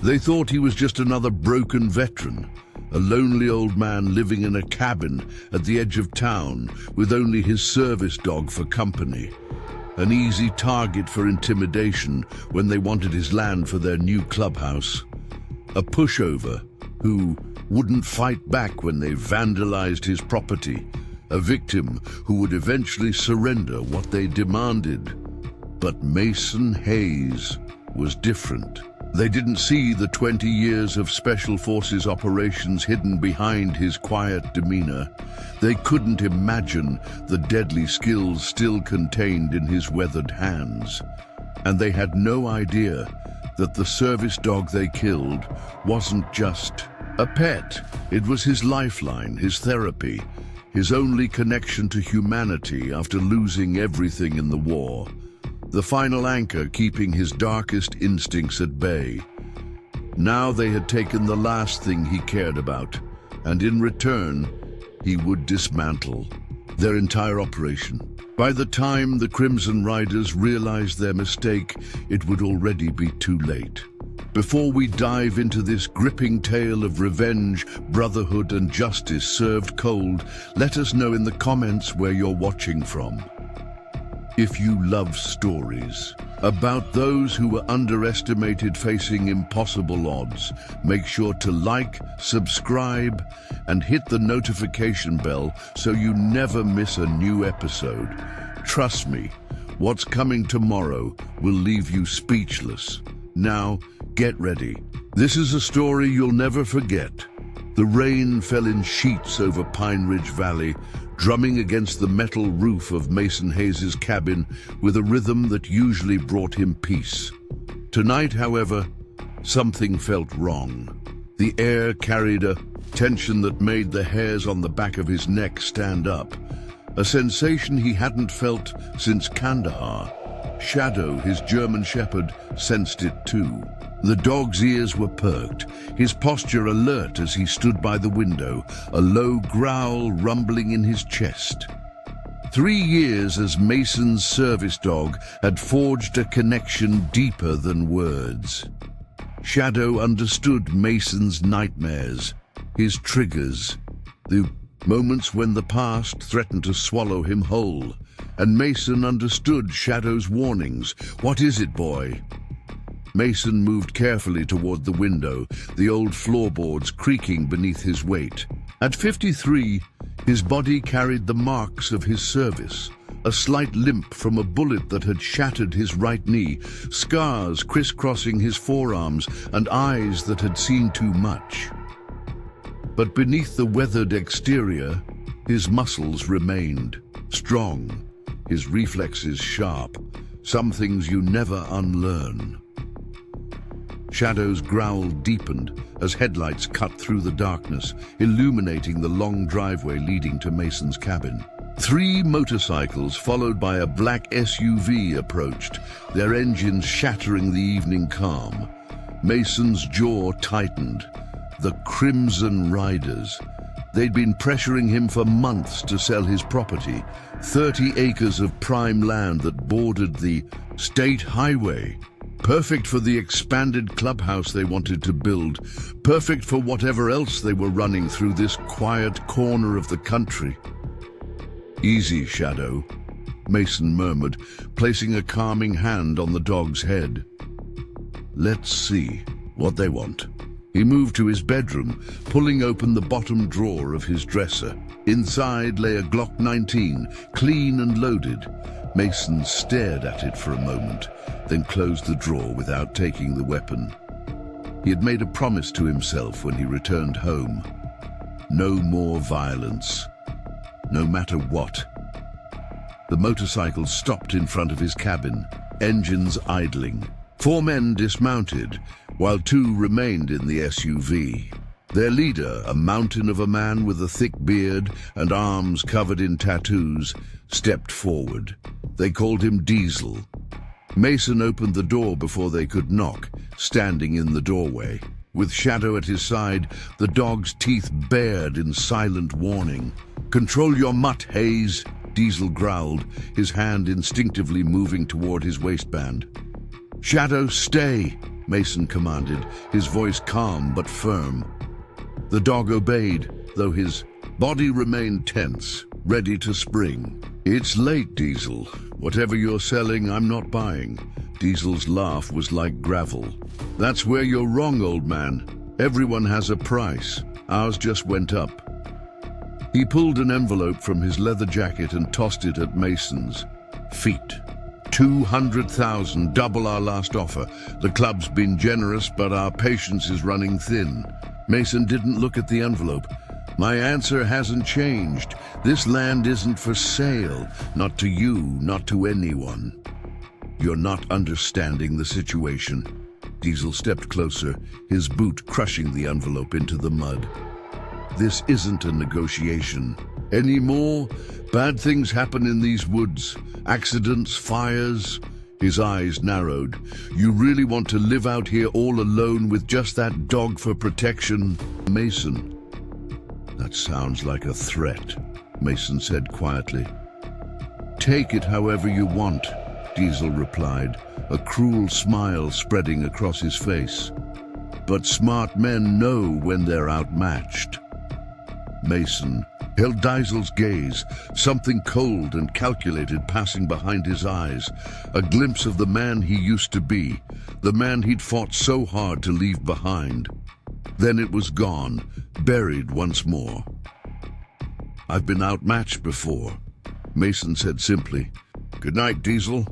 They thought he was just another broken veteran, a lonely old man living in a cabin at the edge of town with only his service dog for company. An easy target for intimidation when they wanted his land for their new clubhouse. A pushover who wouldn't fight back when they vandalized his property. A victim who would eventually surrender what they demanded. But Mason Hayes was different. They didn't see the 20 years of Special Forces operations hidden behind his quiet demeanor. They couldn't imagine the deadly skills still contained in his weathered hands. And they had no idea that the service dog they killed wasn't just a pet. It was his lifeline, his therapy, his only connection to humanity after losing everything in the war. The final anchor keeping his darkest instincts at bay. Now they had taken the last thing he cared about, and in return, he would dismantle their entire operation. By the time the Crimson Riders realized their mistake, it would already be too late. Before we dive into this gripping tale of revenge, brotherhood, and justice served cold, let us know in the comments where you're watching from. If you love stories about those who were underestimated facing impossible odds, make sure to like, subscribe, and hit the notification bell so you never miss a new episode. Trust me, what's coming tomorrow will leave you speechless. Now, get ready. This is a story you'll never forget. The rain fell in sheets over Pine Ridge Valley, drumming against the metal roof of Mason Hayes' cabin with a rhythm that usually brought him peace. Tonight, however, something felt wrong. The air carried a tension that made the hairs on the back of his neck stand up, a sensation he hadn't felt since Kandahar. Shadow, his German shepherd, sensed it too. The dog's ears were perked, his posture alert as he stood by the window, a low growl rumbling in his chest. 3 years as Mason's service dog had forged a connection deeper than words. Shadow understood Mason's nightmares, his triggers, the moments when the past threatened to swallow him whole. And Mason understood Shadow's warnings. "What is it, boy?" Mason moved carefully toward the window, the old floorboards creaking beneath his weight. At 53, his body carried the marks of his service, a slight limp from a bullet that had shattered his right knee, scars crisscrossing his forearms, and eyes that had seen too much. But beneath the weathered exterior, his muscles remained strong, his reflexes sharp, some things you never unlearn. Shadow's growl deepened as headlights cut through the darkness, illuminating the long driveway leading to Mason's cabin. 3 motorcycles followed by a black SUV approached, their engines shattering the evening calm. Mason's jaw tightened. The Crimson Riders. They'd been pressuring him for months to sell his property, 30 acres of prime land that bordered the state highway. Perfect for the expanded clubhouse they wanted to build, perfect for whatever else they were running through this quiet corner of the country. "Easy, Shadow," Mason murmured, placing a calming hand on the dog's head. "Let's see what they want." He moved to his bedroom, pulling open the bottom drawer of his dresser. Inside lay a Glock 19, clean and loaded. Mason stared at it for a moment, then closed the drawer without taking the weapon. He had made a promise to himself when he returned home. No more violence, no matter what. The motorcycle stopped in front of his cabin, engines idling. 4 men dismounted, while 2 remained in the SUV. Their leader, a mountain of a man with a thick beard and arms covered in tattoos, stepped forward. They called him Diesel. Mason opened the door before they could knock, standing in the doorway. With Shadow at his side, the dog's teeth bared in silent warning. "Control your mutt, Hayes," Diesel growled, his hand instinctively moving toward his waistband. "Shadow, stay," Mason commanded, his voice calm but firm. The dog obeyed, though his body remained tense, ready to spring. "It's late, Diesel. Whatever you're selling, I'm not buying." Diesel's laugh was like gravel. "That's where you're wrong, old man. Everyone has a price. Ours just went up." He pulled an envelope from his leather jacket and tossed it at Mason's feet. 200,000, double our last offer. The club's been generous, but our patience is running thin. Mason didn't look at the envelope. "My answer hasn't changed. This land isn't for sale. Not to you, not to anyone." "You're not understanding the situation." Diesel stepped closer, his boot crushing the envelope into the mud. "This isn't a negotiation. Anymore, bad things happen in these woods. Accidents, fires." His eyes narrowed. "You really want to live out here all alone with just that dog for protection?" "Mason." "That sounds like a threat," Mason said quietly. "Take it however you want," Diesel replied, a cruel smile spreading across his face. "But smart men know when they're outmatched." Mason held Diesel's gaze, something cold and calculated passing behind his eyes, a glimpse of the man he used to be, the man he'd fought so hard to leave behind. Then it was gone, buried once more. "I've been outmatched before," Mason said simply. "Good night, Diesel."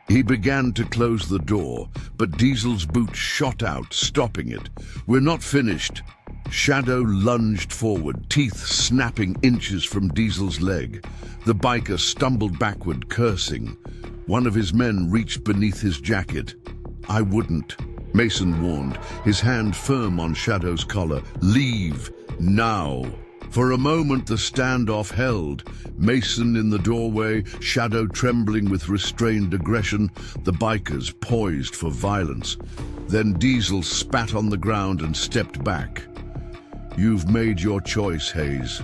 He began to close the door, but Diesel's boot shot out, stopping it. "We're not finished." Shadow lunged forward, teeth snapping inches from Diesel's leg. The biker stumbled backward, cursing. One of his men reached beneath his jacket. "I wouldn't," Mason warned, his hand firm on Shadow's collar. "Leave, now." For a moment the standoff held. Mason in the doorway, Shadow trembling with restrained aggression, the bikers poised for violence. Then Diesel spat on the ground and stepped back. "You've made your choice, Hayes.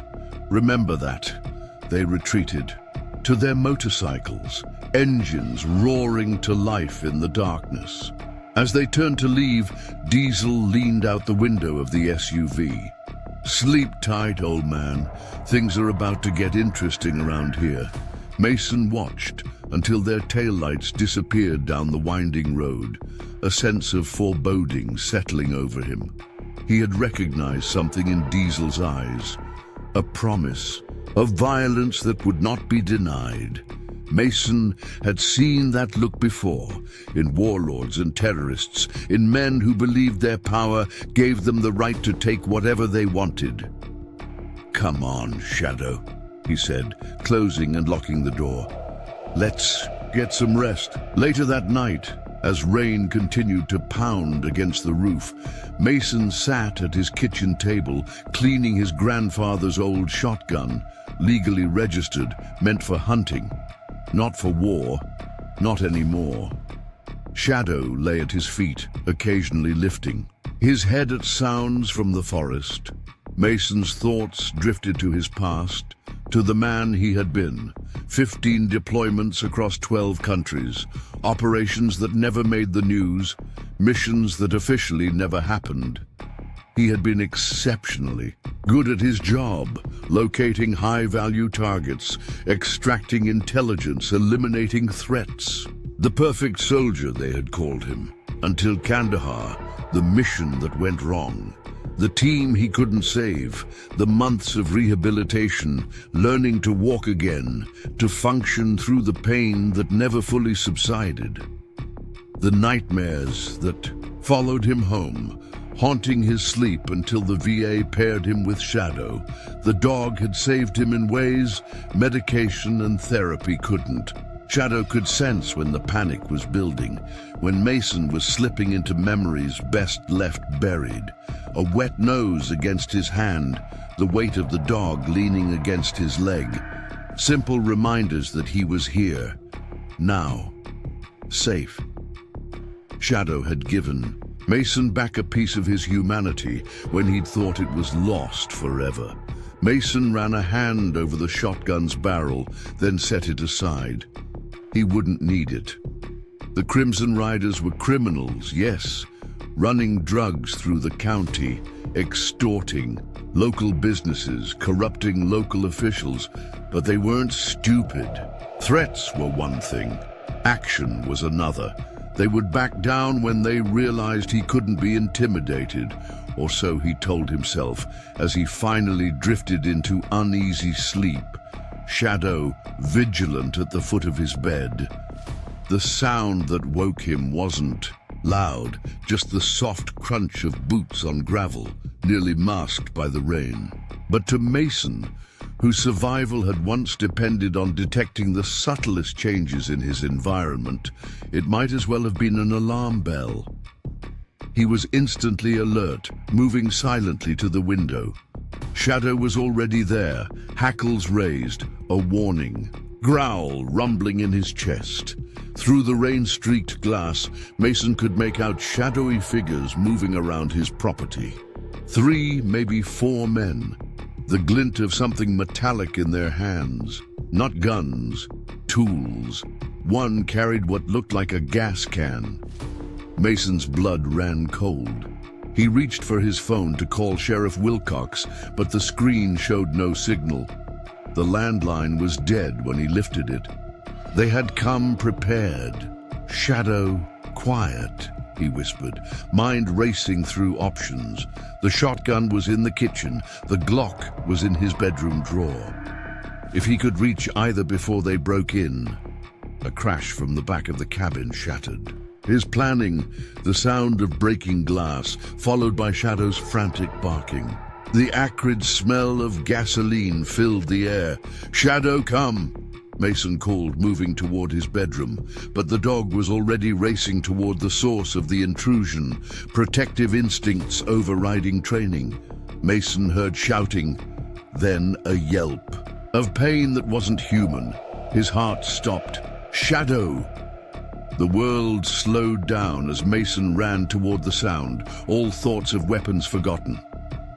Remember that." They retreated to their motorcycles, engines roaring to life in the darkness. As they turned to leave, Diesel leaned out the window of the SUV. "Sleep tight, old man. Things are about to get interesting around here." Mason watched until their taillights disappeared down the winding road, a sense of foreboding settling over him. He had recognized something in Diesel's eyes, a promise of violence that would not be denied. Mason had seen that look before, in warlords and terrorists, in men who believed their power gave them the right to take whatever they wanted. "Come on, Shadow," he said, closing and locking the door. "Let's get some rest." Later that night, as rain continued to pound against the roof, Mason sat at his kitchen table, cleaning his grandfather's old shotgun, legally registered, meant for hunting. Not for war, not anymore. Shadow lay at his feet, occasionally lifting, his head at sounds from the forest. Mason's thoughts drifted to his past, to the man he had been. 15 deployments across 12 countries, operations that never made the news, missions that officially never happened. He had been exceptionally good at his job, locating high-value targets, extracting intelligence, eliminating threats. The perfect soldier, they had called him, until Kandahar, the mission that went wrong. The team he couldn't save, the months of rehabilitation, learning to walk again, to function through the pain that never fully subsided. The nightmares that followed him home, haunting his sleep until the VA paired him with Shadow. The dog had saved him in ways medication and therapy couldn't. Shadow could sense when the panic was building, when Mason was slipping into memories best left buried. A wet nose against his hand, the weight of the dog leaning against his leg. Simple reminders that he was here, now, safe. Shadow had given Mason back a piece of his humanity when he'd thought it was lost forever. Mason ran a hand over the shotgun's barrel, then set it aside. He wouldn't need it. The Crimson Riders were criminals, yes, running drugs through the county, extorting local businesses, corrupting local officials, but they weren't stupid. Threats were one thing, action was another. They would back down when they realized he couldn't be intimidated, or so he told himself as he finally drifted into uneasy sleep, Shadow vigilant at the foot of his bed. The sound that woke him wasn't loud, just the soft crunch of boots on gravel, nearly masked by the rain. But to Mason, whose survival had once depended on detecting the subtlest changes in his environment, it might as well have been an alarm bell. He was instantly alert, moving silently to the window. Shadow was already there, hackles raised, a warning. Growl rumbling in his chest. Through the rain-streaked glass, Mason could make out shadowy figures moving around his property. 3, maybe 4 men, the glint of something metallic in their hands. Not guns, tools. One carried what looked like a gas can. Mason's blood ran cold. He reached for his phone to call Sheriff Wilcox, but the screen showed no signal. The landline was dead when he lifted it. They had come prepared. Shadow, quiet, he whispered, mind racing through options. The shotgun was in the kitchen. The Glock was in his bedroom drawer. If he could reach either before they broke in. A crash from the back of the cabin shattered. His planning, the sound of breaking glass, followed by Shadow's frantic barking. The acrid smell of gasoline filled the air. "Shadow, come!" Mason called, moving toward his bedroom, but the dog was already racing toward the source of the intrusion, protective instincts overriding training. Mason heard shouting, then a yelp. Of pain that wasn't human. His heart stopped. "Shadow!" The world slowed down as Mason ran toward the sound, all thoughts of weapons forgotten.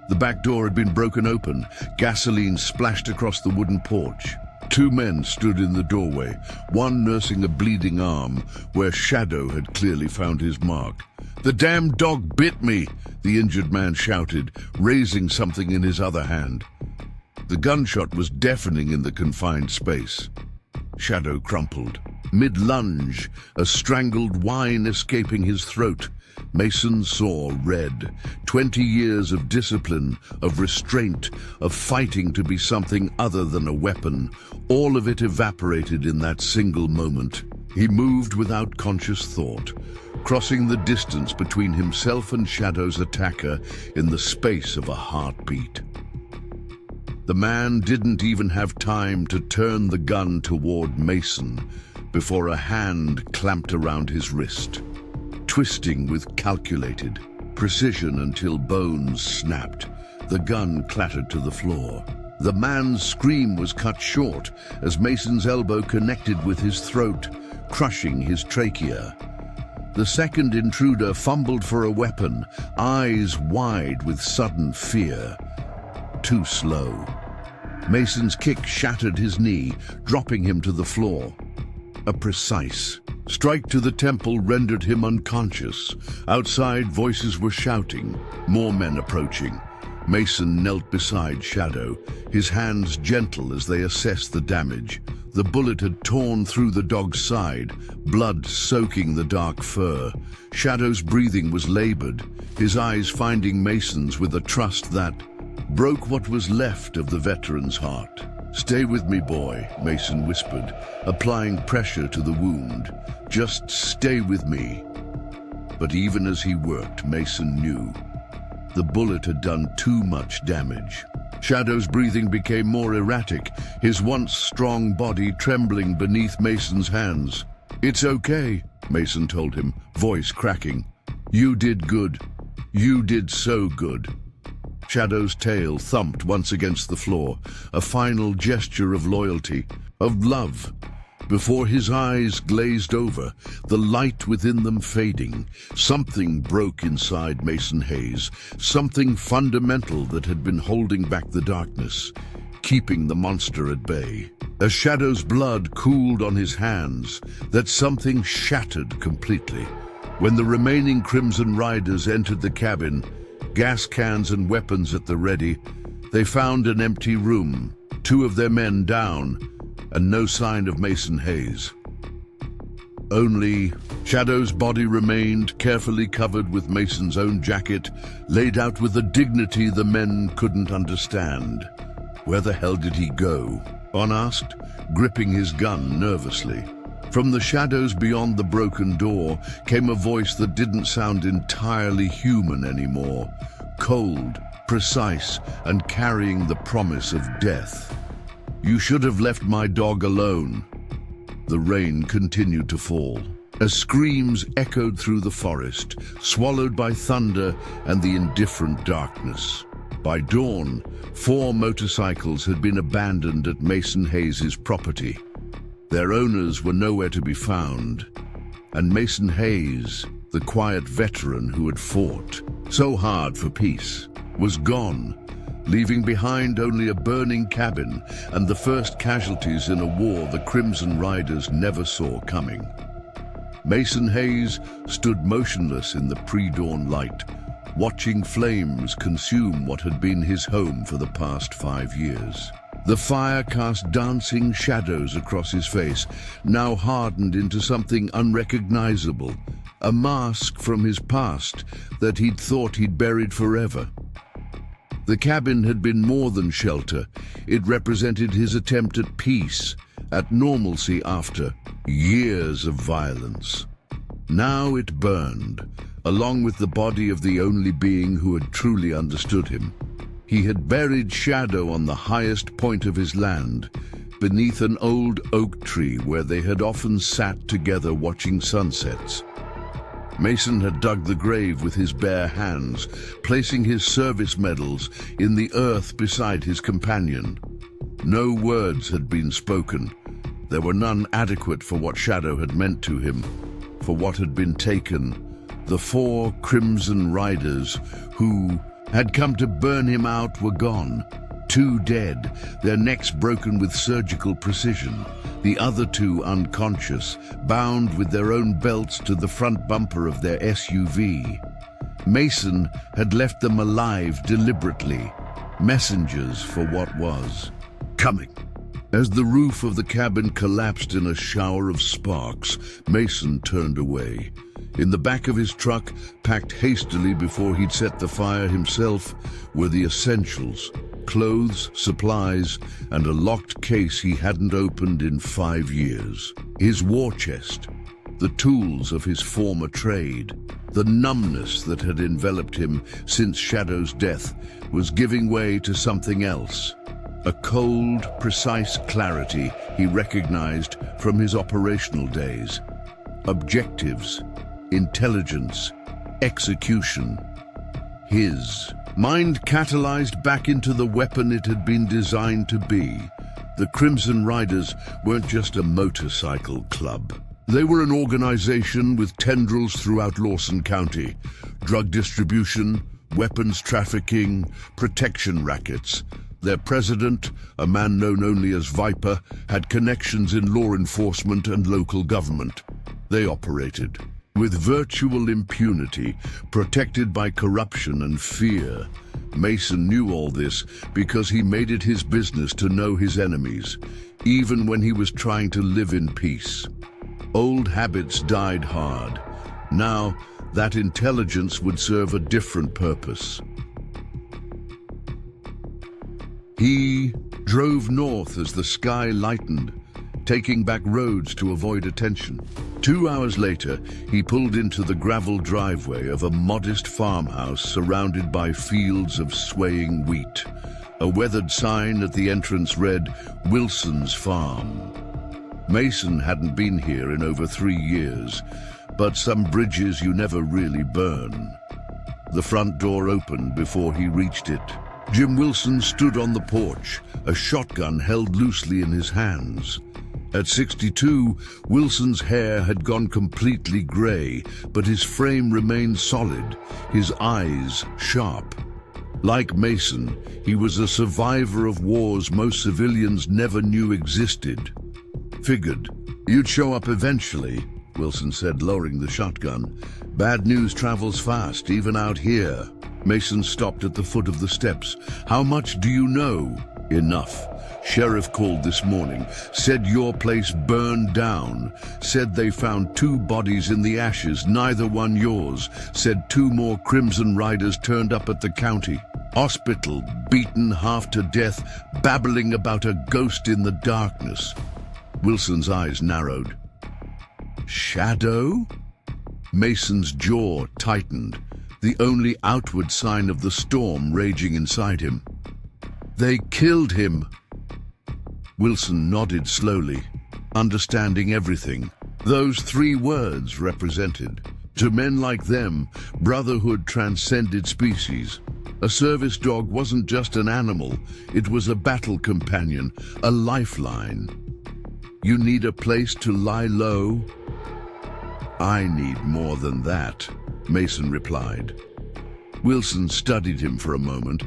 The back door had been broken open. Gasoline splashed across the wooden porch. 2 men stood in the doorway, one nursing a bleeding arm where Shadow had clearly found his mark. "The damn dog bit me!" the injured man shouted, raising something in his other hand. The gunshot was deafening in the confined space. Shadow crumpled. Mid-lunge, a strangled whine escaping his throat. Mason saw red. 20 years of discipline, of restraint, of fighting to be something other than a weapon. All of it evaporated in that single moment. He moved without conscious thought, crossing the distance between himself and Shadow's attacker in the space of a heartbeat. The man didn't even have time to turn the gun toward Mason before a hand clamped around his wrist, twisting with calculated precision until bones snapped. The gun clattered to the floor. The man's scream was cut short as Mason's elbow connected with his throat, crushing his trachea. The second intruder fumbled for a weapon, eyes wide with sudden fear. Too slow. Mason's kick shattered his knee, dropping him to the floor. A precise strike to the temple rendered him unconscious. Outside, voices were shouting, more men approaching. Mason knelt beside Shadow, his hands gentle as they assessed the damage. The bullet had torn through the dog's side, blood soaking the dark fur. Shadow's breathing was labored, his eyes finding Mason's with a trust that broke what was left of the veteran's heart. "Stay with me, boy," Mason whispered, applying pressure to the wound. "Just stay with me." But even as he worked, Mason knew the bullet had done too much damage. Shadow's breathing became more erratic, his once strong body trembling beneath Mason's hands. "It's okay," Mason told him, voice cracking. "You did good. You did so good." Shadow's tail thumped once against the floor, a final gesture of loyalty, of love. Before his eyes glazed over, the light within them fading, something broke inside Mason Hayes, something fundamental that had been holding back the darkness, keeping the monster at bay. As Shadow's blood cooled on his hands, that something shattered completely. When the remaining Crimson Riders entered the cabin, gas cans and weapons at the ready, they found an empty room, 2 of their men down, and no sign of Mason Hayes. Only Shadow's body remained, carefully covered with Mason's own jacket, laid out with a dignity the men couldn't understand. Where the hell did he go? On asked, gripping his gun nervously. From the shadows beyond the broken door came a voice that didn't sound entirely human anymore, cold, precise, and carrying the promise of death. "You should have left my dog alone." The rain continued to fall, as screams echoed through the forest, swallowed by thunder and the indifferent darkness. By dawn, 4 motorcycles had been abandoned at Mason Hayes' property. Their owners were nowhere to be found, and Mason Hayes, the quiet veteran who had fought so hard for peace, was gone, leaving behind only a burning cabin and the first casualties in a war the Crimson Riders never saw coming. Mason Hayes stood motionless in the pre-dawn light, watching flames consume what had been his home for the past 5 years. The fire cast dancing shadows across his face, now hardened into something unrecognizable, a mask from his past that he'd thought he'd buried forever. The cabin had been more than shelter. It represented his attempt at peace, at normalcy after years of violence. Now it burned, along with the body of the only being who had truly understood him. He had buried Shadow on the highest point of his land, beneath an old oak tree where they had often sat together watching sunsets. Mason had dug the grave with his bare hands, placing his service medals in the earth beside his companion. No words had been spoken. There were none adequate for what Shadow had meant to him, for what had been taken. The 4 Crimson Riders who had come to burn him out were gone. 2 dead, their necks broken with surgical precision. The other 2 unconscious, bound with their own belts to the front bumper of their SUV. Mason had left them alive deliberately, messengers for what was coming. As the roof of the cabin collapsed in a shower of sparks, Mason turned away. In the back of his truck, packed hastily before he'd set the fire himself, were the essentials: clothes, supplies, and a locked case he hadn't opened in 5 years. His war chest, the tools of his former trade. The numbness that had enveloped him since Shadow's death was giving way to something else. A cold, precise clarity he recognized from his operational days. Objectives, intelligence, execution. His mind catalyzed back into the weapon it had been designed to be. The Crimson Riders weren't just a motorcycle club. They were an organization with tendrils throughout Lawson County. Drug distribution, weapons trafficking, protection rackets. Their president, a man known only as Viper, had connections in law enforcement and local government. They operated with virtual impunity, protected by corruption and fear. Mason knew all this because he made it his business to know his enemies, even when he was trying to live in peace. Old habits died hard. Now, that intelligence would serve a different purpose. He drove north as the sky lightened, taking back roads to avoid attention. 2 hours later, he pulled into the gravel driveway of a modest farmhouse surrounded by fields of swaying wheat. A weathered sign at the entrance read, "Wilson's Farm." Mason hadn't been here in over 3 years, but some bridges you never really burn. The front door opened before he reached it. Jim Wilson stood on the porch, a shotgun held loosely in his hands. At 62, Wilson's hair had gone completely gray, but his frame remained solid, his eyes sharp. Like Mason, he was a survivor of wars most civilians never knew existed. "Figured you'd show up eventually," Wilson said, lowering the shotgun. Bad news travels fast, even out here. Mason stopped at the foot of the steps. How much do you know? Enough. Sheriff called this morning, said your place burned down, said they found 2 bodies in the ashes, neither one yours, said 2 more Crimson Riders turned up at the county hospital, beaten half to death, babbling about a ghost in the darkness. Wilson's eyes narrowed. Shadow? Mason's jaw tightened, the only outward sign of the storm raging inside him. They killed him. Wilson nodded slowly, understanding everything. Those 3 words represented. To men like them, brotherhood transcended species. A service dog wasn't just an animal, it was a battle companion, a lifeline. You need a place to lie low? I need more than that, Mason replied. Wilson studied him for a moment,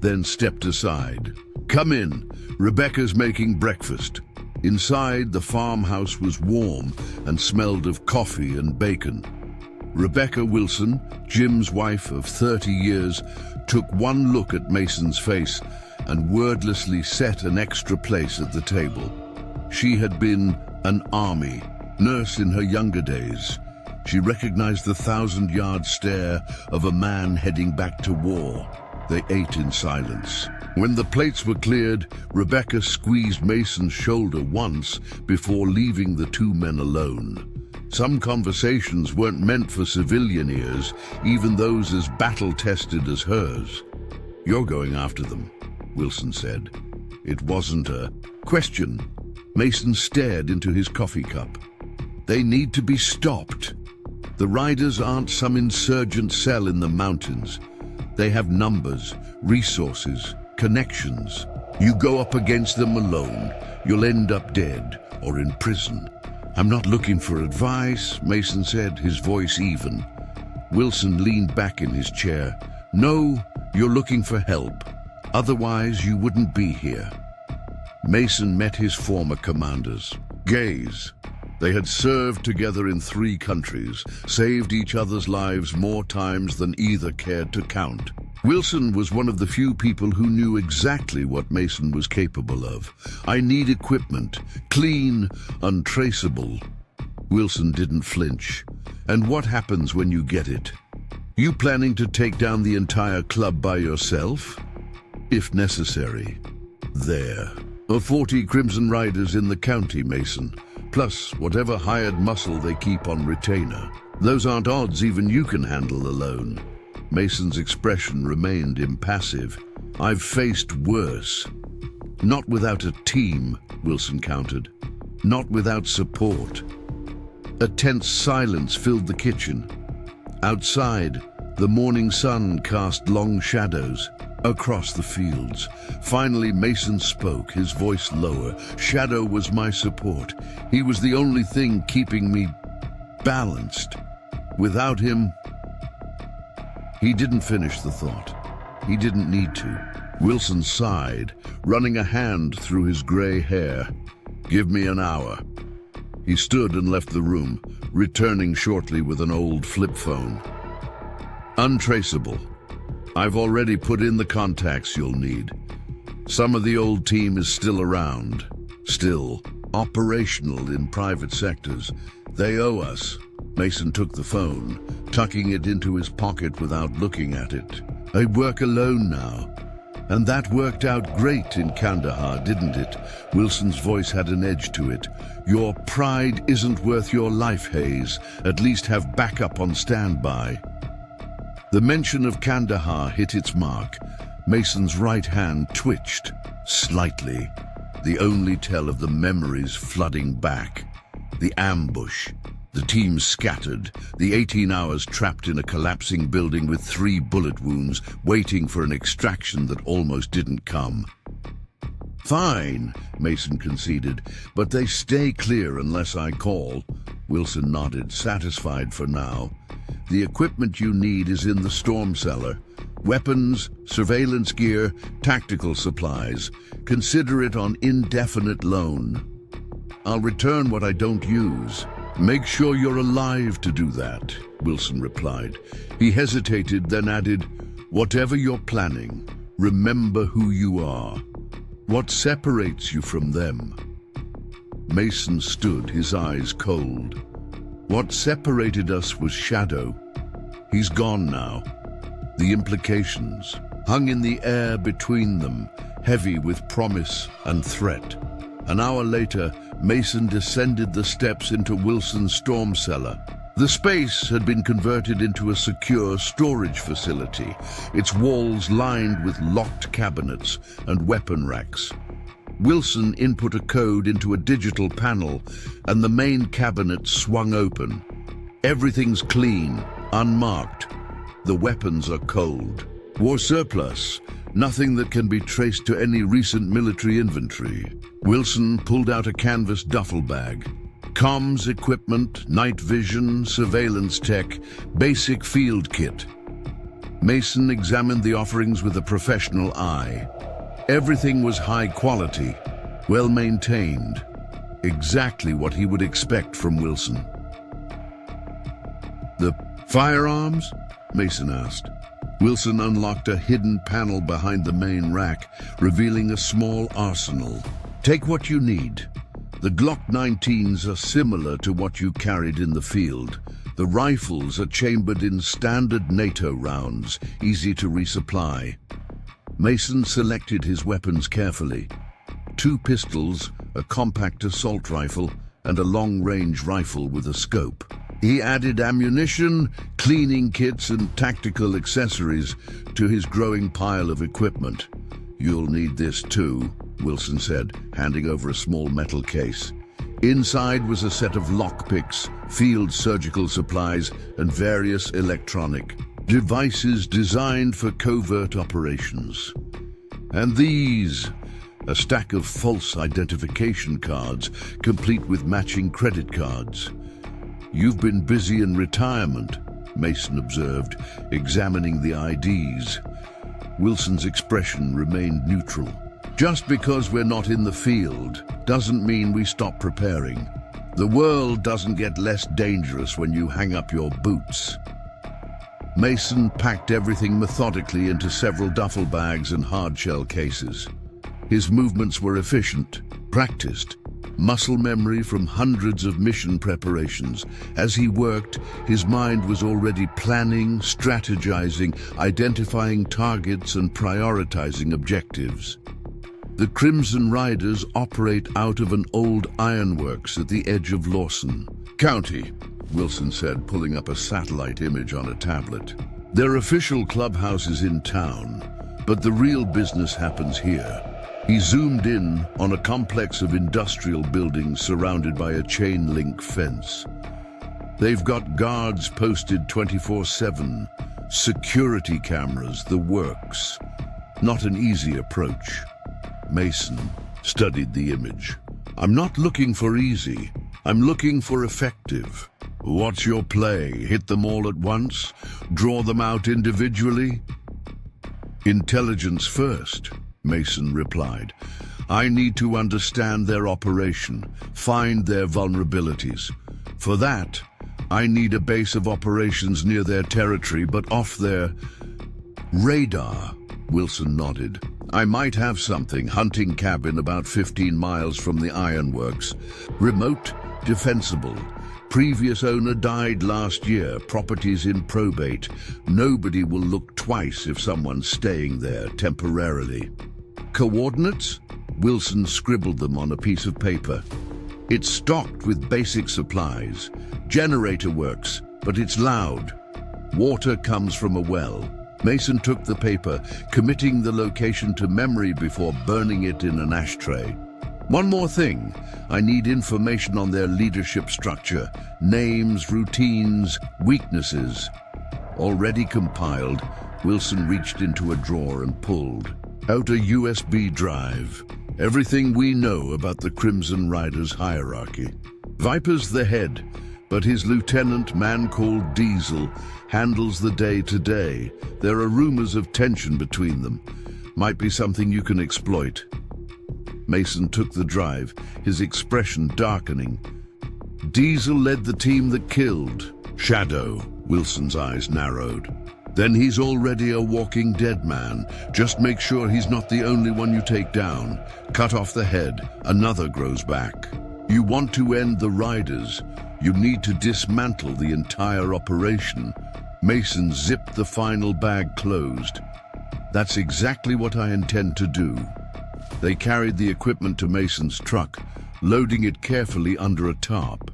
then stepped aside. Come in. Rebecca's making breakfast. Inside, the farmhouse was warm and smelled of coffee and bacon. Rebecca Wilson, Jim's wife of 30 years, took one look at Mason's face and wordlessly set an extra place at the table. She had been an army nurse in her younger days. She recognized the 1,000-yard stare of a man heading back to war. They ate in silence. When the plates were cleared, Rebecca squeezed Mason's shoulder once before leaving the 2 men alone. Some conversations weren't meant for civilian ears, even those as battle-tested as hers. You're going after them, Wilson said. It wasn't a question. Mason stared into his coffee cup. They need to be stopped. The Riders aren't some insurgent cell in the mountains. They have numbers, resources, connections. You go up against them alone, you'll end up dead or in prison. I'm not looking for advice, Mason said, his voice even. Wilson leaned back in his chair. No, you're looking for help. Otherwise, you wouldn't be here. Mason met his former commanders. Gaze. They had served together in 3 countries, saved each other's lives more times than either cared to count. Wilson was one of the few people who knew exactly what Mason was capable of. I need equipment, clean, untraceable. Wilson didn't flinch. And what happens when you get it? You planning to take down the entire club by yourself? If necessary. There. 40 Crimson Riders in the county, Mason. Plus whatever hired muscle they keep on retainer. Those aren't odds even you can handle alone. Mason's expression remained impassive. I've faced worse. Not without a team, Wilson countered. Not without support. A tense silence filled the kitchen. Outside, the morning sun cast long shadows across the fields. Finally, Mason spoke, his voice lower. Shadow was my support. He was the only thing keeping me balanced. Without him... He didn't finish the thought. He didn't need to. Wilson sighed, running a hand through his gray hair. Give me an hour. He stood and left the room, returning shortly with an old flip phone. Untraceable. I've already put in the contacts you'll need. Some of the old team is still around, still operational in private sectors. They owe us. Mason took the phone, tucking it into his pocket without looking at it. I work alone now. And that worked out great in Kandahar, didn't it? Wilson's voice had an edge to it. Your pride isn't worth your life, Hayes. At least have backup on standby. The mention of Kandahar hit its mark. Mason's right hand twitched, slightly. The only tell of the memories flooding back. The ambush. The team scattered, the 18 hours trapped in a collapsing building with 3 bullet wounds, waiting for an extraction that almost didn't come. Fine, Mason conceded, but they stay clear unless I call. Wilson nodded, satisfied for now. The equipment you need is in the storm cellar. Weapons, surveillance gear, tactical supplies. Consider it on indefinite loan. I'll return what I don't use. Make sure you're alive to do that, Wilson replied. He hesitated, then added, whatever you're planning, remember who you are. What separates you from them? Mason stood, his eyes cold. What separated us was shadow. He's gone now. The implications hung in the air between them, heavy with promise and threat. An hour later, Mason descended the steps into Wilson's storm cellar. The space had been converted into a secure storage facility, its walls lined with locked cabinets and weapon racks. Wilson input a code into a digital panel, and the main cabinet swung open. Everything's clean, unmarked. The weapons are cold. War surplus, nothing that can be traced to any recent military inventory. Wilson pulled out a canvas duffel bag. Comms equipment, night vision, surveillance tech, basic field kit. Mason examined the offerings with a professional eye. Everything was high quality, well maintained. Exactly what he would expect from Wilson. The firearms? Mason asked. Wilson unlocked a hidden panel behind the main rack, revealing a small arsenal. Take what you need. The Glock 19s are similar to what you carried in the field. The rifles are chambered in standard NATO rounds, easy to resupply. Mason selected his weapons carefully. 2 pistols, a compact assault rifle, and a long-range rifle with a scope. He added ammunition, cleaning kits, and tactical accessories to his growing pile of equipment. You'll need this too, Wilson said, handing over a small metal case. Inside was a set of lockpicks, field surgical supplies, and various electronic devices designed for covert operations. And these, a stack of false identification cards, complete with matching credit cards. You've been busy in retirement, Mason observed, examining the IDs. Wilson's expression remained neutral. Just because we're not in the field doesn't mean we stop preparing. The world doesn't get less dangerous when you hang up your boots. Mason packed everything methodically into several duffel bags and hard-shell cases. His movements were efficient, practiced, muscle memory from hundreds of mission preparations. As he worked, his mind was already planning, strategizing, identifying targets, and prioritizing objectives. The Crimson Riders operate out of an old ironworks at the edge of Lawson County, Wilson said, pulling up a satellite image on a tablet. Their official clubhouse is in town, but the real business happens here. He zoomed in on a complex of industrial buildings surrounded by a chain-link fence. They've got guards posted 24/7, security cameras, the works. Not an easy approach. Mason studied the image. I'm not looking for easy. I'm looking for effective. What's your play? Hit them all at once? Draw them out individually? Intelligence first, Mason replied. I need to understand their operation, find their vulnerabilities. For that, I need a base of operations near their territory, but off their radar, Wilson nodded. I might have something, hunting cabin about 15 miles from the ironworks. Remote, defensible. Previous owner died last year, properties in probate. Nobody will look twice if someone's staying there temporarily. Coordinates? Wilson scribbled them on a piece of paper. It's stocked with basic supplies. Generator works, but it's loud. Water comes from a well. Mason took the paper, committing the location to memory before burning it in an ashtray. One more thing. I need information on their leadership structure, names, routines, weaknesses. Already compiled, Wilson reached into a drawer and pulled out a USB drive. Everything we know about the Crimson Riders hierarchy. Viper's the head, but his lieutenant, man called Diesel, handles the day-to-day. There are rumors of tension between them. Might be something you can exploit. Mason took the drive, his expression darkening. Diesel led the team that killed. Shadow, Wilson's eyes narrowed. Then he's already a walking dead man. Just make sure he's not the only one you take down. Cut off the head, another grows back. You want to end the riders. You need to dismantle the entire operation. Mason zipped the final bag closed. That's exactly what I intend to do. They carried the equipment to Mason's truck, loading it carefully under a tarp.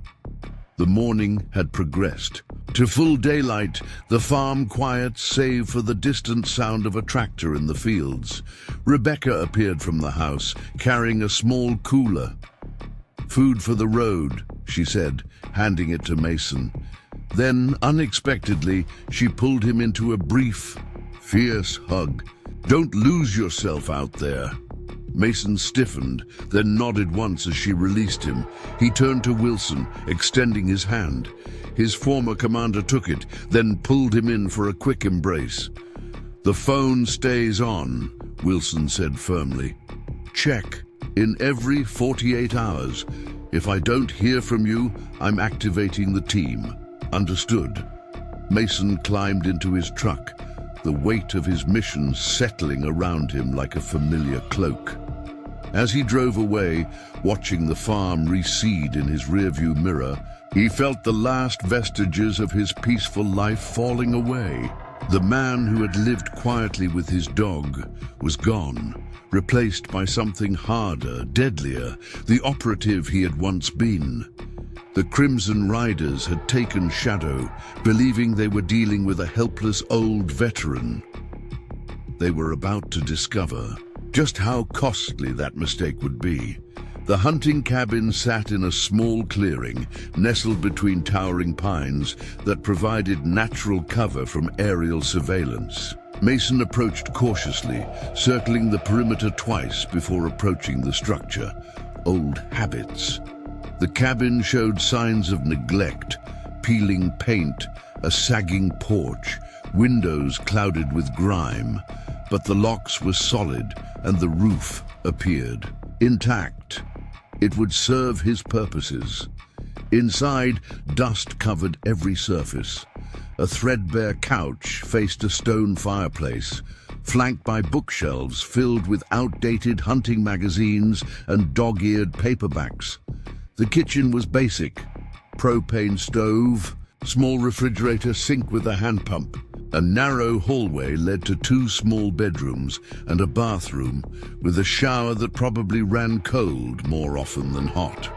The morning had progressed. To full daylight, the farm quiet save for the distant sound of a tractor in the fields. Rebecca appeared from the house, carrying a small cooler. "Food for the road," she said, handing it to Mason. Then, unexpectedly, she pulled him into a brief, fierce hug. "Don't lose yourself out there." Mason stiffened, then nodded once as she released him. He turned to Wilson, extending his hand. His former commander took it, then pulled him in for a quick embrace. "The phone stays on," Wilson said firmly. "Check in every 48 hours. If I don't hear from you, I'm activating the team. Understood?" Mason climbed into his truck, the weight of his mission settling around him like a familiar cloak. As he drove away, watching the farm recede in his rearview mirror, he felt the last vestiges of his peaceful life falling away. The man who had lived quietly with his dog was gone, replaced by something harder, deadlier, the operative he had once been. The Crimson Riders had taken Shadow, believing they were dealing with a helpless old veteran. They were about to discover just how costly that mistake would be. The hunting cabin sat in a small clearing, nestled between towering pines that provided natural cover from aerial surveillance. Mason approached cautiously, circling the perimeter twice before approaching the structure. Old habits. The cabin showed signs of neglect, peeling paint, a sagging porch, windows clouded with grime, but the locks were solid and the roof appeared intact. It would serve his purposes. Inside, dust covered every surface. A threadbare couch faced a stone fireplace, flanked by bookshelves filled with outdated hunting magazines and dog-eared paperbacks. The kitchen was basic. Propane stove, small refrigerator sink with a hand pump. A narrow hallway led to 2 small bedrooms and a bathroom with a shower that probably ran cold more often than hot.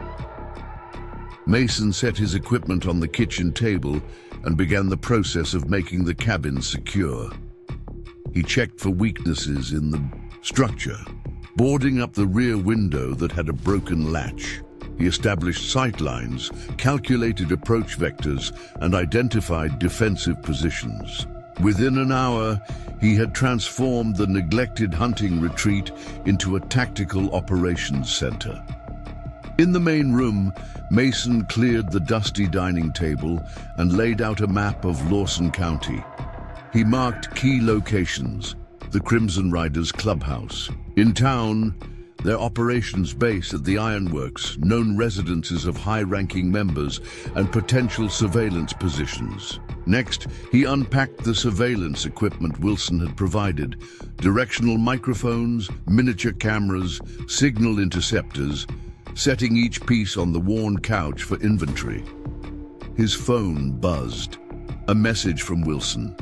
Mason set his equipment on the kitchen table and began the process of making the cabin secure. He checked for weaknesses in the structure, boarding up the rear window that had a broken latch. He established sight lines, calculated approach vectors, and identified defensive positions. Within an hour, he had transformed the neglected hunting retreat into a tactical operations center. In the main room, Mason cleared the dusty dining table and laid out a map of Lawson County. He marked key locations: the Crimson Riders clubhouse. In town, their operations base at the ironworks, known residences of high-ranking members, and potential surveillance positions. Next, he unpacked the surveillance equipment Wilson had provided: directional microphones, miniature cameras, signal interceptors, setting each piece on the worn couch for inventory. His phone buzzed. A message from Wilson.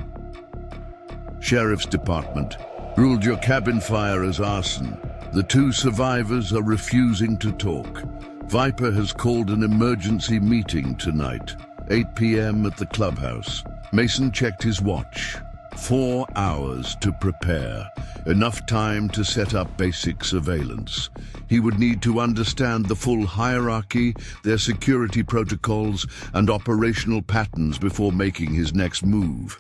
"Sheriff's Department. Ruled your cabin fire as arson. The 2 survivors are refusing to talk. Viper has called an emergency meeting tonight, 8 p.m. at the clubhouse." Mason checked his watch. 4 hours to prepare, enough time to set up basic surveillance. He would need to understand the full hierarchy, their security protocols, and operational patterns before making his next move.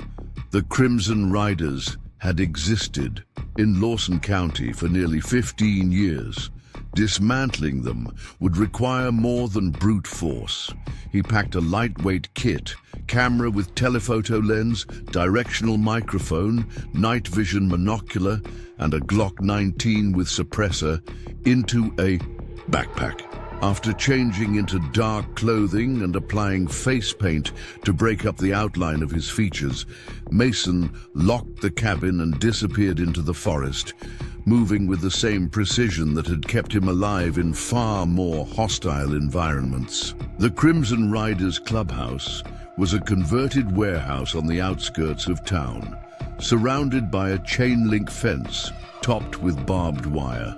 The Crimson Riders had existed in Lawson County for nearly 15 years. Dismantling them would require more than brute force. He packed a lightweight kit, camera with telephoto lens, directional microphone, night vision monocular, and a Glock 19 with suppressor into a backpack. After changing into dark clothing and applying face paint to break up the outline of his features, Mason locked the cabin and disappeared into the forest, moving with the same precision that had kept him alive in far more hostile environments. The Crimson Riders clubhouse was a converted warehouse on the outskirts of town, surrounded by a chain-link fence topped with barbed wire.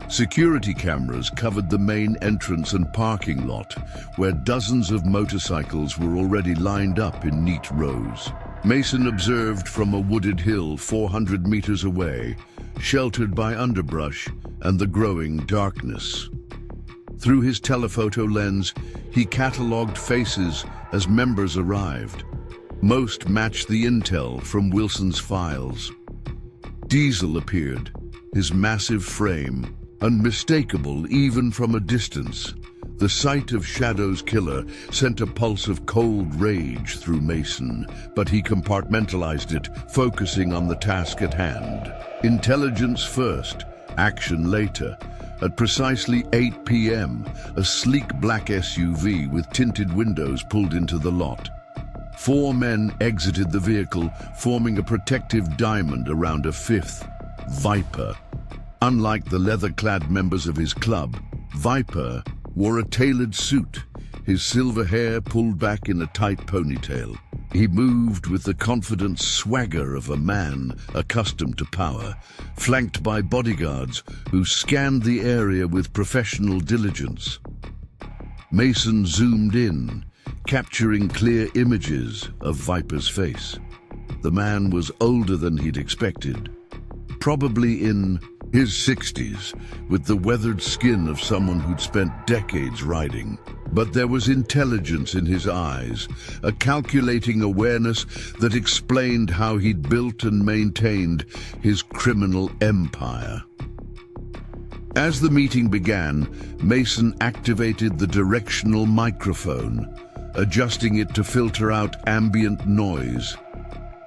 Security cameras covered the main entrance and parking lot, where dozens of motorcycles were already lined up in neat rows. Mason observed from a wooded hill 400 meters away, sheltered by underbrush and the growing darkness. Through his telephoto lens, he catalogued faces as members arrived. Most matched the intel from Wilson's files. Diesel appeared, his massive frame unmistakable even from a distance. The sight of Shadow's killer sent a pulse of cold rage through Mason, but he compartmentalized it, focusing on the task at hand. Intelligence first, action later. At precisely 8 p.m., a sleek black SUV with tinted windows pulled into the lot. 4 men exited the vehicle, forming a protective diamond around a fifth, Viper. Unlike the leather-clad members of his club, Viper wore a tailored suit, his silver hair pulled back in a tight ponytail. He moved with the confident swagger of a man accustomed to power, flanked by bodyguards who scanned the area with professional diligence. Mason zoomed in, capturing clear images of Viper's face. The man was older than he'd expected, probably in his 60s, with the weathered skin of someone who'd spent decades riding. But there was intelligence in his eyes, a calculating awareness that explained how he'd built and maintained his criminal empire. As the meeting began, Mason activated the directional microphone, adjusting it to filter out ambient noise.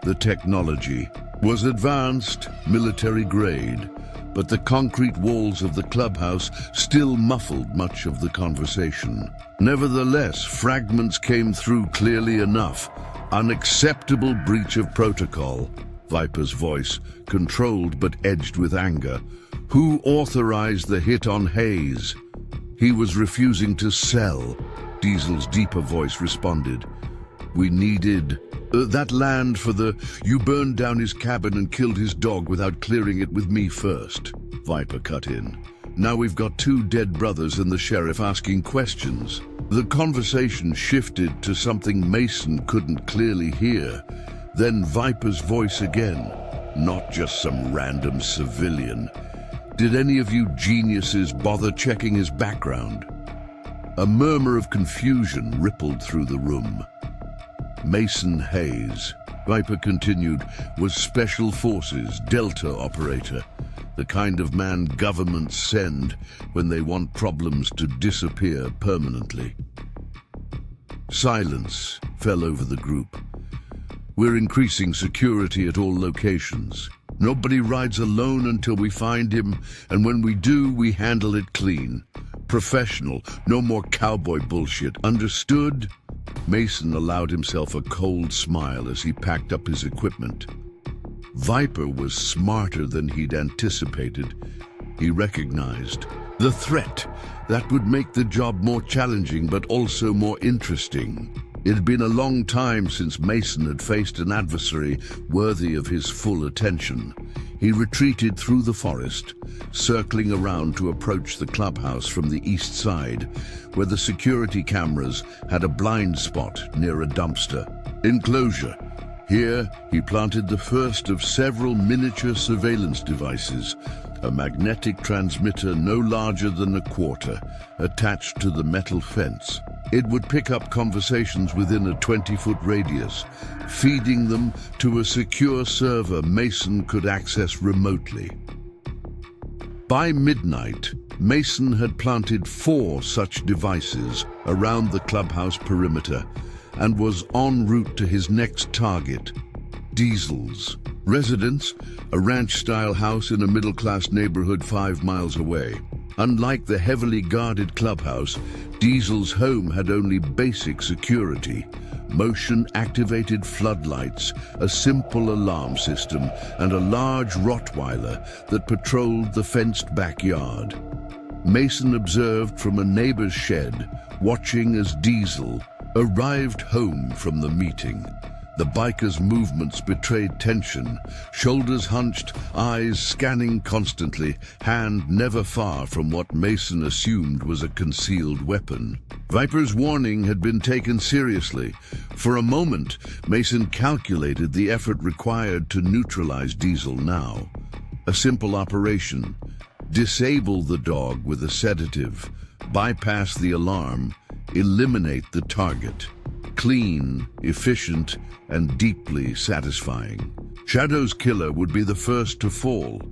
The technology was advanced, military-grade, but the concrete walls of the clubhouse still muffled much of the conversation. Nevertheless, fragments came through clearly enough. Unacceptable breach of protocol. Viper's voice, controlled but edged with anger. Who authorized the hit on Hayes? He was refusing to sell. Diesel's deeper voice responded. We needed that land for the... You burned down his cabin and killed his dog without clearing it with me first. Viper cut in. Now we've got 2 dead brothers and the sheriff asking questions. The conversation shifted to something Mason couldn't clearly hear. Then Viper's voice again. Not just some random civilian. Did any of you geniuses bother checking his background? A murmur of confusion rippled through the room. Mason Hayes, Viper continued, was Special Forces Delta operator, the kind of man governments send when they want problems to disappear permanently. Silence fell over the group. We're increasing security at all locations. Nobody rides alone until we find him, and when we do, we handle it clean. Professional, no more cowboy bullshit. Understood? Mason allowed himself a cold smile as he packed up his equipment. Viper was smarter than he'd anticipated. He recognized the threat that would make the job more challenging but also more interesting. It had been a long time since Mason had faced an adversary worthy of his full attention. He retreated through the forest, circling around to approach the clubhouse from the east side, where the security cameras had a blind spot near a dumpster. Enclosure. Here, he planted the first of several miniature surveillance devices, a magnetic transmitter no larger than a quarter, attached to the metal fence. It would pick up conversations within a 20-foot radius, feeding them to a secure server Mason could access remotely. By midnight, Mason had planted 4 such devices around the clubhouse perimeter and was en route to his next target, Diesel's residence, a ranch-style house in a middle-class neighborhood 5 miles away. Unlike the heavily guarded clubhouse, Diesel's home had only basic security: motion-activated floodlights, a simple alarm system, and a large Rottweiler that patrolled the fenced backyard. Mason observed from a neighbor's shed, watching as Diesel arrived home from the meeting. The biker's movements betrayed tension, shoulders hunched, eyes scanning constantly, hand never far from what Mason assumed was a concealed weapon. Viper's warning had been taken seriously. For a moment, Mason calculated the effort required to neutralize Diesel now. A simple operation: disable the dog with a sedative, bypass the alarm, eliminate the target. Clean, efficient, and deeply satisfying. Shadow's killer would be the first to fall,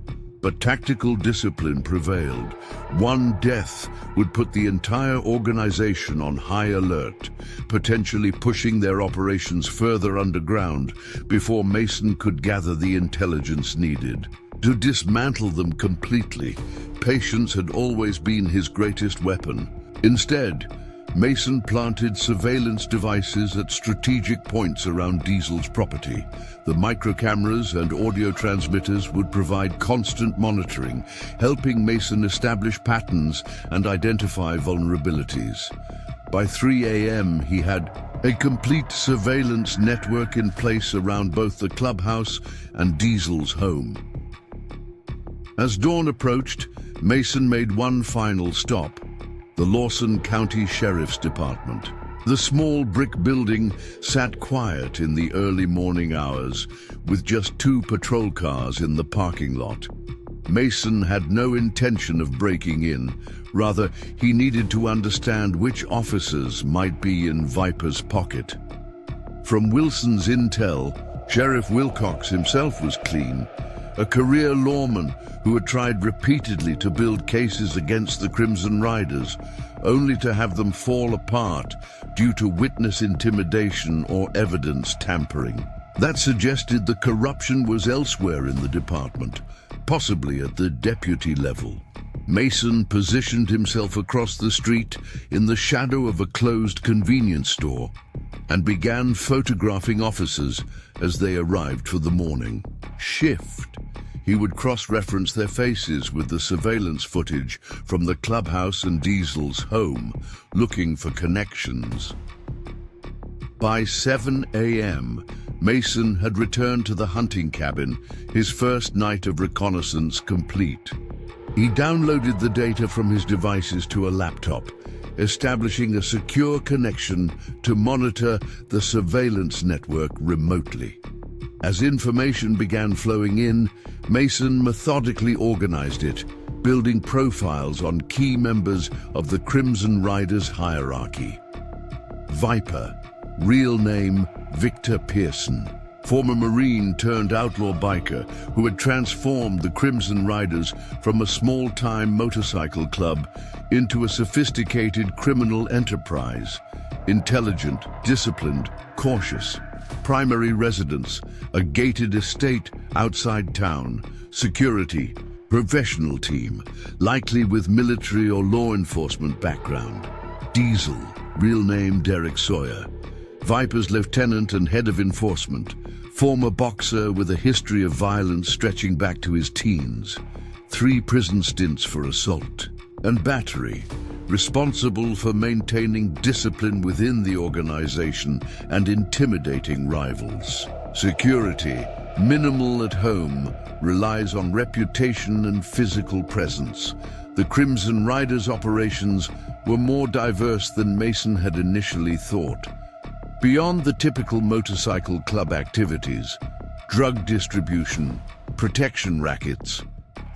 but tactical discipline prevailed. One death would put the entire organization on high alert, potentially pushing their operations further underground before Mason could gather the intelligence needed. To dismantle them completely, patience had always been his greatest weapon. Instead, Mason planted surveillance devices at strategic points around Diesel's property. The microcameras and audio transmitters would provide constant monitoring, helping Mason establish patterns and identify vulnerabilities. By 3 a.m., he had a complete surveillance network in place around both the clubhouse and Diesel's home. As dawn approached, Mason made one final stop: the Lawson County Sheriff's Department. The small brick building sat quiet in the early morning hours, with just 2 patrol cars in the parking lot. Mason had no intention of breaking in. Rather, he needed to understand which officers might be in Viper's pocket. From Wilson's intel, Sheriff Wilcox himself was clean, a career lawman who had tried repeatedly to build cases against the Crimson Riders, only to have them fall apart due to witness intimidation or evidence tampering. That suggested the corruption was elsewhere in the department, possibly at the deputy level. Mason positioned himself across the street in the shadow of a closed convenience store and began photographing officers as they arrived for the morning shift. He would cross-reference their faces with the surveillance footage from the clubhouse and Diesel's home, looking for connections. By 7 a.m., Mason had returned to the hunting cabin, his first night of reconnaissance complete. He downloaded the data from his devices to a laptop, establishing a secure connection to monitor the surveillance network remotely. As information began flowing in, Mason methodically organized it, building profiles on key members of the Crimson Riders hierarchy. Viper, real name Victor Pearson, former Marine turned outlaw biker who had transformed the Crimson Riders from a small-time motorcycle club into a sophisticated criminal enterprise. Intelligent, disciplined, cautious. Primary residence, a gated estate outside town. Security, professional team, likely with military or law enforcement background. Diesel, real name Derek Sawyer, Viper's lieutenant and head of enforcement. Former boxer with a history of violence stretching back to his teens. 3 prison stints for assault. And battery, responsible for maintaining discipline within the organization and intimidating rivals. Security, minimal at home, relies on reputation and physical presence. The Crimson Riders' operations were more diverse than Mason had initially thought. Beyond the typical motorcycle club activities, drug distribution, protection rackets,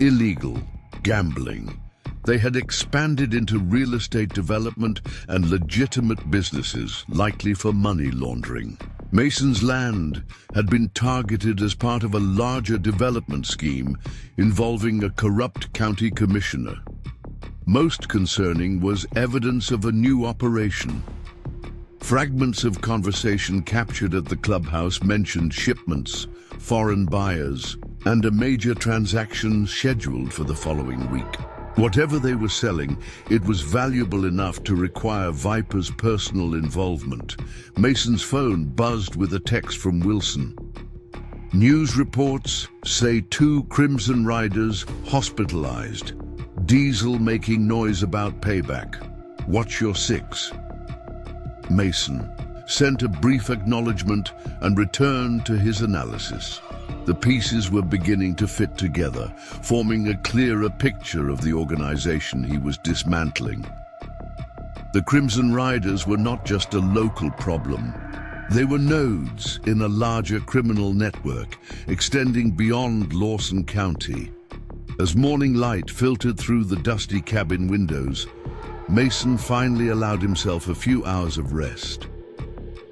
illegal gambling, they had expanded into real estate development and legitimate businesses, likely for money laundering. Mason's land had been targeted as part of a larger development scheme involving a corrupt county commissioner. Most concerning was evidence of a new operation. Fragments of conversation captured at the clubhouse mentioned shipments, foreign buyers, and a major transaction scheduled for the following week. Whatever they were selling, it was valuable enough to require Viper's personal involvement. Mason's phone buzzed with a text from Wilson. News reports say 2 Crimson Riders hospitalized. Diesel making noise about payback. Watch your 6. Mason sent a brief acknowledgement and returned to his analysis. The pieces were beginning to fit together, forming a clearer picture of the organization he was dismantling. The Crimson Riders were not just a local problem. They were nodes in a larger criminal network, extending beyond Lawson County. As morning light filtered through the dusty cabin windows, Mason finally allowed himself a few hours of rest.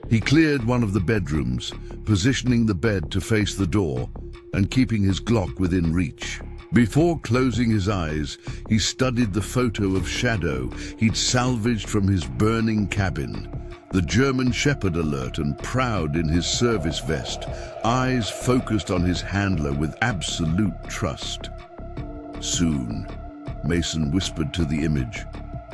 He cleared one of the bedrooms, positioning the bed to face the door and keeping his Glock within reach. Before closing his eyes, he studied the photo of Shadow he'd salvaged from his burning cabin. The German Shepherd alert and proud in his service vest, eyes focused on his handler with absolute trust. Soon, Mason whispered to the image,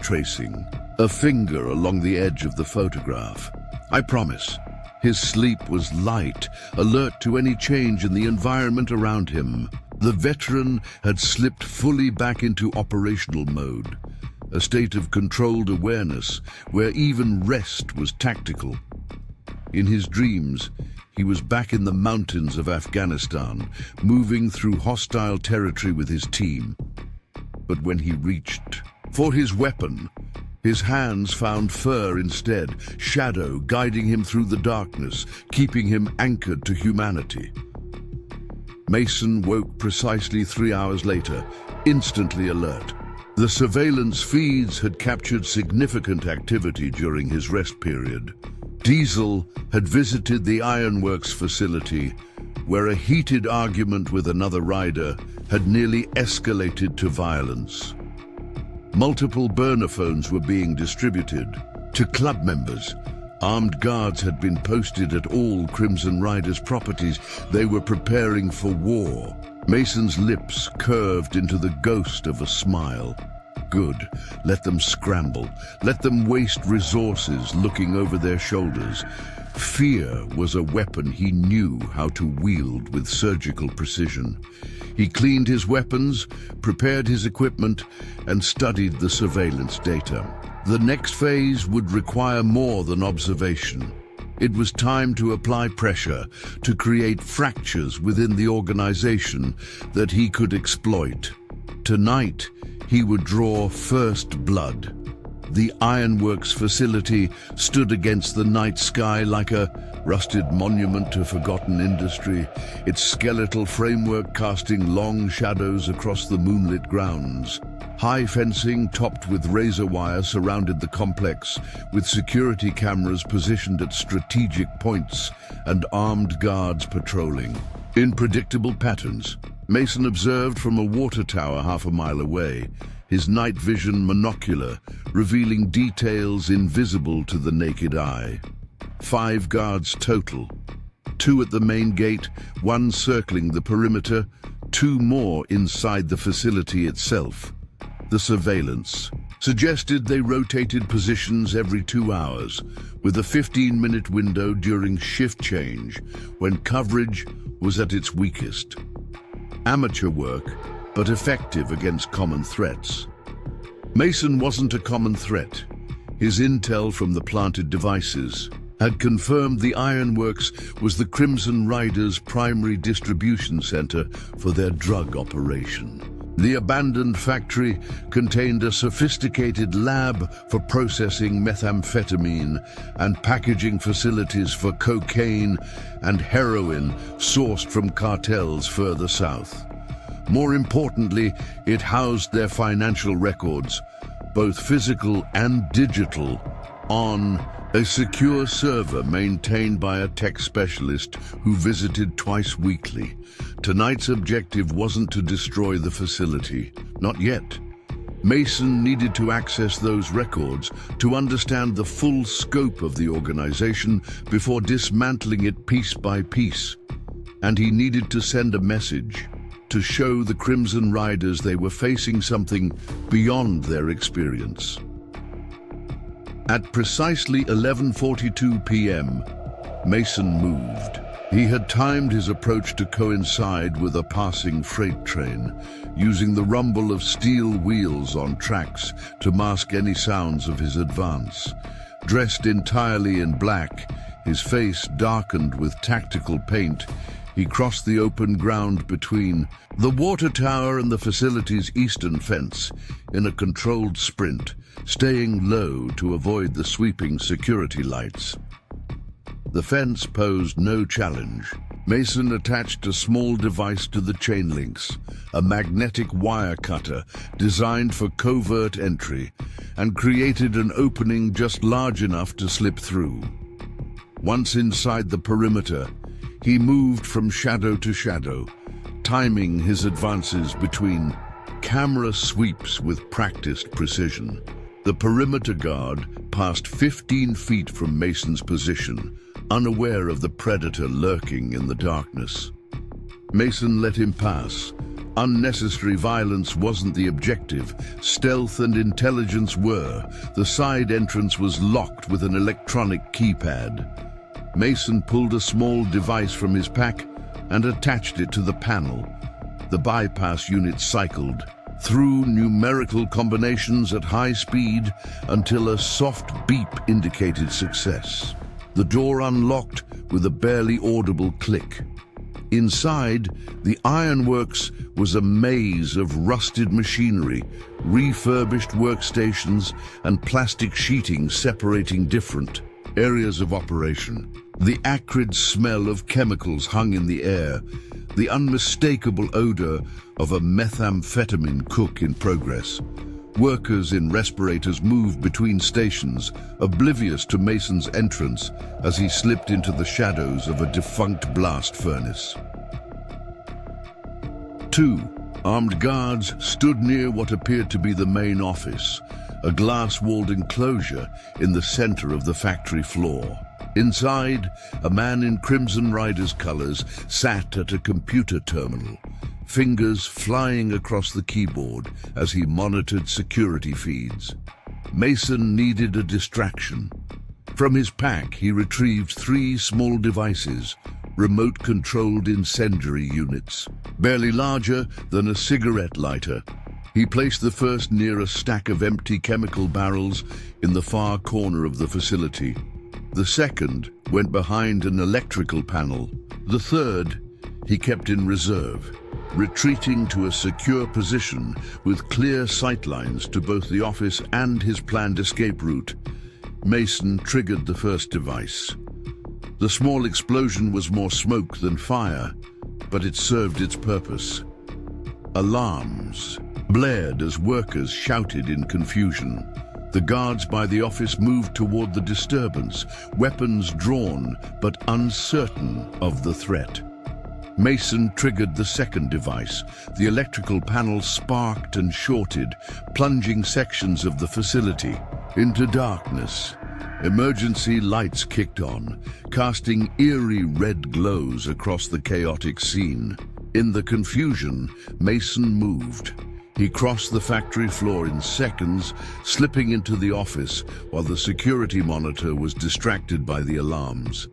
tracing a finger along the edge of the photograph. I promise. His sleep was light, alert to any change in the environment around him. The veteran had slipped fully back into operational mode, a state of controlled awareness where even rest was tactical. In his dreams, he was back in the mountains of Afghanistan, moving through hostile territory with his team. But when he reached for his weapon, his hands found fur instead, Shadow guiding him through the darkness, keeping him anchored to humanity. Mason woke precisely 3 hours later, instantly alert. The surveillance feeds had captured significant activity during his rest period. Diesel had visited the ironworks facility, where a heated argument with another rider had nearly escalated to violence. Multiple burner phones were being distributed to club members. Armed guards had been posted at all Crimson Riders' properties. They were preparing for war. Mason's lips curved into the ghost of a smile. Good. Let them scramble. Let them waste resources looking over their shoulders. Fear was a weapon he knew how to wield with surgical precision. He cleaned his weapons, prepared his equipment, and studied the surveillance data. The next phase would require more than observation. It was time to apply pressure, to create fractures within the organization that he could exploit. Tonight, he would draw first blood. The ironworks facility stood against the night sky like a rusted monument to forgotten industry, its skeletal framework casting long shadows across the moonlit grounds. High fencing topped with razor wire surrounded the complex, with security cameras positioned at strategic points and armed guards patrolling. In predictable patterns, Mason observed from a water tower half a mile away, his night vision monocular revealing details invisible to the naked eye. 5 guards total. 2 at the main gate, 1 circling the perimeter, 2 more inside the facility itself. The surveillance suggested they rotated positions every 2 hours, with a 15-minute window during shift change, when coverage was at its weakest. Amateur work, but effective against common threats. Mason wasn't a common threat. His intel from the planted devices had confirmed the ironworks was the Crimson Riders' primary distribution center for their drug operation. The abandoned factory contained a sophisticated lab for processing methamphetamine and packaging facilities for cocaine and heroin sourced from cartels further south. More importantly, it housed their financial records, both physical and digital, on a secure server maintained by a tech specialist who visited twice weekly. Tonight's objective wasn't to destroy the facility, not yet. Mason needed to access those records to understand the full scope of the organization before dismantling it piece by piece. And he needed to send a message to show the Crimson Riders they were facing something beyond their experience. At precisely 11:42 p.m., Mason moved. He had timed his approach to coincide with a passing freight train, using the rumble of steel wheels on tracks to mask any sounds of his advance. Dressed entirely in black, his face darkened with tactical paint, he crossed the open ground between the water tower and the facility's eastern fence in a controlled sprint, staying low to avoid the sweeping security lights. The fence posed no challenge. Mason attached a small device to the chain links, a magnetic wire cutter designed for covert entry, and created an opening just large enough to slip through. Once inside the perimeter, he moved from shadow to shadow, timing his advances between camera sweeps with practiced precision. The perimeter guard passed 15 feet from Mason's position, unaware of the predator lurking in the darkness. Mason let him pass. Unnecessary violence wasn't the objective. Stealth and intelligence were. The side entrance was locked with an electronic keypad. Mason pulled a small device from his pack and attached it to the panel. The bypass unit cycled through numerical combinations at high speed until a soft beep indicated success. The door unlocked with a barely audible click. Inside, the ironworks was a maze of rusted machinery, refurbished workstations, and plastic sheeting separating different areas of operation. The acrid smell of chemicals hung in the air, the unmistakable odor of a methamphetamine cook in progress. Workers in respirators moved between stations, oblivious to Mason's entrance as he slipped into the shadows of a defunct blast furnace. 2 armed guards stood near what appeared to be the main office, a glass-walled enclosure in the center of the factory floor. Inside, a man in Crimson Riders colors sat at a computer terminal, fingers flying across the keyboard as he monitored security feeds. Mason needed a distraction. From his pack, he retrieved 3 small devices, remote-controlled incendiary units, barely larger than a cigarette lighter. He placed the first near a stack of empty chemical barrels in the far corner of the facility. The second went behind an electrical panel. The third he kept in reserve, retreating to a secure position with clear sightlines to both the office and his planned escape route. Mason triggered the first device. The small explosion was more smoke than fire, but it served its purpose. Alarms blared as workers shouted in confusion. The guards by the office moved toward the disturbance, weapons drawn but uncertain of the threat. Mason triggered the second device. The electrical panel sparked and shorted, plunging sections of the facility into darkness. Emergency lights kicked on, casting eerie red glows across the chaotic scene. In the confusion, Mason moved. He crossed the factory floor in seconds, slipping into the office while the security monitor was distracted by the alarms.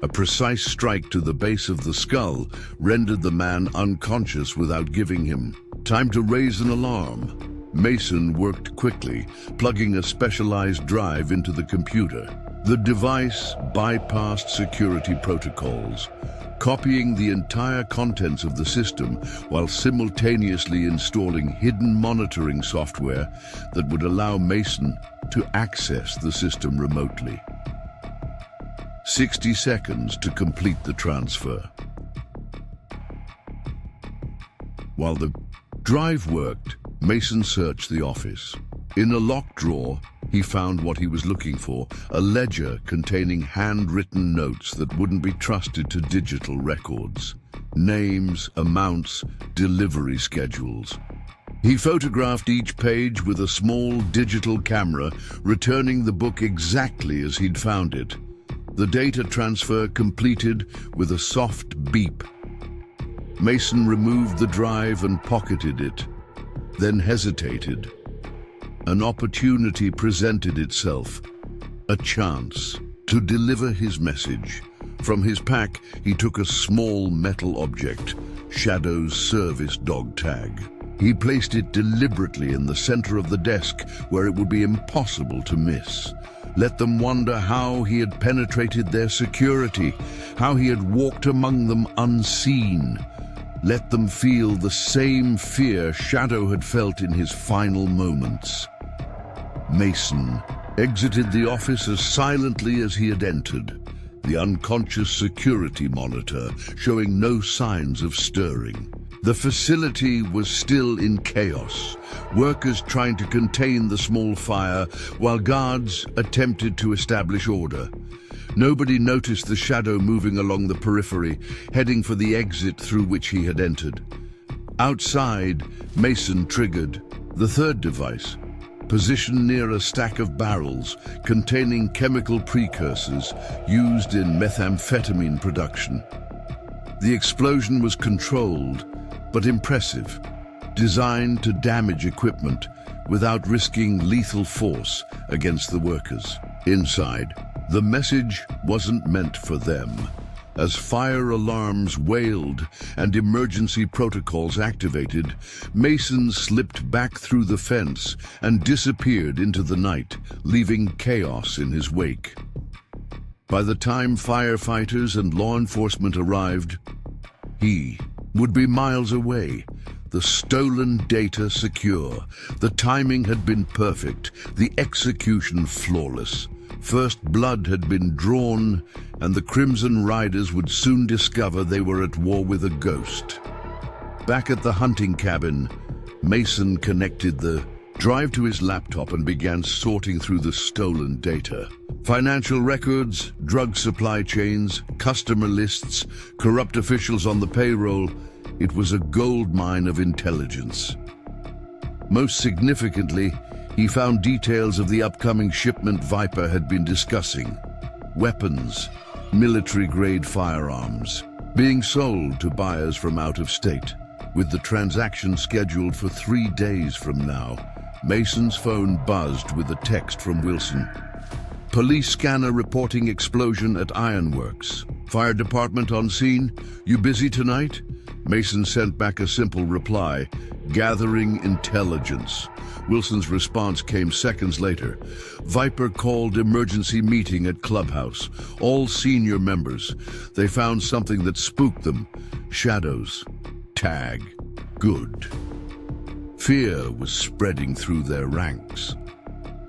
A precise strike to the base of the skull rendered the man unconscious without giving him time to raise an alarm. Mason worked quickly, plugging a specialized drive into the computer. The device bypassed security protocols, copying the entire contents of the system while simultaneously installing hidden monitoring software that would allow Mason to access the system remotely. 60 seconds to complete the transfer. While the drive worked, Mason searched the office. In a locked drawer, he found what he was looking for, a ledger containing handwritten notes that wouldn't be trusted to digital records. Names, amounts, delivery schedules. He photographed each page with a small digital camera, returning the book exactly as he'd found it. The data transfer completed with a soft beep. Mason removed the drive and pocketed it, then hesitated. An opportunity presented itself, a chance to deliver his message. From his pack, he took a small metal object, Shadow's service dog tag. He placed it deliberately in the center of the desk where it would be impossible to miss. Let them wonder how he had penetrated their security, how he had walked among them unseen. Let them feel the same fear Shadow had felt in his final moments. Mason exited the office as silently as he had entered, the unconscious security monitor showing no signs of stirring. The facility was still in chaos, workers trying to contain the small fire while guards attempted to establish order. Nobody noticed the Shadow moving along the periphery, heading for the exit through which he had entered. Outside, Mason triggered the third device, positioned near a stack of barrels containing chemical precursors used in methamphetamine production. The explosion was controlled, but impressive, designed to damage equipment without risking lethal force against the workers. Inside, the message wasn't meant for them. As fire alarms wailed and emergency protocols activated, Mason slipped back through the fence and disappeared into the night, leaving chaos in his wake. By the time firefighters and law enforcement arrived, he would be miles away, the stolen data secure. The timing had been perfect, the execution flawless. First blood had been drawn, and the Crimson Riders would soon discover they were at war with a ghost. Back at the hunting cabin, Mason connected the drive to his laptop and began sorting through the stolen data. Financial records, drug supply chains, customer lists, corrupt officials on the payroll. It was a goldmine of intelligence. Most significantly, he found details of the upcoming shipment Viper had been discussing. Weapons, military-grade firearms, being sold to buyers from out of state. With the transaction scheduled for 3 days from now, Mason's phone buzzed with a text from Wilson. Police scanner reporting explosion at Ironworks. Fire department on scene. You busy tonight? Mason sent back a simple reply, gathering intelligence. Wilson's response came seconds later. Viper called emergency meeting at Clubhouse. All senior members. They found something that spooked them. Shadow's tag. Good. Fear was spreading through their ranks.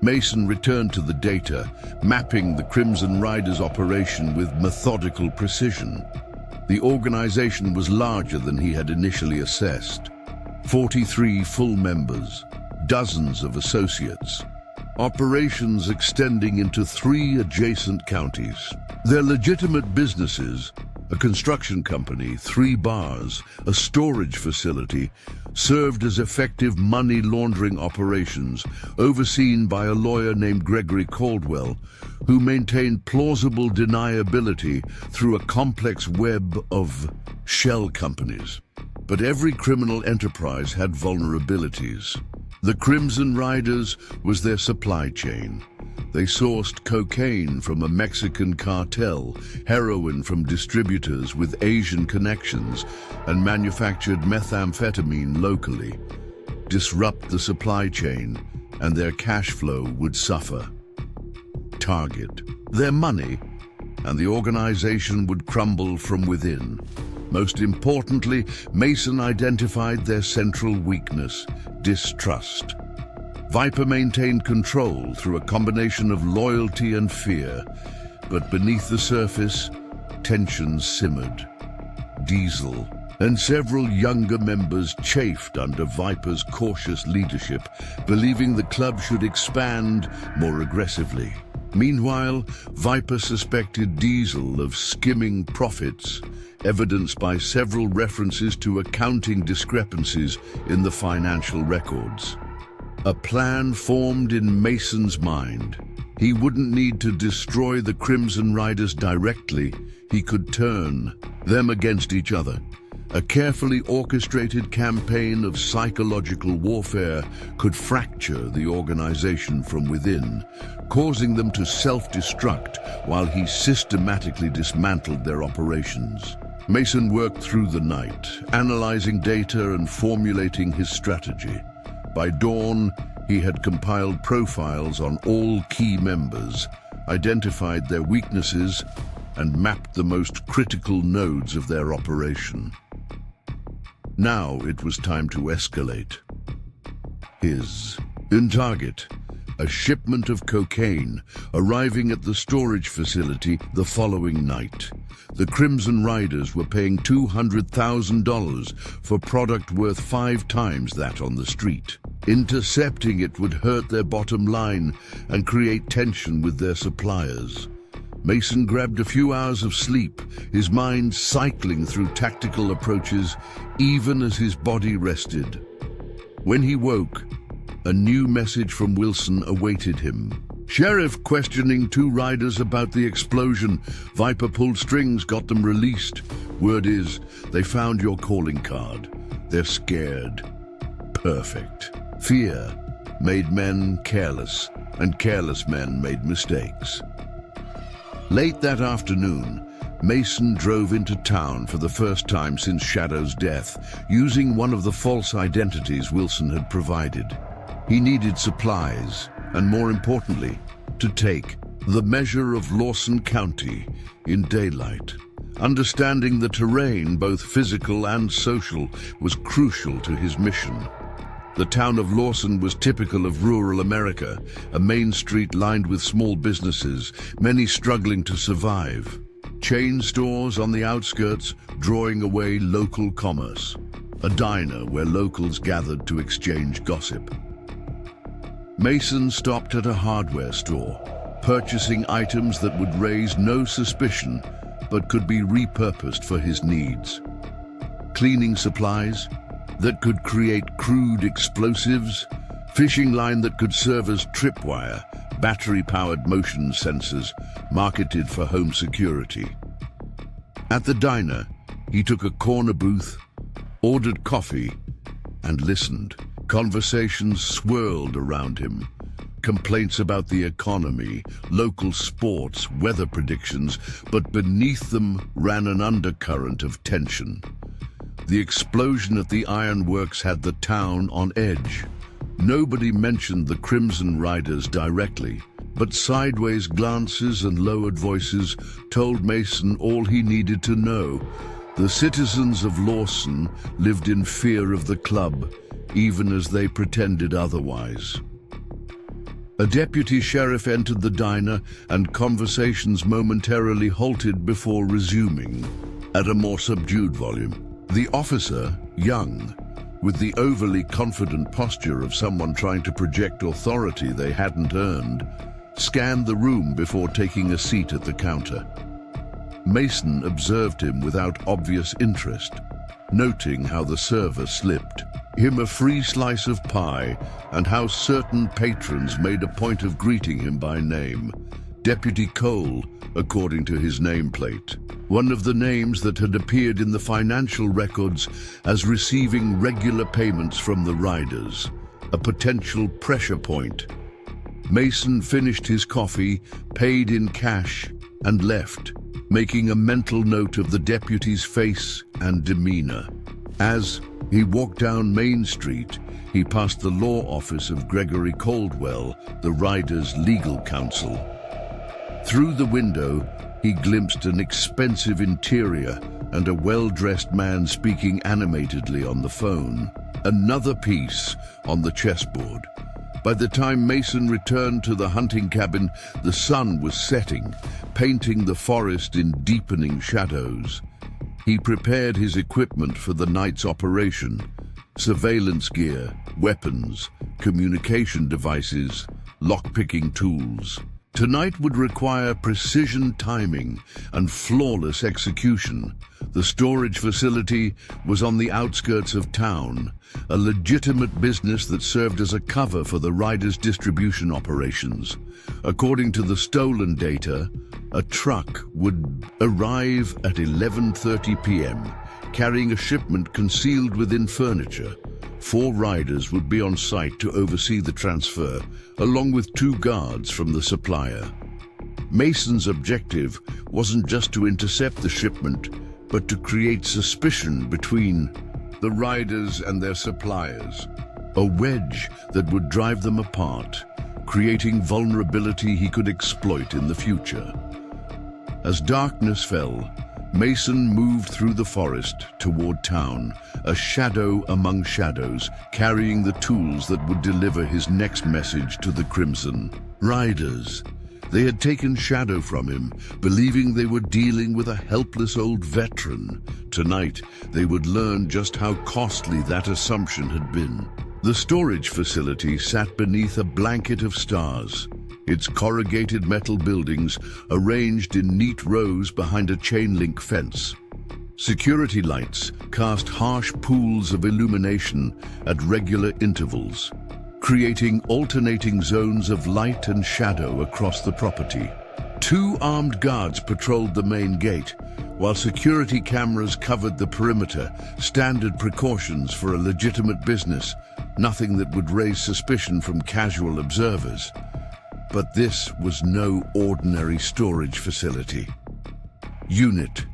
Mason returned to the data, mapping the Crimson Riders' operation with methodical precision. The organization was larger than he had initially assessed. 43 full members, dozens of associates. Operations extending into 3 adjacent counties. Their legitimate businesses, a construction company, 3 bars, a storage facility, served as effective money laundering operations, overseen by a lawyer named Gregory Caldwell, who maintained plausible deniability through a complex web of shell companies. But every criminal enterprise had vulnerabilities. The Crimson Riders was their supply chain. They sourced cocaine from a Mexican cartel, heroin from distributors with Asian connections, and manufactured methamphetamine locally. Disrupt the supply chain, and their cash flow would suffer. Target their money, and the organization would crumble from within. Most importantly, Mason identified their central weakness: distrust. Viper maintained control through a combination of loyalty and fear, but beneath the surface, tensions simmered. Diesel and several younger members chafed under Viper's cautious leadership, believing the club should expand more aggressively. Meanwhile, Viper suspected Diesel of skimming profits, evidenced by several references to accounting discrepancies in the financial records. A plan formed in Mason's mind. He wouldn't need to destroy the Crimson Riders directly. He could turn them against each other. A carefully orchestrated campaign of psychological warfare could fracture the organization from within, causing them to self-destruct while he systematically dismantled their operations. Mason worked through the night, analyzing data and formulating his strategy. By dawn, he had compiled profiles on all key members, identified their weaknesses, and mapped the most critical nodes of their operation. Now it was time to escalate. In target, a shipment of cocaine arriving at the storage facility the following night. The Crimson Riders were paying $200,000 for product worth 5 times that on the street. Intercepting it would hurt their bottom line and create tension with their suppliers. Mason grabbed a few hours of sleep, his mind cycling through tactical approaches even as his body rested. When he woke, a new message from Wilson awaited him. Sheriff questioning 2 riders about the explosion. Viper pulled strings, got them released. Word is, they found your calling card. They're scared. Perfect. Fear made men careless, and careless men made mistakes. Late that afternoon, Mason drove into town for the first time since Shadow's death, using one of the false identities Wilson had provided. He needed supplies, and more importantly, to take the measure of Lawson County in daylight. Understanding the terrain, both physical and social, was crucial to his mission. The town of Lawson was typical of rural America, a main street lined with small businesses, many struggling to survive. Chain stores on the outskirts drawing away local commerce. A diner where locals gathered to exchange gossip. Mason stopped at a hardware store, purchasing items that would raise no suspicion but could be repurposed for his needs. Cleaning supplies that could create crude explosives, fishing line that could serve as tripwire, battery-powered motion sensors marketed for home security. At the diner, he took a corner booth, ordered coffee, and listened. Conversations swirled around him. Complaints about the economy, local sports, weather predictions, but beneath them ran an undercurrent of tension. The explosion at the ironworks had the town on edge. Nobody mentioned the Crimson Riders directly, but sideways glances and lowered voices told Mason all he needed to know. The citizens of Lawson lived in fear of the club, even as they pretended otherwise. A deputy sheriff entered the diner, and conversations momentarily halted before resuming at a more subdued volume. The officer, young, with the overly confident posture of someone trying to project authority they hadn't earned, scanned the room before taking a seat at the counter. Mason observed him without obvious interest, noting how the server slipped him a free slice of pie and how certain patrons made a point of greeting him by name. Deputy Cole, according to his nameplate, one of the names that had appeared in the financial records as receiving regular payments from the riders, a potential pressure point. Mason finished his coffee, paid in cash, and left, making a mental note of the deputy's face and demeanor. As he walked down Main Street, he passed the law office of Gregory Caldwell, the riders' legal counsel. Through the window, he glimpsed an expensive interior and a well-dressed man speaking animatedly on the phone. Another piece on the chessboard. By the time Mason returned to the hunting cabin, the sun was setting, painting the forest in deepening shadows. He prepared his equipment for the night's operation: surveillance gear, weapons, communication devices, lockpicking tools. Tonight would require precision timing and flawless execution. The storage facility was on the outskirts of town, a legitimate business that served as a cover for the riders' distribution operations. According to the stolen data, a truck would arrive at 11:30 p.m., carrying a shipment concealed within furniture. 4 riders would be on site to oversee the transfer, along with 2 guards from the supplier. Mason's objective wasn't just to intercept the shipment, but to create suspicion between the riders and their suppliers. A wedge that would drive them apart, creating vulnerability he could exploit in the future. As darkness fell, Mason moved through the forest toward town, a shadow among shadows, carrying the tools that would deliver his next message to the Crimson Riders. They had taken Shadow from him, believing they were dealing with a helpless old veteran. Tonight, they would learn just how costly that assumption had been. The storage facility sat beneath a blanket of stars, its corrugated metal buildings arranged in neat rows behind a chain-link fence. Security lights cast harsh pools of illumination at regular intervals, creating alternating zones of light and shadow across the property. 2 armed guards patrolled the main gate, while security cameras covered the perimeter, standard precautions for a legitimate business, nothing that would raise suspicion from casual observers. But this was no ordinary storage facility. Unit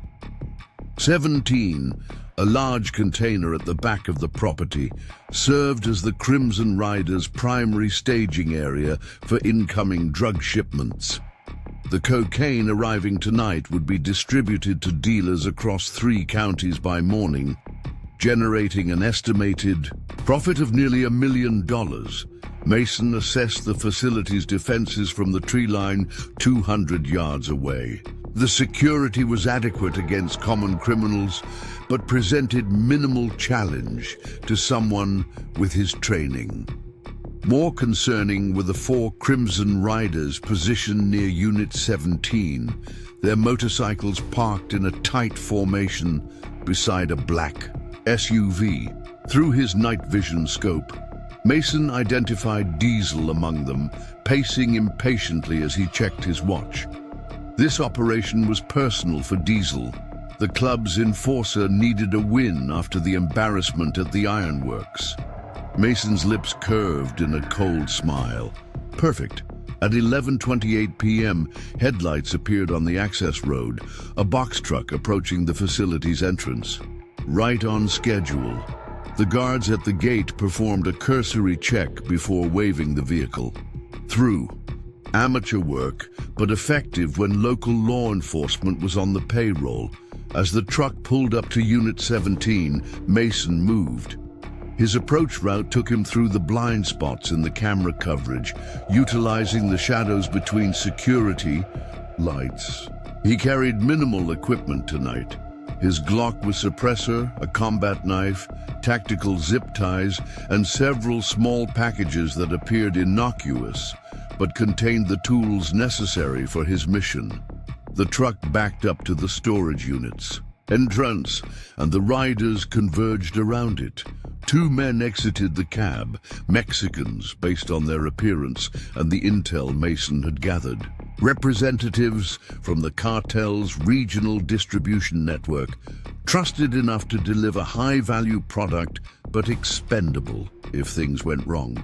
17, a large container at the back of the property, served as the Crimson Riders' primary staging area for incoming drug shipments. The cocaine arriving tonight would be distributed to dealers across 3 counties by morning, generating an estimated profit of nearly $1 million. Mason assessed the facility's defenses from the tree line 200 yards away. The security was adequate against common criminals, but presented minimal challenge to someone with his training. More concerning were the 4 Crimson Riders positioned near Unit 17, their motorcycles parked in a tight formation beside a black SUV. Through his night vision scope, Mason identified Diesel among them, pacing impatiently as he checked his watch. This operation was personal for Diesel. The club's enforcer needed a win after the embarrassment at the ironworks. Mason's lips curved in a cold smile. Perfect. At 11:28 p.m., headlights appeared on the access road, a box truck approaching the facility's entrance. Right on schedule. The guards at the gate performed a cursory check before waving the vehicle. Through. Amateur work, but effective when local law enforcement was on the payroll. As the truck pulled up to Unit 17, Mason moved. His approach route took him through the blind spots in the camera coverage, utilizing the shadows between security lights. He carried minimal equipment tonight. His Glock with suppressor, a combat knife, tactical zip ties, and several small packages that appeared innocuous, but contained the tools necessary for his mission. The truck backed up to the storage units. Entrance, and the riders converged around it. 2 men exited the cab, Mexicans based on their appearance and the intel Mason had gathered. Representatives from the cartel's regional distribution network, trusted enough to deliver high-value product, but expendable if things went wrong.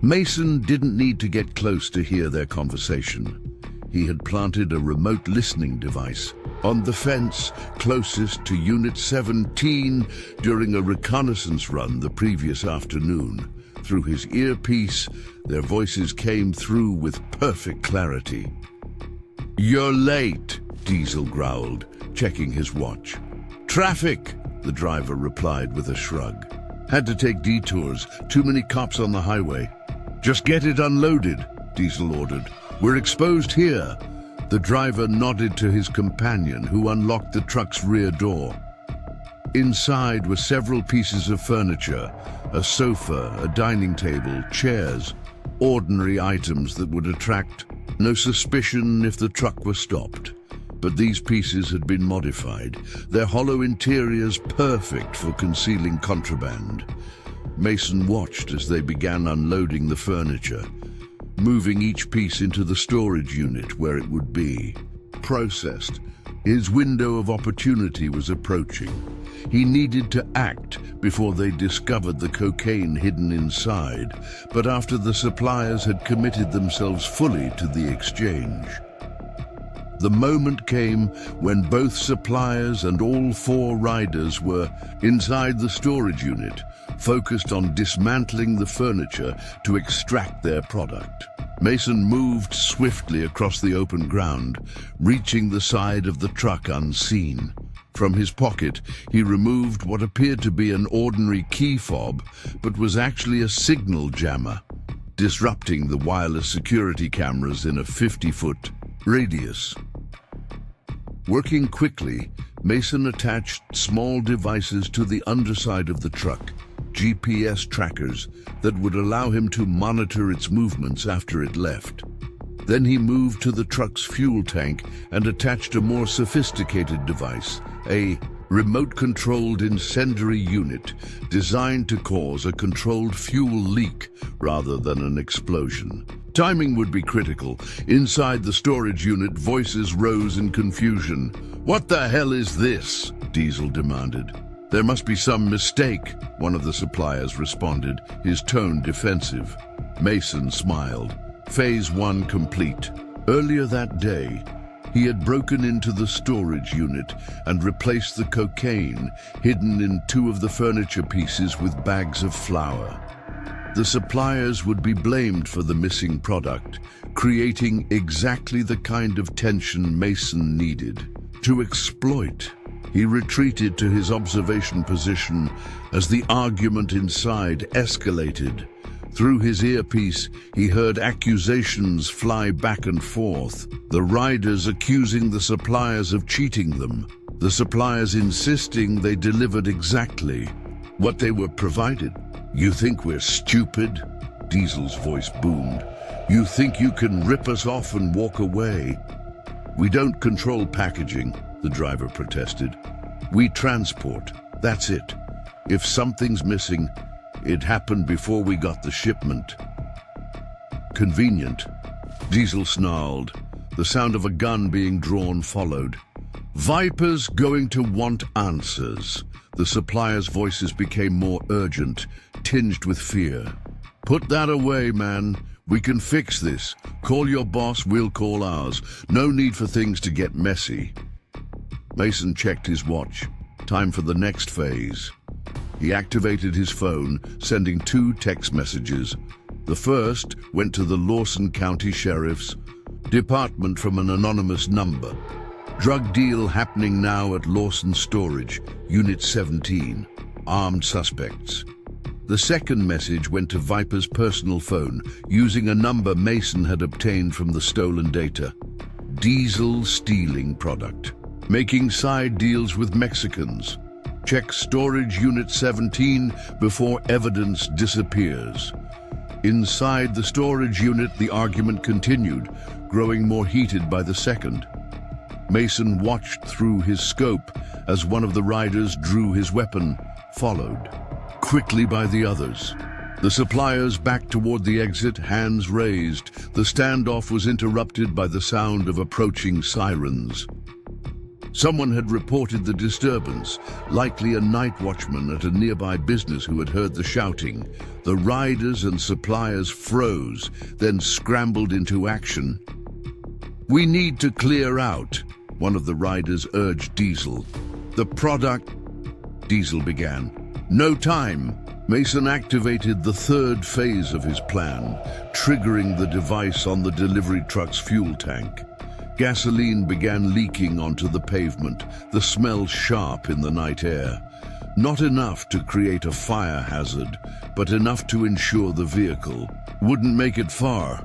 Mason didn't need to get close to hear their conversation. He had planted a remote listening device on the fence closest to Unit 17 during a reconnaissance run the previous afternoon. Through his earpiece, their voices came through with perfect clarity. "You're late," Diesel growled, checking his watch. "Traffic," the driver replied with a shrug. "Had to take detours, too many cops on the highway." "Just get it unloaded," Diesel ordered. "We're exposed here." The driver nodded to his companion, who unlocked the truck's rear door. Inside were several pieces of furniture, a sofa, a dining table, chairs, ordinary items that would attract no suspicion if the truck were stopped. But these pieces had been modified, their hollow interiors perfect for concealing contraband. Mason watched as they began unloading the furniture, moving each piece into the storage unit where it would be processed. His window of opportunity was approaching. He needed to act before they discovered the cocaine hidden inside, but after the suppliers had committed themselves fully to the exchange. The moment came when both suppliers and all 4 riders were inside the storage unit, focused on dismantling the furniture to extract their product. Mason moved swiftly across the open ground, reaching the side of the truck unseen. From his pocket, he removed what appeared to be an ordinary key fob, but was actually a signal jammer, disrupting the wireless security cameras in a 50-foot radius. Working quickly, Mason attached small devices to the underside of the truck, GPS trackers that would allow him to monitor its movements after it left. Then he moved to the truck's fuel tank and attached a more sophisticated device, a remote-controlled incendiary unit designed to cause a controlled fuel leak rather than an explosion. Timing would be critical. Inside the storage unit, voices rose in confusion. "What the hell is this?" Diesel demanded. "There must be some mistake," one of the suppliers responded, his tone defensive. Mason smiled. Phase 1 complete. Earlier that day, he had broken into the storage unit and replaced the cocaine hidden in 2 of the furniture pieces with bags of flour. The suppliers would be blamed for the missing product, creating exactly the kind of tension Mason needed to exploit. He retreated to his observation position as the argument inside escalated. Through his earpiece, he heard accusations fly back and forth, the riders accusing the suppliers of cheating them, the suppliers insisting they delivered exactly what they were provided. "You think we're stupid?" Diesel's voice boomed. "You think you can rip us off and walk away?" "We don't control packaging," the driver protested. "We transport, that's it. If something's missing, it happened before we got the shipment." "Convenient," Diesel snarled. The sound of a gun being drawn followed. "Viper's going to want answers." The suppliers' voices became more urgent, tinged with fear. "Put that away, man. We can fix this. Call your boss, we'll call ours. No need for things to get messy." Mason checked his watch. Time for the next phase. He activated his phone, sending 2 text messages. The first went to the Lawson County Sheriff's Department from an anonymous number. "Drug deal happening now at Lawson Storage, Unit 17. Armed suspects." The second message went to Viper's personal phone, using a number Mason had obtained from the stolen data. "Diesel stealing product. Making side deals with Mexicans. Check Storage Unit 17 before evidence disappears." Inside the storage unit, the argument continued, growing more heated by the second. Mason watched through his scope as one of the riders drew his weapon, followed quickly by the others. The suppliers backed toward the exit, hands raised. The standoff was interrupted by the sound of approaching sirens. Someone had reported the disturbance, likely a night watchman at a nearby business who had heard the shouting. The riders and suppliers froze, then scrambled into action. "We need to clear out," one of the riders urged Diesel. "The product—" Diesel began. "No time." Mason activated the 3rd phase of his plan, triggering the device on the delivery truck's fuel tank. Gasoline began leaking onto the pavement, the smell sharp in the night air. Not enough to create a fire hazard, but enough to ensure the vehicle wouldn't make it far.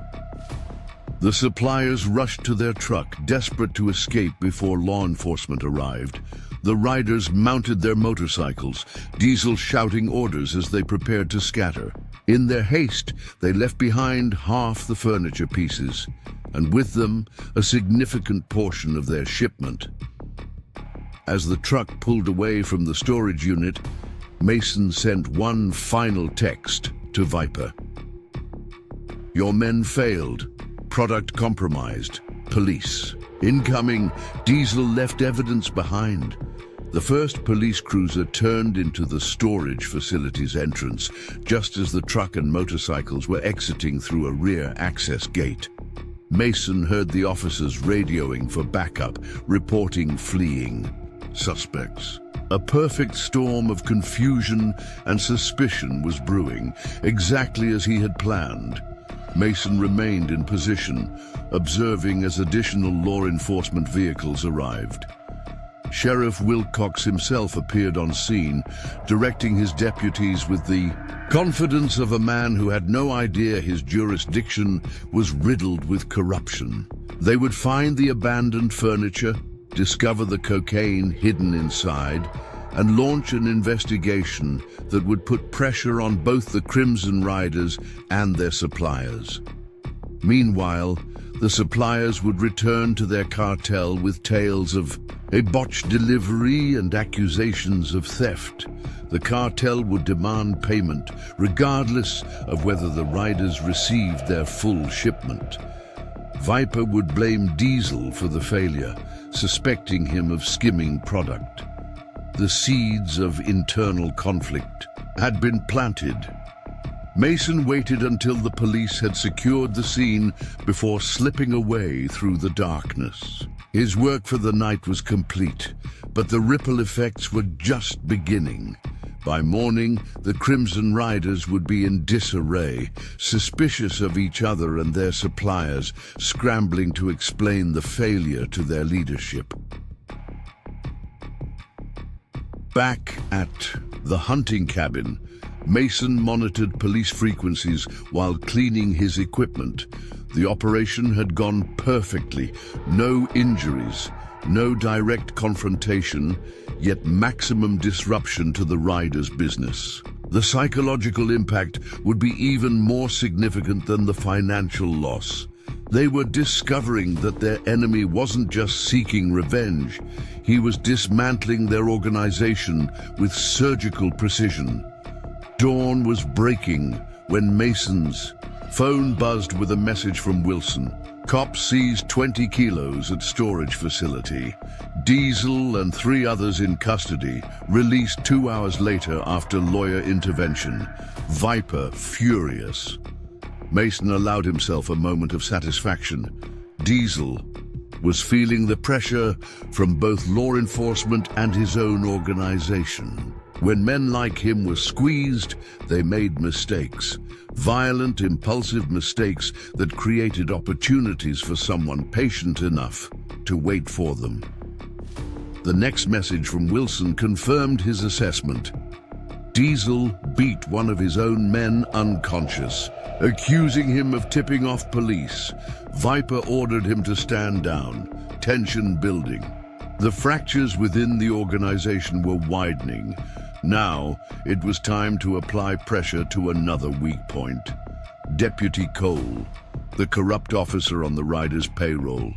The suppliers rushed to their truck, desperate to escape before law enforcement arrived. The riders mounted their motorcycles, Diesel shouting orders as they prepared to scatter. In their haste, they left behind half the furniture pieces, and with them, a significant portion of their shipment. As the truck pulled away from the storage unit, Mason sent one final text to Viper. "Your men failed. Product compromised. Police. Incoming, Diesel left evidence behind. The first police cruiser turned into the storage facility's entrance, just as the truck and motorcycles were exiting through a rear access gate. Mason heard the officers radioing for backup, reporting fleeing suspects. A perfect storm of confusion and suspicion was brewing, exactly as he had planned. Mason remained in position, observing as additional law enforcement vehicles arrived. Sheriff Wilcox himself appeared on scene, directing his deputies with the confidence of a man who had no idea his jurisdiction was riddled with corruption. They would find the abandoned furniture, discover the cocaine hidden inside, and launch an investigation that would put pressure on both the Crimson Riders and their suppliers. Meanwhile, the suppliers would return to their cartel with tales of a botched delivery and accusations of theft. The cartel would demand payment, regardless of whether the riders received their full shipment. Viper would blame Diesel for the failure, suspecting him of skimming product. The seeds of internal conflict had been planted. Mason waited until the police had secured the scene before slipping away through the darkness. His work for the night was complete, but the ripple effects were just beginning. By morning, the Crimson Riders would be in disarray, suspicious of each other and their suppliers, scrambling to explain the failure to their leadership. Back at the hunting cabin, Mason monitored police frequencies while cleaning his equipment. The operation had gone perfectly. No injuries, no direct confrontation, yet maximum disruption to the riders' business. The psychological impact would be even more significant than the financial loss. They were discovering that their enemy wasn't just seeking revenge. He was dismantling their organization with surgical precision. Dawn was breaking when Mason's phone buzzed with a message from Wilson. Cops seized 20 kilos at storage facility. Diesel and 3 others in custody, released 2 hours later after lawyer intervention. Viper furious. Mason allowed himself a moment of satisfaction. Diesel was feeling the pressure from both law enforcement and his own organization. When men like him were squeezed, they made mistakes. Violent, impulsive mistakes that created opportunities for someone patient enough to wait for them. The next message from Wilson confirmed his assessment. Diesel beat one of his own men unconscious, accusing him of tipping off police. Viper ordered him to stand down, tension building. The fractures within the organization were widening. Now, it was time to apply pressure to another weak point. Deputy Cole, the corrupt officer on the riders' payroll.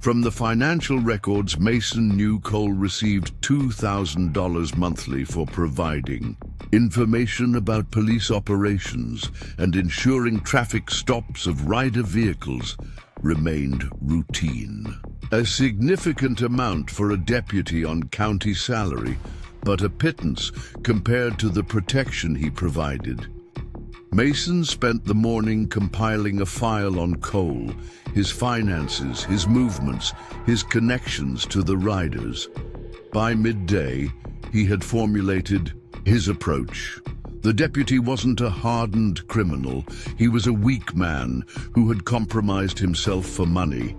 From the financial records, Mason knew Cole received $2,000 monthly for providing information about police operations and ensuring traffic stops of rider vehicles remained routine. A significant amount for a deputy on county salary, but a pittance compared to the protection he provided. Mason spent the morning compiling a file on Cole, his finances, his movements, his connections to the riders. By midday, he had formulated his approach. The deputy wasn't a hardened criminal. He was a weak man who had compromised himself for money.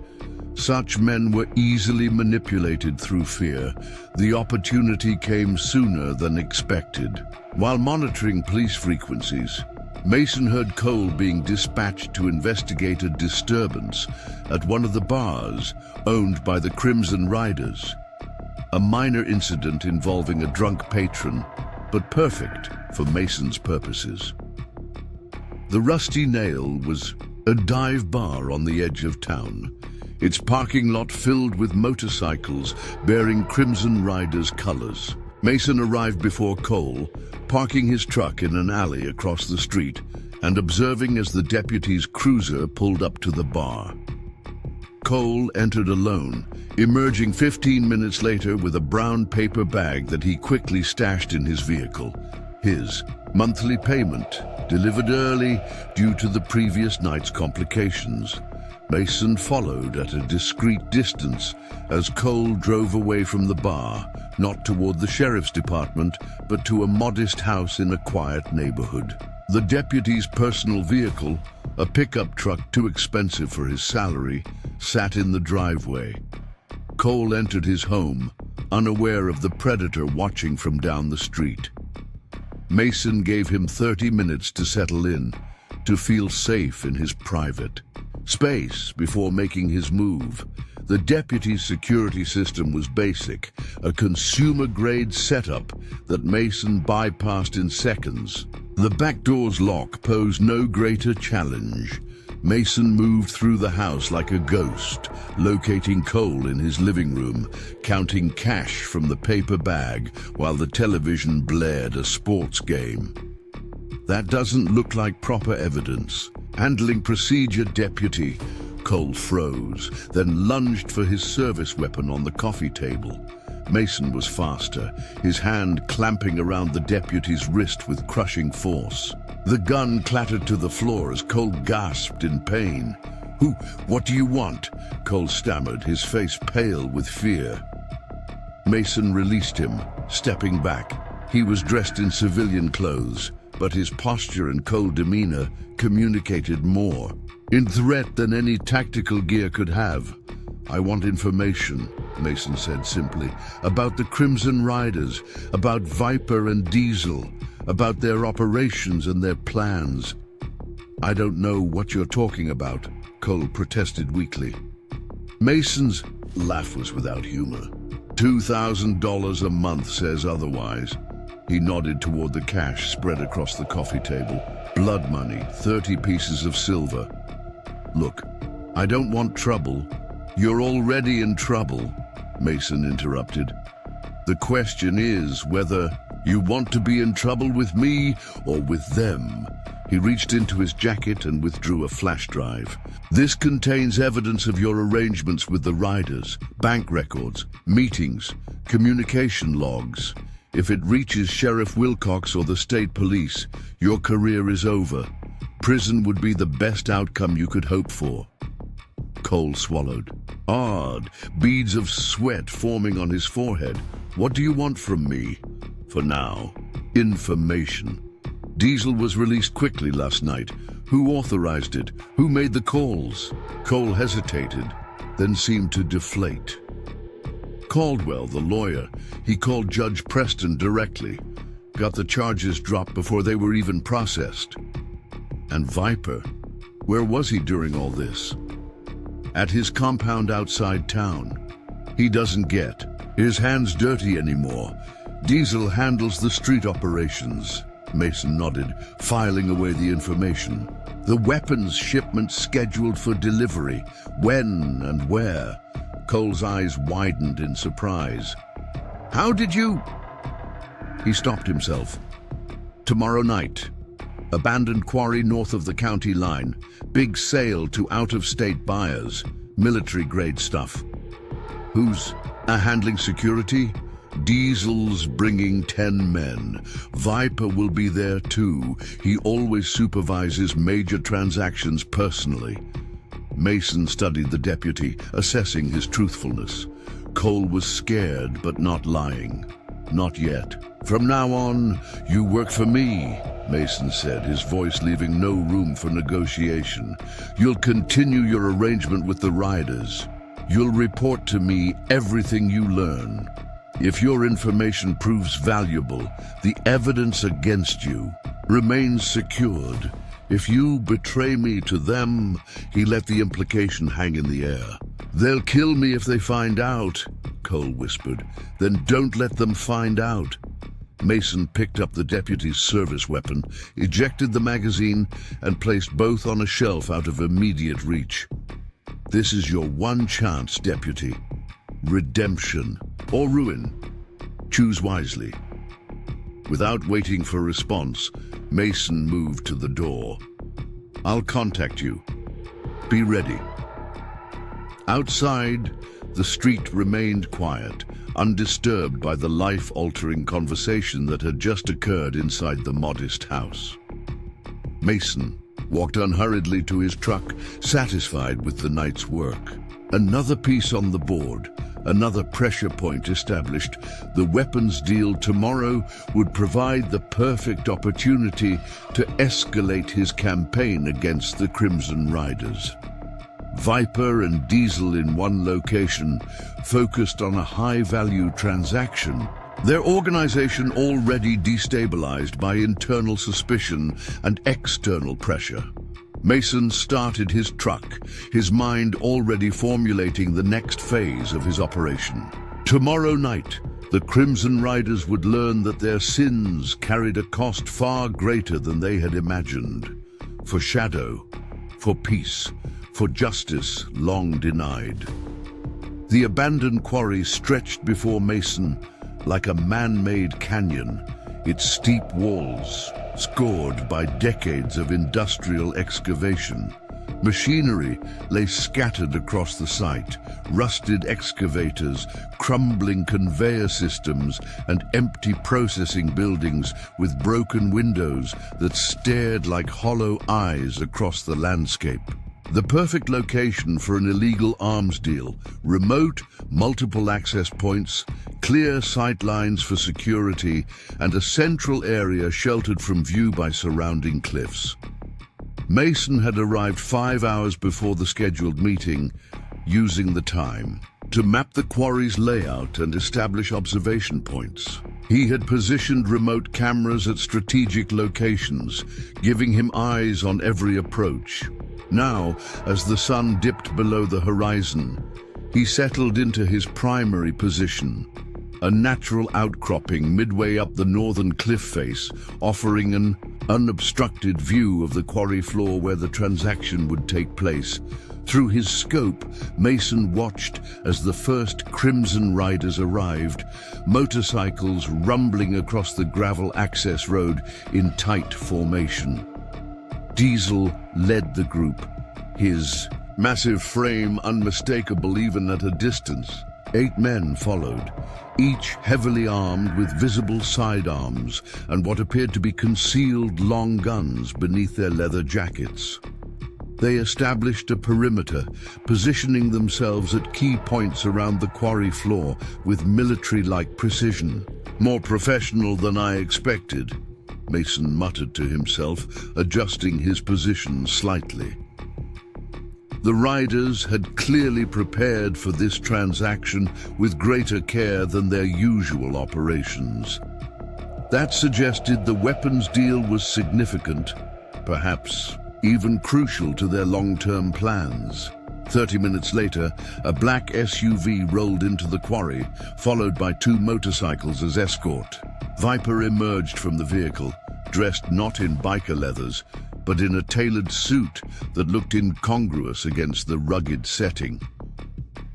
Such men were easily manipulated through fear. The opportunity came sooner than expected. While monitoring police frequencies, Mason heard Cole being dispatched to investigate a disturbance at one of the bars owned by the Crimson Riders. A minor incident involving a drunk patron, but perfect for Mason's purposes. The Rusty Nail was a dive bar on the edge of town, its parking lot filled with motorcycles bearing Crimson Riders' colors. Mason arrived before Cole, parking his truck in an alley across the street and observing as the deputy's cruiser pulled up to the bar. Cole entered alone, emerging 15 minutes later with a brown paper bag that he quickly stashed in his vehicle. His monthly payment, delivered early due to the previous night's complications. Mason followed at a discreet distance as Cole drove away from the bar, not toward the sheriff's department, but to a modest house in a quiet neighborhood. The deputy's personal vehicle, a pickup truck too expensive for his salary, sat in the driveway. Cole entered his home, unaware of the predator watching from down the street. Mason gave him 30 minutes to settle in, to feel safe in his private space before making his move. The deputy's security system was basic, a consumer-grade setup that Mason bypassed in seconds. The back door's lock posed no greater challenge. Mason moved through the house like a ghost, locating Cole in his living room, counting cash from the paper bag while the television blared a sports game. That doesn't look like proper evidence. Handling procedure, deputy. Cole froze, then lunged for his service weapon on the coffee table. Mason was faster, his hand clamping around the deputy's wrist with crushing force. The gun clattered to the floor as Cole gasped in pain. What do you want?" Cole stammered, his face pale with fear. Mason released him, stepping back. He was dressed in civilian clothes, but his posture and cold demeanor communicated more in threat than any tactical gear could have. "I want information," Mason said simply, "about the Crimson Riders, about Viper and Diesel, about their operations and their plans." "I don't know what you're talking about," Cole protested weakly. Mason's laugh was without humor. $2,000 a month says otherwise." He nodded toward the cash spread across the coffee table. "Blood money, 30 pieces of silver." "Look, I don't want trouble." "You're already in trouble," Mason interrupted. "The question is whether you want to be in trouble with me or with them." He reached into his jacket and withdrew a flash drive. "This contains evidence of your arrangements with the Riders, bank records, meetings, communication logs. If it reaches Sheriff Wilcox or the state police, your career is over. Prison would be the best outcome you could hope for." Cole swallowed. Odd, beads of sweat forming on his forehead. "What do you want from me?" "For now, information. Diesel was released quickly last night. Who authorized it? Who made the calls?" Cole hesitated, then seemed to deflate. "Caldwell, the lawyer. He called Judge Preston directly. Got the charges dropped before they were even processed." "And Viper? Where was he during all this?" "At his compound outside town. He doesn't get his hands dirty anymore. Diesel handles the street operations." Mason nodded, filing away the information. "The weapons shipment scheduled for delivery. When and where?" Cole's eyes widened in surprise. "How did you—" He stopped himself. "Tomorrow night. Abandoned quarry north of the county line. Big sale to out-of-state buyers. Military-grade stuff." "Who's handling security?" "Diesel's bringing 10 men. Viper will be there too. He always supervises major transactions personally." Mason studied the deputy, assessing his truthfulness. Cole was scared, but not lying. "Not yet. From now on, you work for me," Mason said, his voice leaving no room for negotiation. "You'll continue your arrangement with the Riders. You'll report to me everything you learn. If your information proves valuable, the evidence against you remains secured. If you betray me to them," he let the implication hang in the air. "They'll kill me if they find out," Cole whispered. "Then don't let them find out." Mason picked up the deputy's service weapon, ejected the magazine, and placed both on a shelf out of immediate reach. "This is your one chance, deputy. Redemption or ruin. Choose wisely." Without waiting for a response, Mason moved to the door. "I'll contact you. Be ready." Outside, the street remained quiet, undisturbed by the life-altering conversation that had just occurred inside the modest house. Mason walked unhurriedly to his truck, satisfied with the night's work. Another piece on the board, another pressure point established. The weapons deal tomorrow would provide the perfect opportunity to escalate his campaign against the Crimson Riders. Viper and Diesel in one location, focused on a high-value transaction. Their organization already destabilized by internal suspicion and external pressure. Mason started his truck, his mind already formulating the next phase of his operation. Tomorrow night, the Crimson Riders would learn that their sins carried a cost far greater than they had imagined. For shadow, for peace, for justice long denied. The abandoned quarry stretched before Mason like a man-made canyon, its steep walls scored by decades of industrial excavation. Machinery lay scattered across the site, rusted excavators, crumbling conveyor systems, and empty processing buildings with broken windows that stared like hollow eyes across the landscape. The perfect location for an illegal arms deal: remote, multiple access points, clear sight lines for security, and a central area sheltered from view by surrounding cliffs. Mason had arrived 5 hours before the scheduled meeting, using the time to map the quarry's layout and establish observation points. He had positioned remote cameras at strategic locations, giving him eyes on every approach. Now, as the sun dipped below the horizon, he settled into his primary position, a natural outcropping midway up the northern cliff face, offering an unobstructed view of the quarry floor where the transaction would take place. Through his scope, Mason watched as the first Crimson Riders arrived, motorcycles rumbling across the gravel access road in tight formation. Diesel led the group, his massive frame unmistakable even at a distance. 8 men followed, each heavily armed with visible sidearms and what appeared to be concealed long guns beneath their leather jackets. They established a perimeter, positioning themselves at key points around the quarry floor with military-like precision. More professional than I expected, Mason muttered to himself, adjusting his position slightly. The riders had clearly prepared for this transaction with greater care than their usual operations. That suggested the weapons deal was significant, perhaps even crucial to their long-term plans. 30 minutes later, a black SUV rolled into the quarry, followed by 2 motorcycles as escort. Viper emerged from the vehicle, dressed not in biker leathers, but in a tailored suit that looked incongruous against the rugged setting.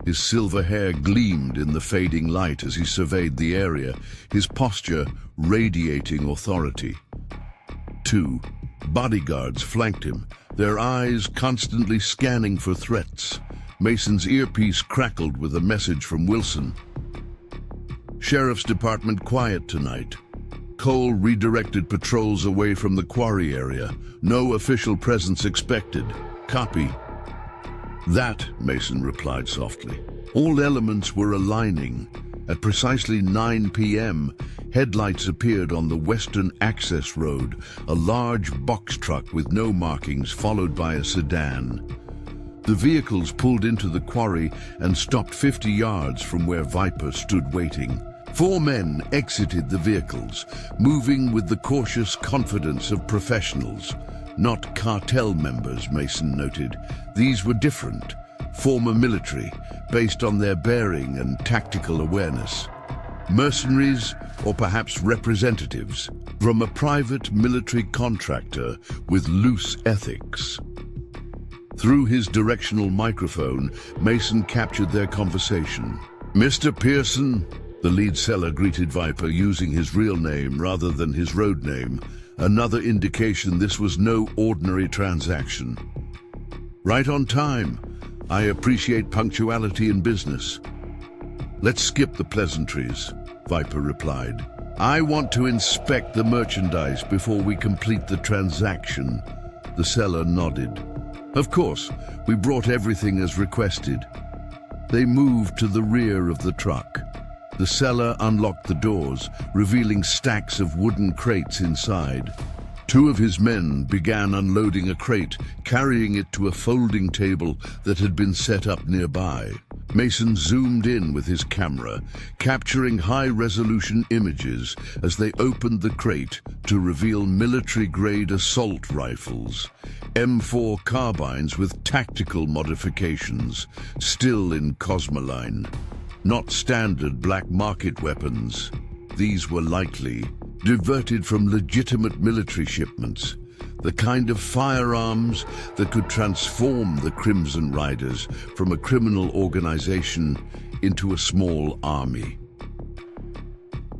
His silver hair gleamed in the fading light as he surveyed the area, his posture radiating authority. 2 bodyguards flanked him, their eyes constantly scanning for threats. Mason's earpiece crackled with a message from Wilson. "Sheriff's Department quiet tonight. Cole redirected patrols away from the quarry area. No official presence expected. Copy." "That," Mason replied softly. All elements were aligning. At precisely 9 p.m., headlights appeared on the western access road, a large box truck with no markings followed by a sedan. The vehicles pulled into the quarry and stopped 50 yards from where Viper stood waiting. 4 men exited the vehicles, moving with the cautious confidence of professionals. Not cartel members, Mason noted. These were different, former military, based on their bearing and tactical awareness. Mercenaries, or perhaps representatives, from a private military contractor with loose ethics. Through his directional microphone, Mason captured their conversation. "Mr. Pearson," the lead seller greeted Viper using his real name rather than his road name, another indication this was no ordinary transaction. "Right on time," I appreciate punctuality in business. Let's skip the pleasantries, Viper replied. I want to inspect the merchandise before we complete the transaction. The seller nodded. Of course, we brought everything as requested. They moved to the rear of the truck. The seller unlocked the doors, revealing stacks of wooden crates inside. Two of his men began unloading a crate, carrying it to a folding table that had been set up nearby. Mason zoomed in with his camera, capturing high-resolution images as they opened the crate to reveal military-grade assault rifles, M4 carbines with tactical modifications, still in Cosmoline. Not standard black market weapons. These were likely diverted from legitimate military shipments, the kind of firearms that could transform the Crimson Riders from a criminal organization into a small army.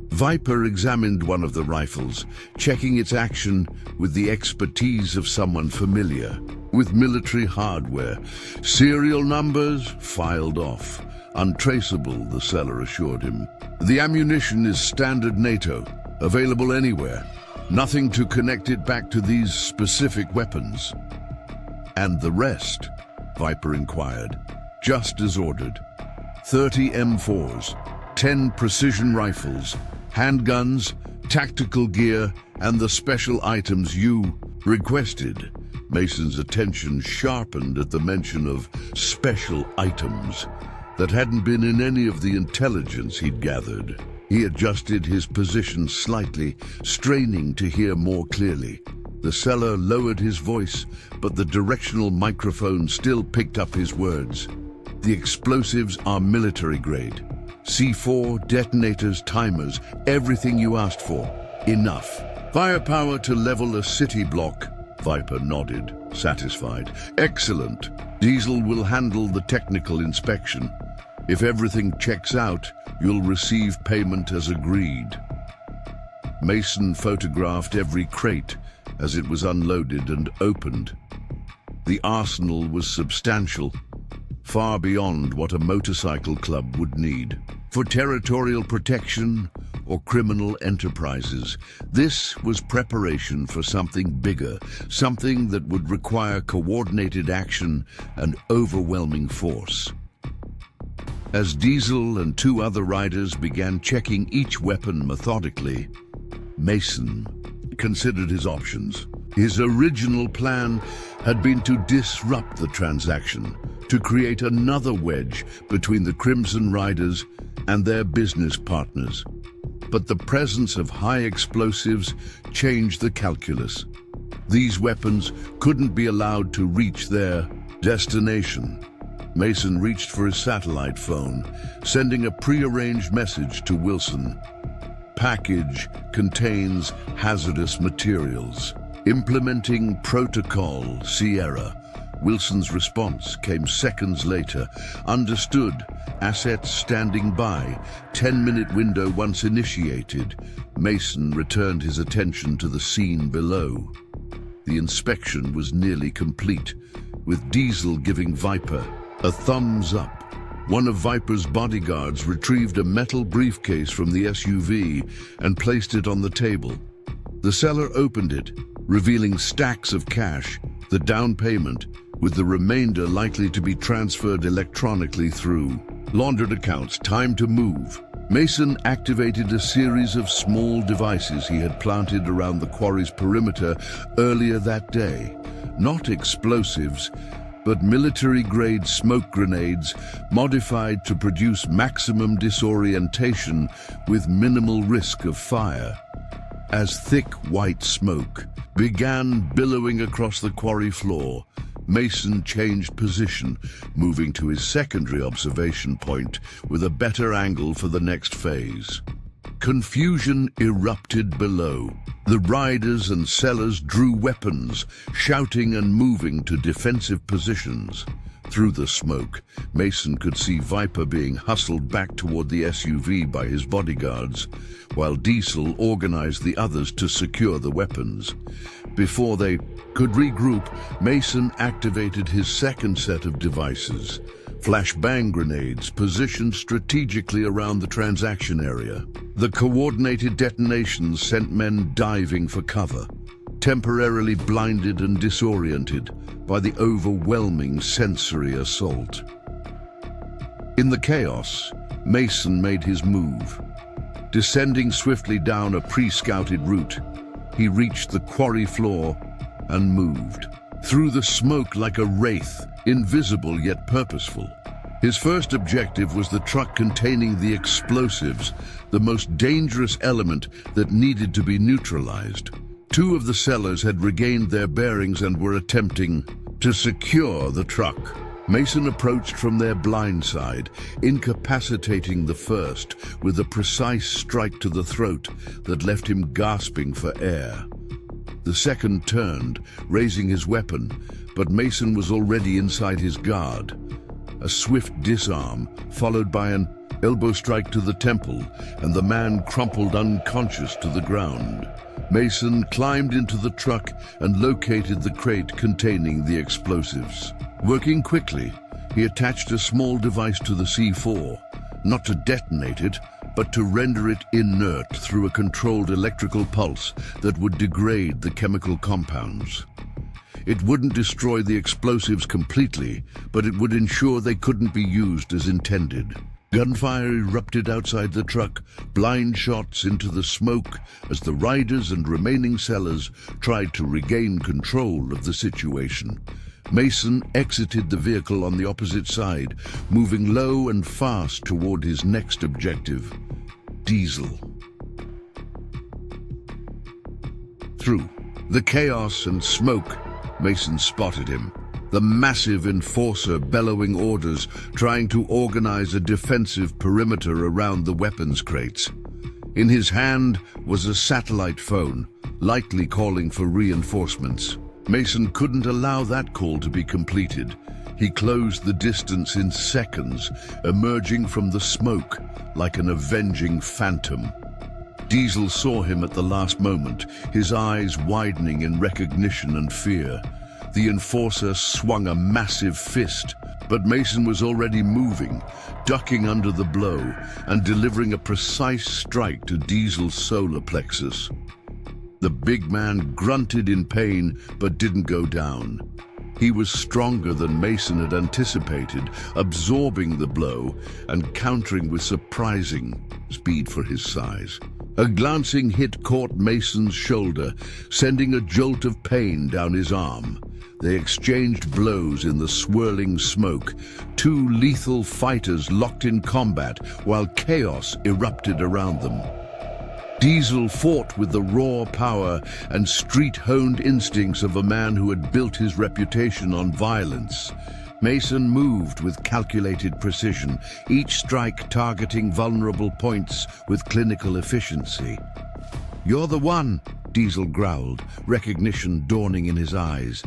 Viper examined one of the rifles, checking its action with the expertise of someone familiar with military hardware. Serial numbers filed off. Untraceable, the seller assured him. The ammunition is standard NATO, available anywhere. Nothing to connect it back to these specific weapons. And the rest? Viper inquired. Just as ordered. 30 M4s, 10 precision rifles, handguns, tactical gear, and the special items you requested. Mason's attention sharpened at the mention of special items that hadn't been in any of the intelligence he'd gathered. He adjusted his position slightly, straining to hear more clearly. The seller lowered his voice, but the directional microphone still picked up his words. The explosives are military grade. C4, detonators, timers, everything you asked for. Enough. Firepower to level a city block. Viper nodded, satisfied. Excellent. Diesel will handle the technical inspection. If everything checks out, you'll receive payment as agreed. Mason photographed every crate as it was unloaded and opened. The arsenal was substantial, far beyond what a motorcycle club would need. For territorial protection or criminal enterprises, this was preparation for something bigger, something that would require coordinated action and overwhelming force. As Diesel and two other riders began checking each weapon methodically, Mason considered his options. His original plan had been to disrupt the transaction, to create another wedge between the Crimson Riders and their business partners. But the presence of high explosives changed the calculus. These weapons couldn't be allowed to reach their destination. Mason reached for his satellite phone, sending a prearranged message to Wilson. Package contains hazardous materials. Implementing Protocol Sierra. Wilson's response came seconds later. Understood. Assets standing by. 10-minute window once initiated. Mason returned his attention to the scene below. The inspection was nearly complete, with Diesel giving Viper a thumbs up. One of Viper's bodyguards retrieved a metal briefcase from the SUV and placed it on the table. The seller opened it, revealing stacks of cash, the down payment, with the remainder likely to be transferred electronically through laundered accounts. Time to move. Mason activated a series of small devices he had planted around the quarry's perimeter earlier that day. Not explosives, but military-grade smoke grenades modified to produce maximum disorientation with minimal risk of fire. As thick white smoke began billowing across the quarry floor, Mason changed position, moving to his secondary observation point with a better angle for the next phase. Confusion erupted below. The riders and sellers drew weapons, shouting and moving to defensive positions. Through the smoke, Mason could see Viper being hustled back toward the SUV by his bodyguards, while Diesel organized the others to secure the weapons. Before they could regroup, Mason activated his second set of devices, flashbang grenades positioned strategically around the transaction area. The coordinated detonations sent men diving for cover, temporarily blinded and disoriented by the overwhelming sensory assault. In the chaos, Mason made his move. Descending swiftly down a pre-scouted route, he reached the quarry floor and moved through the smoke like a wraith, invisible yet purposeful. His first objective was the truck containing the explosives, the most dangerous element that needed to be neutralized. Two of the sellers had regained their bearings and were attempting to secure the truck. Mason approached from their blind side, incapacitating the first with a precise strike to the throat that left him gasping for air. The second turned, raising his weapon, but Mason was already inside his guard. A swift disarm, followed by an elbow strike to the temple, and the man crumpled unconscious to the ground. Mason climbed into the truck and located the crate containing the explosives. Working quickly, he attached a small device to the C4, not to detonate it, but to render it inert through a controlled electrical pulse that would degrade the chemical compounds. It wouldn't destroy the explosives completely, but it would ensure they couldn't be used as intended. Gunfire erupted outside the truck, blind shots into the smoke as the riders and remaining sellers tried to regain control of the situation. Mason exited the vehicle on the opposite side, moving low and fast toward his next objective, Diesel. Through the chaos and smoke, Mason spotted him, the massive enforcer bellowing orders, trying to organize a defensive perimeter around the weapons crates. In his hand was a satellite phone, lightly calling for reinforcements. Mason couldn't allow that call to be completed. He closed the distance in seconds, emerging from the smoke like an avenging phantom. Diesel saw him at the last moment, his eyes widening in recognition and fear. The enforcer swung a massive fist, but Mason was already moving, ducking under the blow and delivering a precise strike to Diesel's solar plexus. The big man grunted in pain but didn't go down. He was stronger than Mason had anticipated, absorbing the blow and countering with surprising speed for his size. A glancing hit caught Mason's shoulder, sending a jolt of pain down his arm. They exchanged blows in the swirling smoke, two lethal fighters locked in combat while chaos erupted around them. Diesel fought with the raw power and street-honed instincts of a man who had built his reputation on violence. Mason moved with calculated precision, each strike targeting vulnerable points with clinical efficiency. "You're the one," Diesel growled, recognition dawning in his eyes.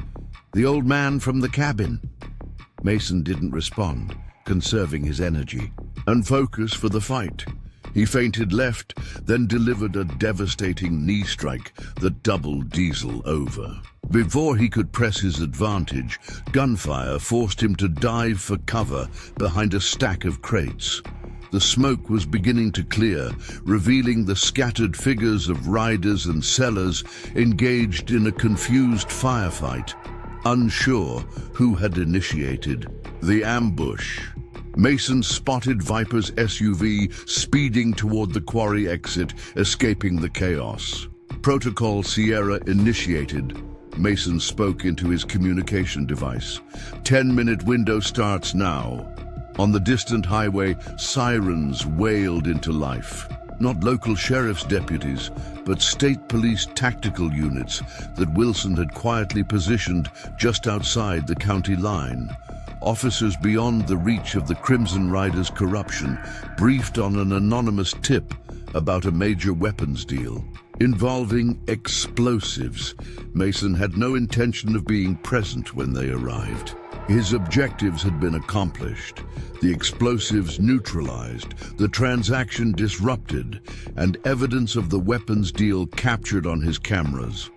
"The old man from the cabin." Mason didn't respond, conserving his energy and focus for the fight. He feinted left, then delivered a devastating knee strike that doubled Diesel over. Before he could press his advantage, gunfire forced him to dive for cover behind a stack of crates. The smoke was beginning to clear, revealing the scattered figures of riders and sellers engaged in a confused firefight, unsure who had initiated the ambush. Mason spotted Viper's SUV speeding toward the quarry exit, escaping the chaos. Protocol Sierra initiated. Mason spoke into his communication device. 10-minute window starts now. On the distant highway, sirens wailed into life. Not local sheriff's deputies, but state police tactical units that Wilson had quietly positioned just outside the county line. Officers beyond the reach of the Crimson Riders' corruption briefed on an anonymous tip about a major weapons deal involving explosives. Mason had no intention of being present when they arrived. His objectives had been accomplished, the explosives neutralized, the transaction disrupted, and evidence of the weapons deal captured on his cameras.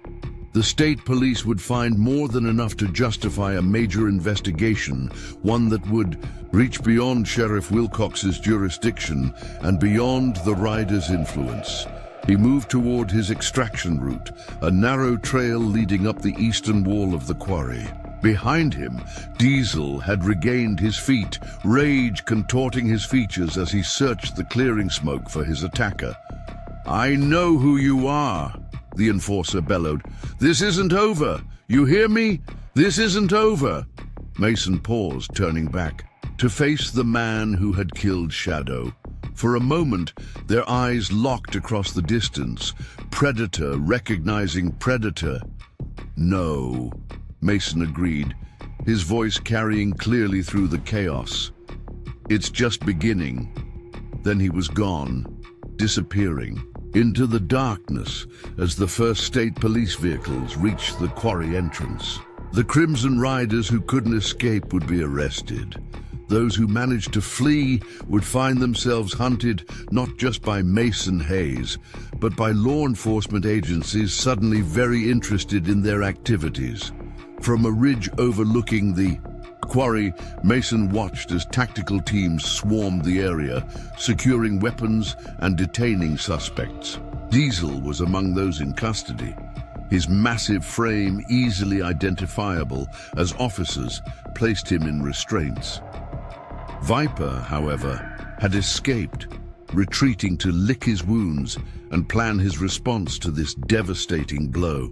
The state police would find more than enough to justify a major investigation, one that would reach beyond Sheriff Wilcox's jurisdiction and beyond the rider's influence. He moved toward his extraction route, a narrow trail leading up the eastern wall of the quarry. Behind him, Diesel had regained his feet, rage contorting his features as he searched the clearing smoke for his attacker. "I know who you are," the enforcer bellowed. "This isn't over. You hear me? This isn't over." Mason paused, turning back, to face the man who had killed Shadow. For a moment, their eyes locked across the distance, predator recognizing predator. "No," Mason agreed, his voice carrying clearly through the chaos. "It's just beginning." Then he was gone, disappearing into the darkness as the first state police vehicles reached the quarry entrance. The Crimson Riders who couldn't escape would be arrested. Those who managed to flee would find themselves hunted not just by Mason Hayes, but by law enforcement agencies suddenly very interested in their activities. From a ridge overlooking the quarry, Mason watched as tactical teams swarmed the area, securing weapons and detaining suspects. Diesel was among those in custody, his massive frame easily identifiable as officers placed him in restraints. Viper, however, had escaped, retreating to lick his wounds and plan his response to this devastating blow.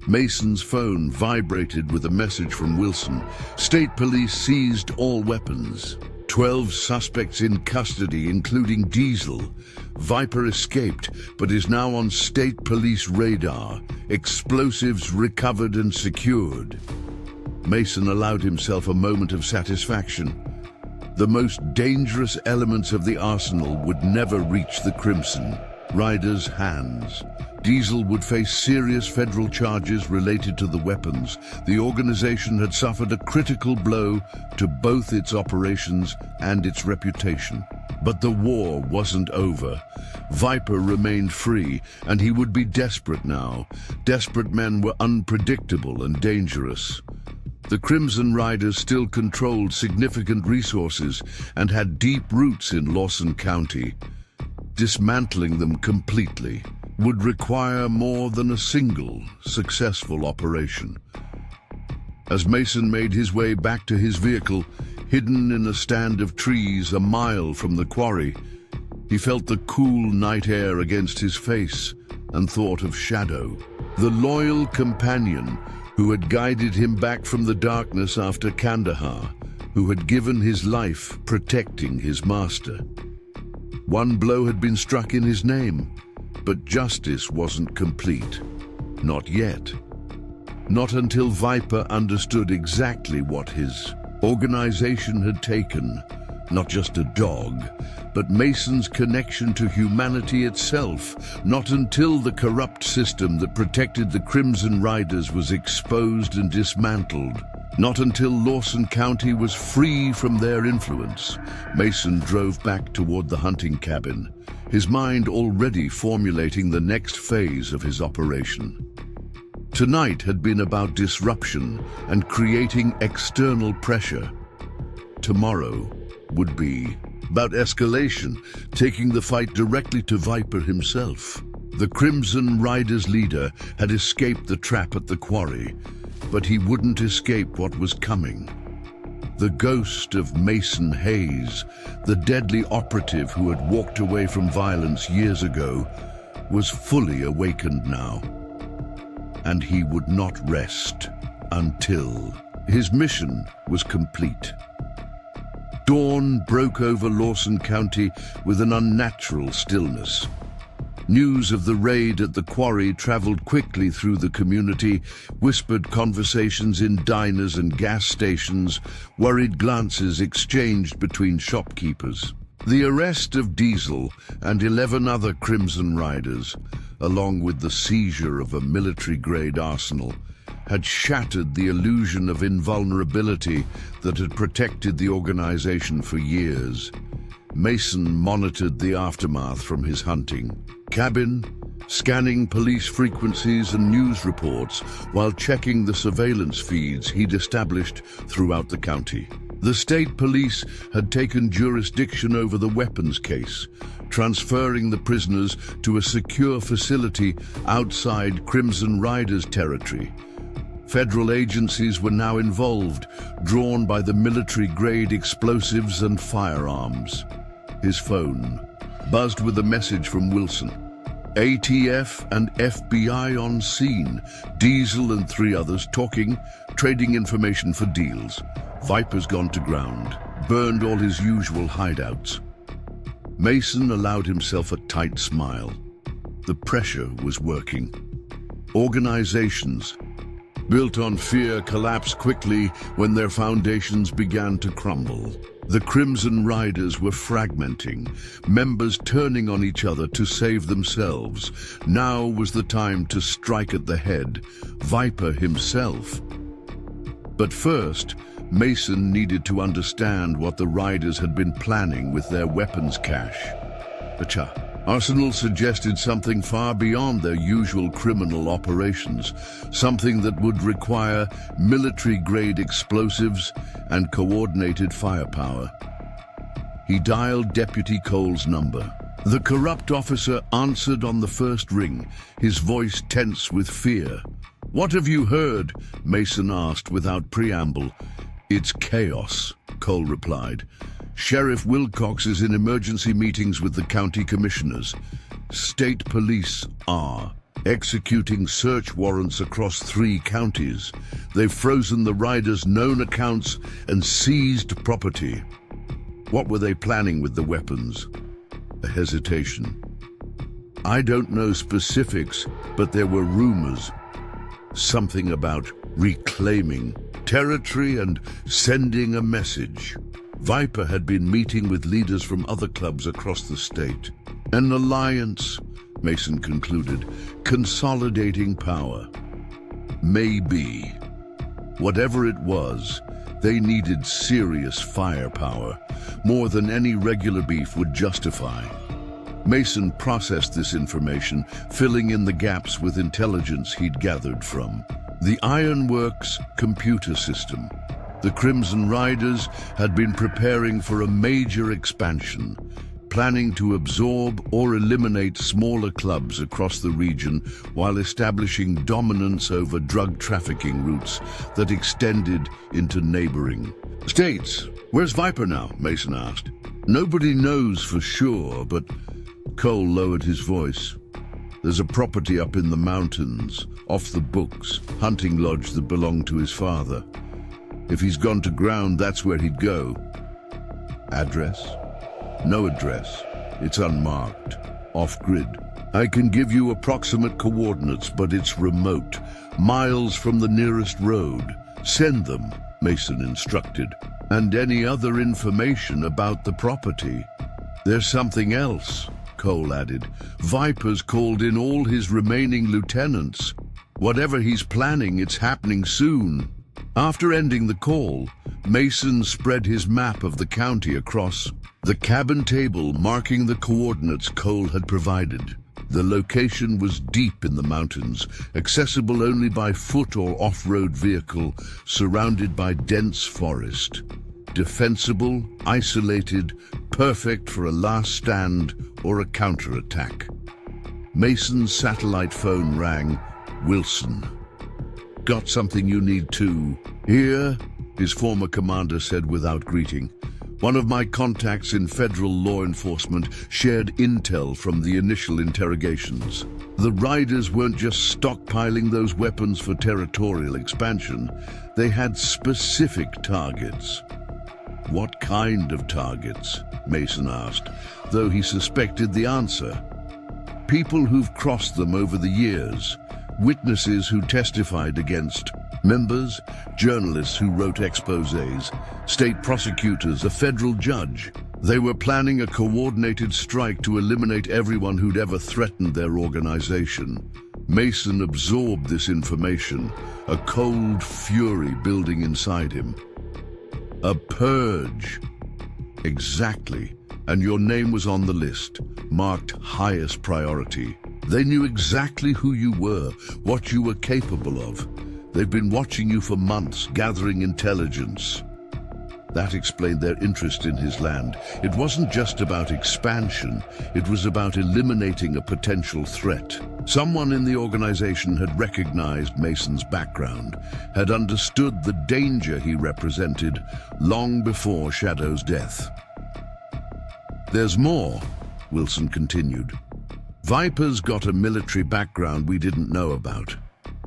Mason's phone vibrated with a message from Wilson. State police seized all weapons. 12 suspects in custody, including Diesel. Viper escaped, but is now on state police radar. Explosives recovered and secured. Mason allowed himself a moment of satisfaction. The most dangerous elements of the arsenal would never reach the Crimson Riders' hands. Diesel would face serious federal charges related to the weapons. The organization had suffered a critical blow to both its operations and its reputation. But the war wasn't over. Viper remained free, and he would be desperate now. Desperate men were unpredictable and dangerous. The Crimson Riders still controlled significant resources and had deep roots in Lawson County. Dismantling them completely would require more than a single successful operation. As Mason made his way back to his vehicle, hidden in a stand of trees a mile from the quarry, he felt the cool night air against his face and thought of Shadow, the loyal companion who had guided him back from the darkness after Kandahar, who had given his life protecting his master. One blow had been struck in his name, but justice wasn't complete. Not yet. Not until Viper understood exactly what his organization had taken. Not just a dog, but Mason's connection to humanity itself. Not until the corrupt system that protected the Crimson Riders was exposed and dismantled. Not until Lawson County was free from their influence. Mason drove back toward the hunting cabin, his mind already formulating the next phase of his operation. Tonight had been about disruption and creating external pressure. Tomorrow would be about escalation, taking the fight directly to Viper himself. The Crimson Riders' leader had escaped the trap at the quarry, but he wouldn't escape what was coming. The ghost of Mason Hayes, the deadly operative who had walked away from violence years ago, was fully awakened now. And he would not rest until his mission was complete. Dawn broke over Lawson County with an unnatural stillness. News of the raid at the quarry traveled quickly through the community, whispered conversations in diners and gas stations, worried glances exchanged between shopkeepers. The arrest of Diesel and 11 other Crimson Riders, along with the seizure of a military-grade arsenal, had shattered the illusion of invulnerability that had protected the organization for years. Mason monitored the aftermath from his hunting cabin scanning police frequencies and news reports while checking the surveillance feeds he'd established throughout the county. The state police had taken jurisdiction over the weapons case, transferring the prisoners to a secure facility outside Crimson Riders territory. Federal agencies were now involved, drawn by the military-grade explosives and firearms. His phone buzzed with a message from Wilson. ATF and FBI on scene, Diesel and 3 others talking, trading information for deals. Viper's gone to ground, burned all his usual hideouts. Mason allowed himself a tight smile. The pressure was working. Organizations built on fear collapsed quickly when their foundations began to crumble. The Crimson Riders were fragmenting, members turning on each other to save themselves. Now was the time to strike at the head, Viper himself. But first, Mason needed to understand what the Riders had been planning with their weapons cache. Arsenal suggested something far beyond their usual criminal operations, something that would require military-grade explosives and coordinated firepower. He dialed Deputy Cole's number. The corrupt officer answered on the first ring, his voice tense with fear. "What have you heard?" Mason asked without preamble. "It's chaos," Cole replied. "Sheriff Wilcox is in emergency meetings with the county commissioners. State police are executing search warrants across 3 counties. They've frozen the Riders' known accounts and seized property." What were they planning with the weapons? A hesitation. "I don't know specifics, but there were rumors. Something about reclaiming territory and sending a message." Viper had been meeting with leaders from other clubs across the state. An alliance, Mason concluded, consolidating power. Maybe. Whatever it was, they needed serious firepower, more than any regular beef would justify. Mason processed this information, filling in the gaps with intelligence he'd gathered from the Ironworks computer system. The Crimson Riders had been preparing for a major expansion, planning to absorb or eliminate smaller clubs across the region while establishing dominance over drug trafficking routes that extended into neighboring states. "Where's Viper now?" Mason asked. "Nobody knows for sure, but..." Cole lowered his voice. "There's a property up in the mountains, off the books, hunting lodge that belonged to his father. If he's gone to ground, that's where he'd go." "Address?" "No address. It's unmarked. Off-grid. I can give you approximate coordinates, but it's remote. Miles from the nearest road. Send them," Mason instructed. "And any other information about the property." "There's something else," Cole added. "Viper's called in all his remaining lieutenants. Whatever he's planning, it's happening soon." After ending the call, Mason spread his map of the county across the cabin table, marking the coordinates Cole had provided. The location was deep in the mountains, accessible only by foot or off-road vehicle, surrounded by dense forest. Defensible, isolated, perfect for a last stand or a counterattack. Mason's satellite phone rang. "Wilson. Got something you need too." "Here," his former commander said without greeting. "One of my contacts in federal law enforcement shared intel from the initial interrogations. The Riders weren't just stockpiling those weapons for territorial expansion. They had specific targets." "What kind of targets?" Mason asked, though he suspected the answer. "People who've crossed them over the years. Witnesses who testified against members, journalists who wrote exposés, state prosecutors, a federal judge. They were planning a coordinated strike to eliminate everyone who'd ever threatened their organization." Mason absorbed this information, a cold fury building inside him. "A purge." "Exactly. And your name was on the list, marked highest priority." They knew exactly who you were, what you were capable of. They've been watching you for months, gathering intelligence. That explained their interest in his land. It wasn't just about expansion, it was about eliminating a potential threat. Someone in the organization had recognized Mason's background, had understood the danger he represented long before Shadow's death. "There's more," Wilson continued. "Viper's got a military background we didn't know about.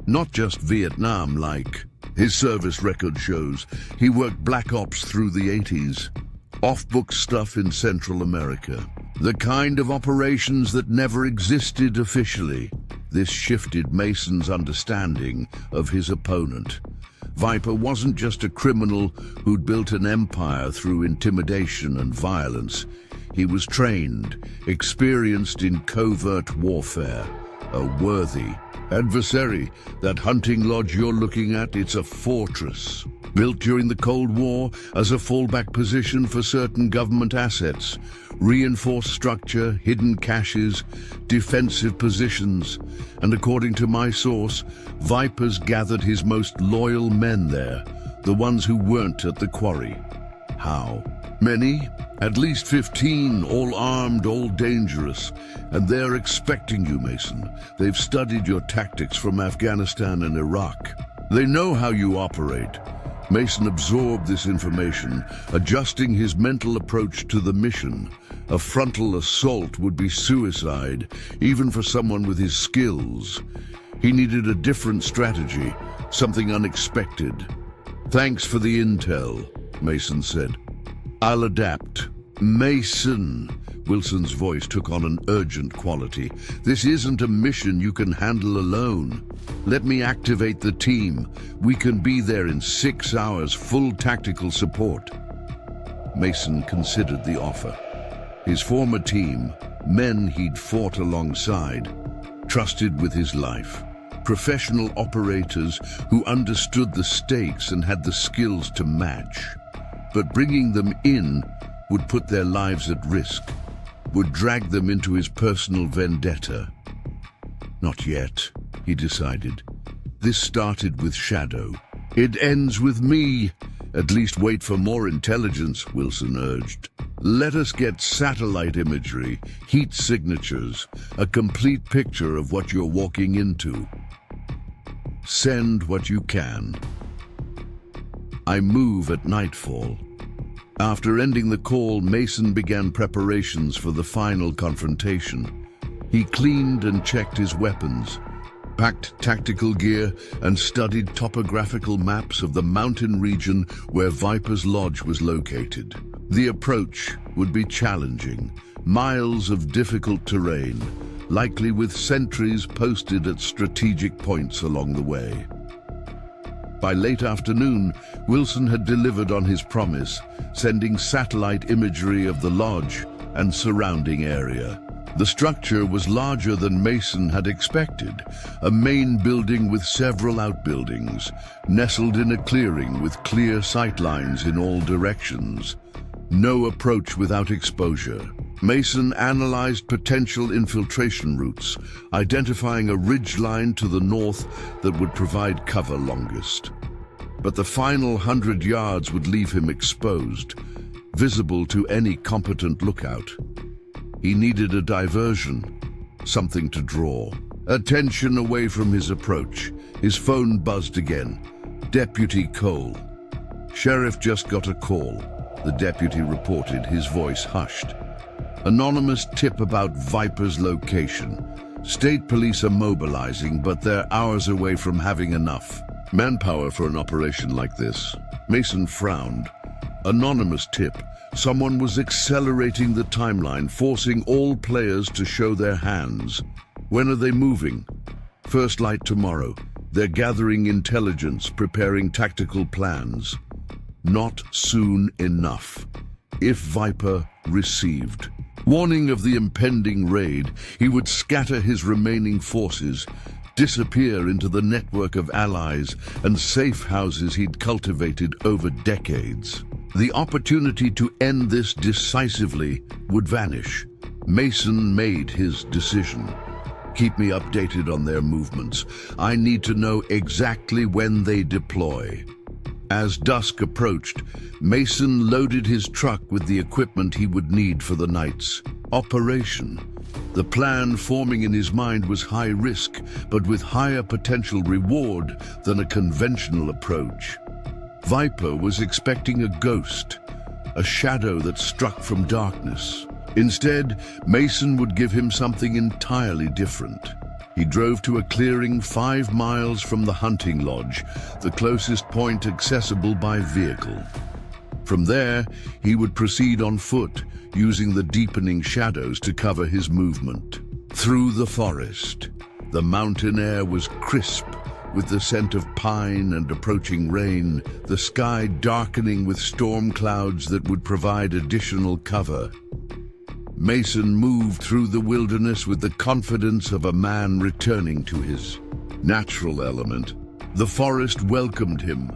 Not just Vietnam-like. His service record shows he worked Black Ops through the 80s, off-book stuff in Central America. The kind of operations that never existed officially." This shifted Mason's understanding of his opponent. Viper wasn't just a criminal who'd built an empire through intimidation and violence. He was trained, experienced in covert warfare, a worthy adversary. That hunting lodge you're looking at, it's a fortress. Built during the Cold War as a fallback position for certain government assets. Reinforced structure, hidden caches, defensive positions. And according to my source, Viper's gathered his most loyal men there, the ones who weren't at the quarry. How? Many? At least 15, all armed, all dangerous. And they're expecting you, Mason. They've studied your tactics from Afghanistan and Iraq. They know how you operate. Mason absorbed this information, adjusting his mental approach to the mission. A frontal assault would be suicide, even for someone with his skills. He needed a different strategy, something unexpected. "Thanks for the intel," Mason said. "I'll adapt." "Mason," Wilson's voice took on an urgent quality. "This isn't a mission you can handle alone. Let me activate the team. We can be there in 6 hours, full tactical support." Mason considered the offer. His former team, men he'd fought alongside, trusted with his life. Professional operators who understood the stakes and had the skills to match. But bringing them in would put their lives at risk, would drag them into his personal vendetta. Not yet, he decided. This started with Shadow. It ends with me. At least wait for more intelligence, Wilson urged. Let us get satellite imagery, heat signatures, a complete picture of what you're walking into. Send what you can. I move at nightfall. After ending the call, Mason began preparations for the final confrontation. He cleaned and checked his weapons, packed tactical gear, and studied topographical maps of the mountain region where Viper's Lodge was located. The approach would be challenging, miles of difficult terrain, likely with sentries posted at strategic points along the way. By late afternoon, Wilson had delivered on his promise, sending satellite imagery of the lodge and surrounding area. The structure was larger than Mason had expected, a main building with several outbuildings, nestled in a clearing with clear sightlines in all directions. No approach without exposure. Mason analyzed potential infiltration routes, identifying a ridgeline to the north that would provide cover longest. But the final 100 yards would leave him exposed, visible to any competent lookout. He needed a diversion, something to draw attention away from his approach. His phone buzzed again. Deputy Cole. Sheriff just got a call, the deputy reported, his voice hushed. Anonymous tip about Viper's location. State police are mobilizing, but they're hours away from having enough manpower for an operation like this. Mason frowned. Anonymous tip. Someone was accelerating the timeline, forcing all players to show their hands. When are they moving? First light tomorrow. They're gathering intelligence, preparing tactical plans. Not soon enough. If Viper received warning of the impending raid, he would scatter his remaining forces, disappear into the network of allies and safe houses he'd cultivated over decades. The opportunity to end this decisively would vanish. Mason made his decision. Keep me updated on their movements. I need to know exactly when they deploy." As dusk approached, Mason loaded his truck with the equipment he would need for the night's operation. The plan forming in his mind was high risk, but with higher potential reward than a conventional approach. Viper was expecting a ghost, a shadow that struck from darkness. Instead, Mason would give him something entirely different. He drove to a clearing 5 miles from the hunting lodge, the closest point accessible by vehicle. From there, he would proceed on foot, using the deepening shadows to cover his movement. Through the forest, the mountain air was crisp, with the scent of pine and approaching rain, the sky darkening with storm clouds that would provide additional cover. Mason moved through the wilderness with the confidence of a man returning to his natural element. The forest welcomed him,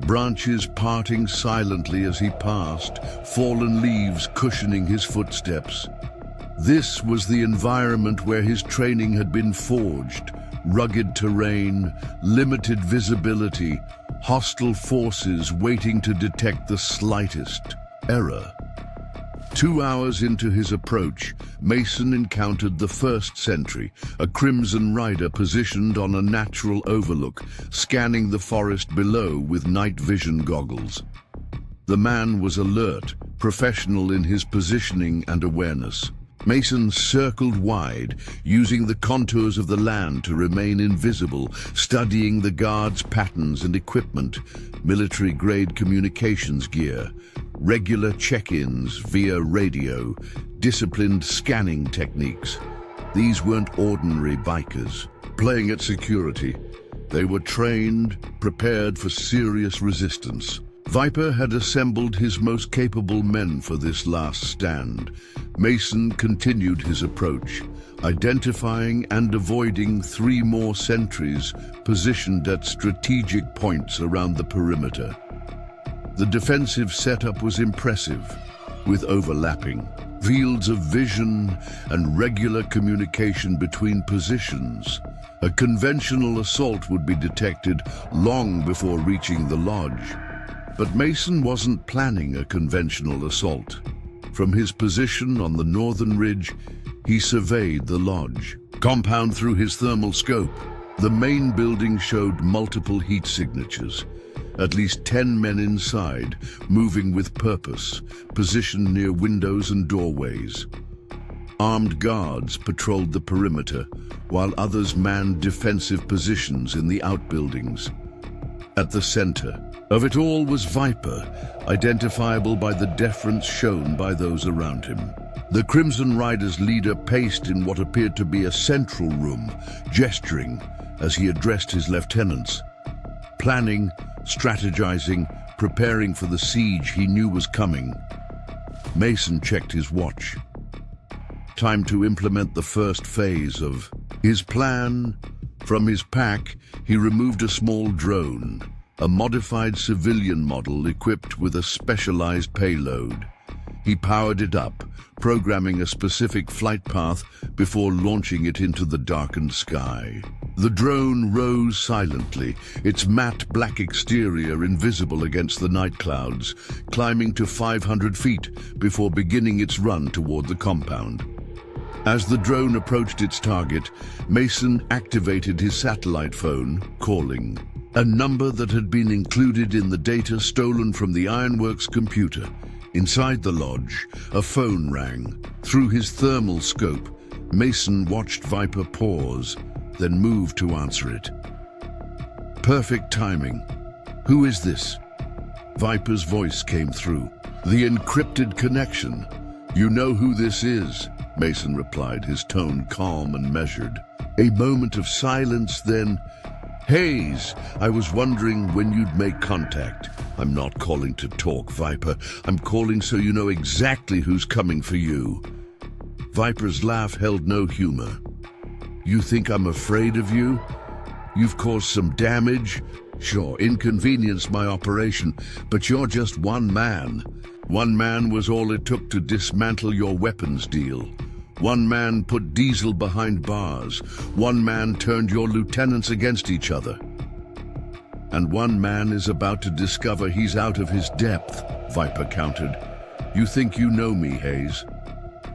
branches parting silently as he passed, fallen leaves cushioning his footsteps. This was the environment where his training had been forged: rugged terrain, limited visibility, hostile forces waiting to detect the slightest error. 2 hours into his approach, Mason encountered the first sentry, a crimson rider positioned on a natural overlook, scanning the forest below with night vision goggles. The man was alert, professional in his positioning and awareness. Mason circled wide, using the contours of the land to remain invisible, studying the guards' patterns and equipment, military-grade communications gear, regular check-ins via radio, disciplined scanning techniques. These weren't ordinary bikers playing at security. They were trained, prepared for serious resistance. Viper had assembled his most capable men for this last stand. Mason continued his approach, identifying and avoiding 3 more sentries positioned at strategic points around the perimeter. The defensive setup was impressive, with overlapping fields of vision and regular communication between positions. A conventional assault would be detected long before reaching the lodge. But Mason wasn't planning a conventional assault. From his position on the northern ridge, he surveyed the lodge compound through his thermal scope. The main building showed multiple heat signatures. At least 10 men inside, moving with purpose, positioned near windows and doorways. Armed guards patrolled the perimeter, while others manned defensive positions in the outbuildings. At the center of it all was Viper, identifiable by the deference shown by those around him. The Crimson Rider's leader paced in what appeared to be a central room, gesturing as he addressed his lieutenants. Planning, strategizing, preparing for the siege he knew was coming. Mason checked his watch. Time to implement the first phase of his plan. From his pack, he removed a small drone, a modified civilian model equipped with a specialized payload. He powered it up, programming a specific flight path before launching it into the darkened sky. The drone rose silently, its matte black exterior invisible against the night clouds, climbing to 500 feet before beginning its run toward the compound. As the drone approached its target, Mason activated his satellite phone, calling a number that had been included in the data stolen from the Ironworks computer. Inside the lodge, a phone rang. Through his thermal scope, Mason watched Viper pause, then move to answer it. Perfect timing. "Who is this?" Viper's voice came through. "The encrypted connection. You know who this is," Mason replied, his tone calm and measured. A moment of silence, then, "Hayes, I was wondering when you'd make contact. I'm not calling to talk, Viper. I'm calling so you know exactly who's coming for you." Viper's laugh held no humor. "You think I'm afraid of you? You've caused some damage. Sure, inconvenienced my operation, but you're just one man. One man was all it took to dismantle your weapons deal. One man put diesel behind bars. One man turned your lieutenants against each other. And one man is about to discover he's out of his depth, Viper countered. You think you know me, Hayes?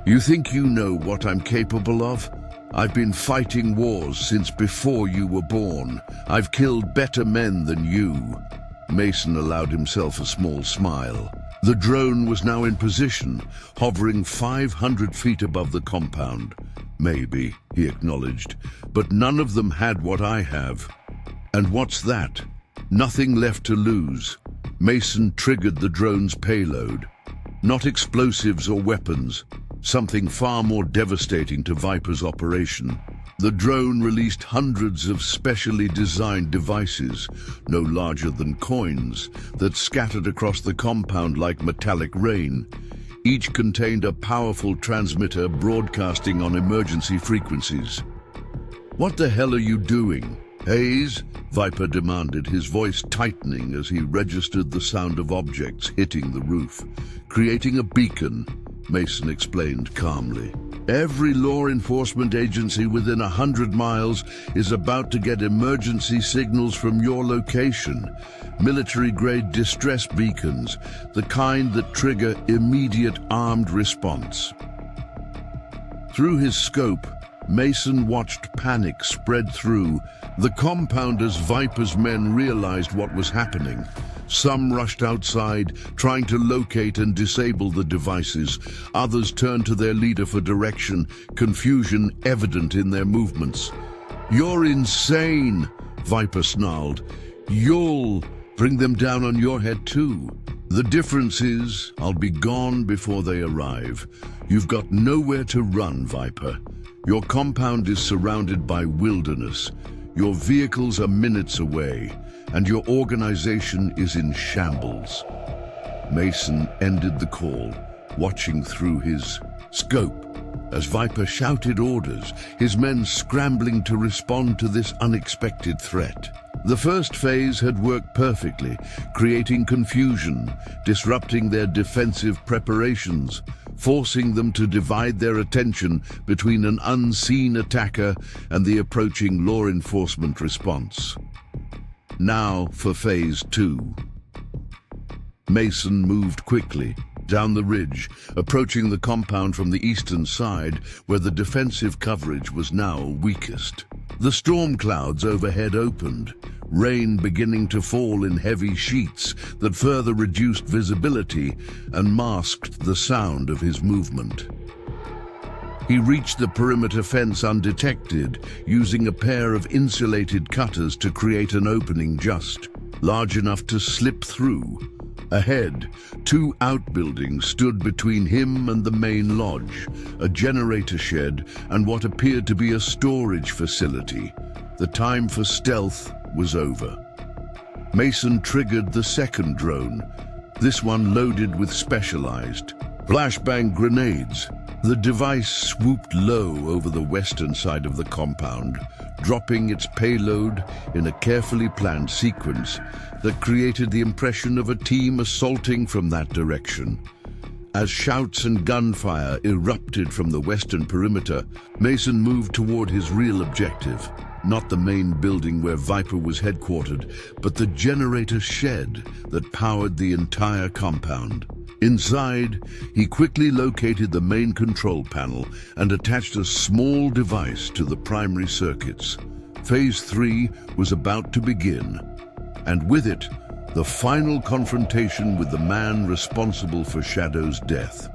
You think you know what I'm capable of? I've been fighting wars since before you were born. I've killed better men than you. Mason allowed himself a small smile. The drone was now in position, hovering 500 feet above the compound. Maybe, he acknowledged, but none of them had what I have. And what's that? Nothing left to lose. Mason triggered the drone's payload. Not explosives or weapons, something far more devastating to Viper's operation. The drone released hundreds of specially designed devices, no larger than coins, that scattered across the compound like metallic rain. Each contained a powerful transmitter broadcasting on emergency frequencies. "What the hell are you doing, Hayes?" Viper demanded, his voice tightening as he registered the sound of objects hitting the roof. "Creating a beacon," Mason explained calmly. "Every law enforcement agency within 100 miles is about to get emergency signals from your location. Military-grade distress beacons, the kind that trigger immediate armed response." Through his scope, Mason watched panic spread through the compound as Viper's men realized what was happening. Some rushed outside, trying to locate and disable the devices. Others turned to their leader for direction, confusion evident in their movements. "You're insane," Viper snarled. "You'll bring them down on your head too. The difference is, I'll be gone before they arrive. You've got nowhere to run, Viper. Your compound is surrounded by wilderness. Your vehicles are minutes away, and your organization is in shambles." Mason ended the call, watching through his scope as Viper shouted orders, his men scrambling to respond to this unexpected threat. The first phase had worked perfectly, creating confusion, disrupting their defensive preparations, forcing them to divide their attention between an unseen attacker and the approaching law enforcement response. Now for Phase 2. Mason moved quickly down the ridge, approaching the compound from the eastern side, where the defensive coverage was now weakest. The storm clouds overhead opened, rain beginning to fall in heavy sheets that further reduced visibility and masked the sound of his movement. He reached the perimeter fence undetected, using a pair of insulated cutters to create an opening just large enough to slip through. Ahead, 2 outbuildings stood between him and the main lodge, a generator shed and what appeared to be a storage facility. The time for stealth was over. Mason triggered the second drone, this one loaded with specialized flashbang grenades. The device swooped low over the western side of the compound, dropping its payload in a carefully planned sequence that created the impression of a team assaulting from that direction. As shouts and gunfire erupted from the western perimeter, Mason moved toward his real objective. Not the main building where Viper was headquartered, but the generator shed that powered the entire compound. Inside, he quickly located the main control panel and attached a small device to the primary circuits. Phase 3 was about to begin, and with it, the final confrontation with the man responsible for Shadow's death.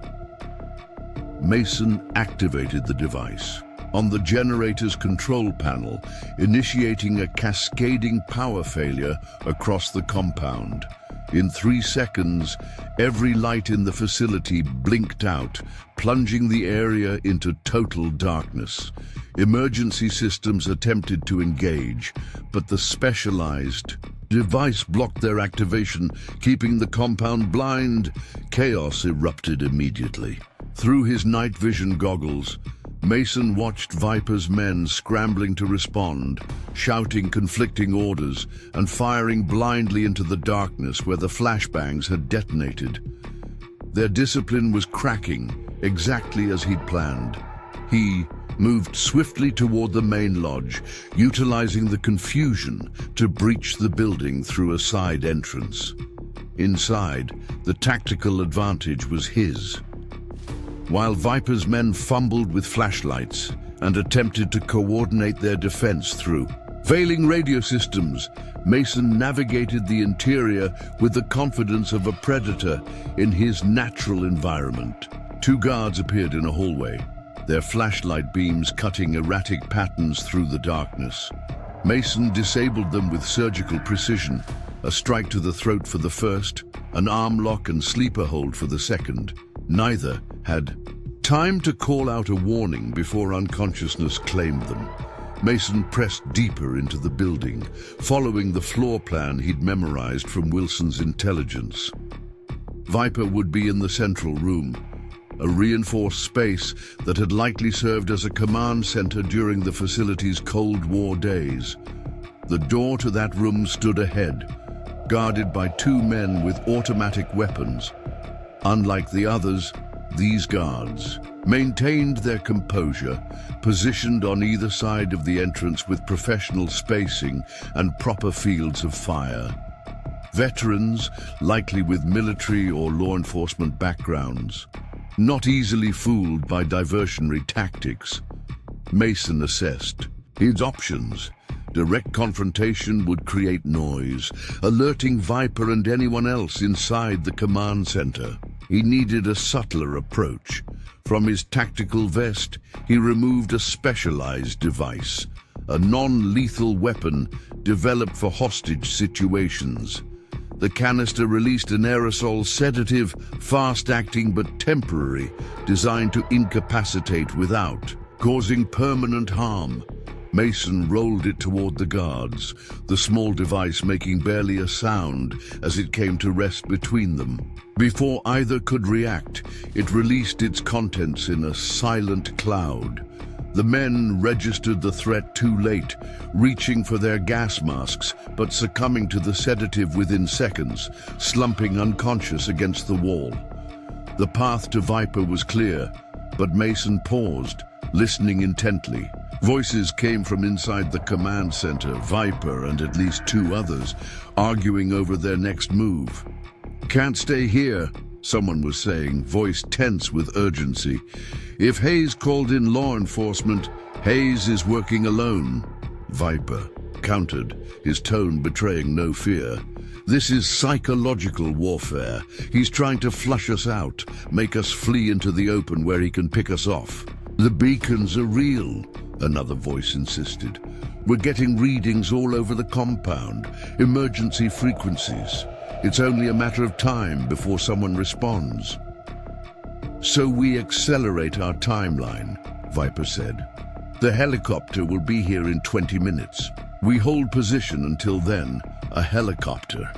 Mason activated the device on the generator's control panel, initiating a cascading power failure across the compound. In 3 seconds, every light in the facility blinked out, plunging the area into total darkness. Emergency systems attempted to engage, but the specialized device blocked their activation, keeping the compound blind. Chaos erupted immediately. Through his night vision goggles, Mason watched Viper's men scrambling to respond, shouting conflicting orders and firing blindly into the darkness where the flashbangs had detonated. Their discipline was cracking, exactly as he'd planned. He moved swiftly toward the main lodge, utilizing the confusion to breach the building through a side entrance. Inside, the tactical advantage was his. While Viper's men fumbled with flashlights and attempted to coordinate their defense through failing radio systems, Mason navigated the interior with the confidence of a predator in his natural environment. Two guards appeared in a hallway, their flashlight beams cutting erratic patterns through the darkness. Mason disabled them with surgical precision, a strike to the throat for the first, an arm lock and sleeper hold for the second. Neither had time to call out a warning before unconsciousness claimed them. Mason pressed deeper into the building, following the floor plan he'd memorized from Wilson's intelligence. Viper would be in the central room, a reinforced space that had likely served as a command center during the facility's Cold War days. The door to that room stood ahead, guarded by two men with automatic weapons. Unlike the others, these guards maintained their composure, positioned on either side of the entrance with professional spacing and proper fields of fire. Veterans, likely with military or law enforcement backgrounds, not easily fooled by diversionary tactics. Mason assessed his options. Direct confrontation would create noise, alerting Viper and anyone else inside the command center. He needed a subtler approach. From his tactical vest, he removed a specialized device, a non-lethal weapon developed for hostage situations. The canister released an aerosol sedative, fast-acting but temporary, designed to incapacitate without causing permanent harm. Mason rolled it toward the guards, the small device making barely a sound as it came to rest between them. Before either could react, it released its contents in a silent cloud. The men registered the threat too late, reaching for their gas masks, but succumbing to the sedative within seconds, slumping unconscious against the wall. The path to Viper was clear, but Mason paused, listening intently. Voices came from inside the command center, Viper and at least two others, arguing over their next move. "Can't stay here," someone was saying, voice tense with urgency. "If Hayes called in law enforcement, Hayes is working alone." Viper countered, his tone betraying no fear. "This is psychological warfare. He's trying to flush us out, make us flee into the open where he can pick us off." "The beacons are real," another voice insisted. "We're getting readings all over the compound, emergency frequencies. It's only a matter of time before someone responds." "So we accelerate our timeline," Viper said. "The helicopter will be here in 20 minutes. We hold position until then, a helicopter."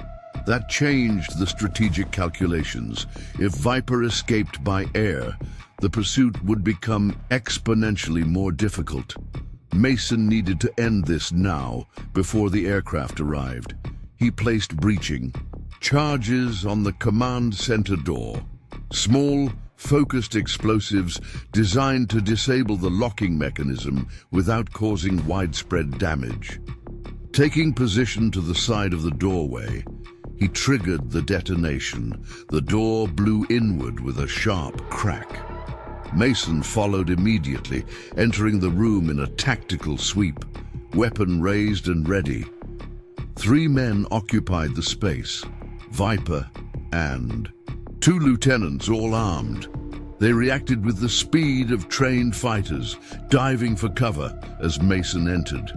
That changed the strategic calculations. If Viper escaped by air, the pursuit would become exponentially more difficult. Mason needed to end this now, before the aircraft arrived. He placed breaching charges on the command center door. Small, focused explosives designed to disable the locking mechanism without causing widespread damage. Taking position to the side of the doorway, he triggered the detonation. The door blew inward with a sharp crack. Mason followed immediately, entering the room in a tactical sweep, weapon raised and ready. Three men occupied the space, Viper and two lieutenants, all armed. They reacted with the speed of trained fighters, diving for cover as Mason entered.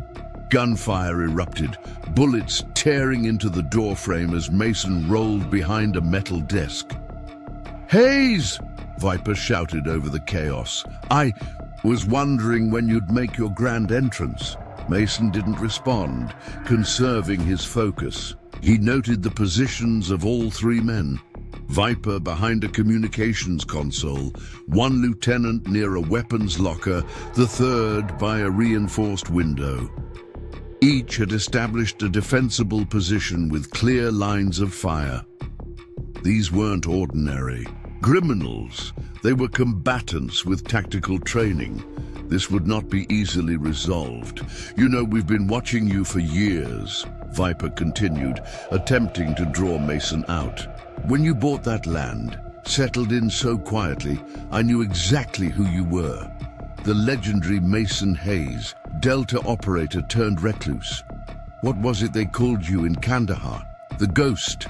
Gunfire erupted, bullets tearing into the doorframe as Mason rolled behind a metal desk. "Hayes!" Viper shouted over the chaos. "I was wondering when you'd make your grand entrance." Mason didn't respond, conserving his focus. He noted the positions of all three men. Viper behind a communications console, one lieutenant near a weapons locker, the third by a reinforced window. Each had established a defensible position with clear lines of fire. These weren't ordinary. Criminals. They were combatants with tactical training. This would not be easily resolved. You know, we've been watching you for years, Viper continued, attempting to draw Mason out. When you bought that land, settled in so quietly, I knew exactly who you were. The legendary Mason Hayes, Delta operator turned recluse. What was it they called you in Kandahar? The Ghost.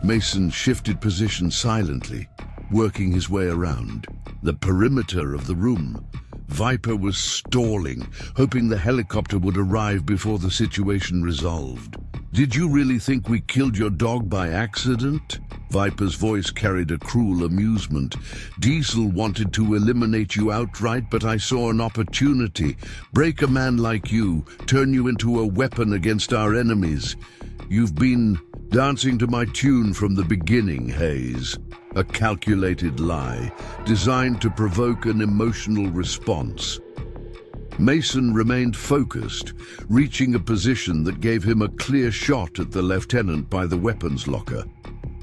Mason shifted position silently, working his way around the perimeter of the room. Viper was stalling, hoping the helicopter would arrive before the situation resolved. Did you really think we killed your dog by accident? Viper's voice carried a cruel amusement. Diesel wanted to eliminate you outright, but I saw an opportunity. Break a man like you, turn you into a weapon against our enemies. You've been dancing to my tune from the beginning, Hayes. A calculated lie, designed to provoke an emotional response. Mason remained focused, reaching a position that gave him a clear shot at the lieutenant by the weapons locker.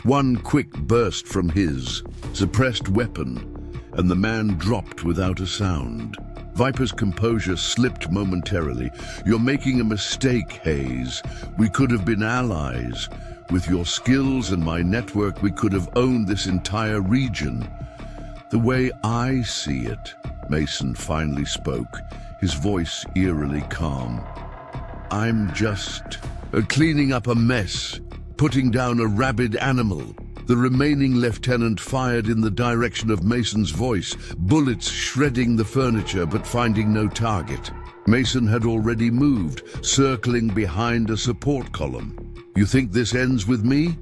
One quick burst from his suppressed weapon, and the man dropped without a sound. Viper's composure slipped momentarily. You're making a mistake, Hayes. We could have been allies. With your skills and my network, we could have owned this entire region. The way I see it, Mason finally spoke, his voice eerily calm. I'm just cleaning up a mess, putting down a rabid animal. The remaining lieutenant fired in the direction of Mason's voice, bullets shredding the furniture but finding no target. Mason had already moved, circling behind a support column. You think this ends with me?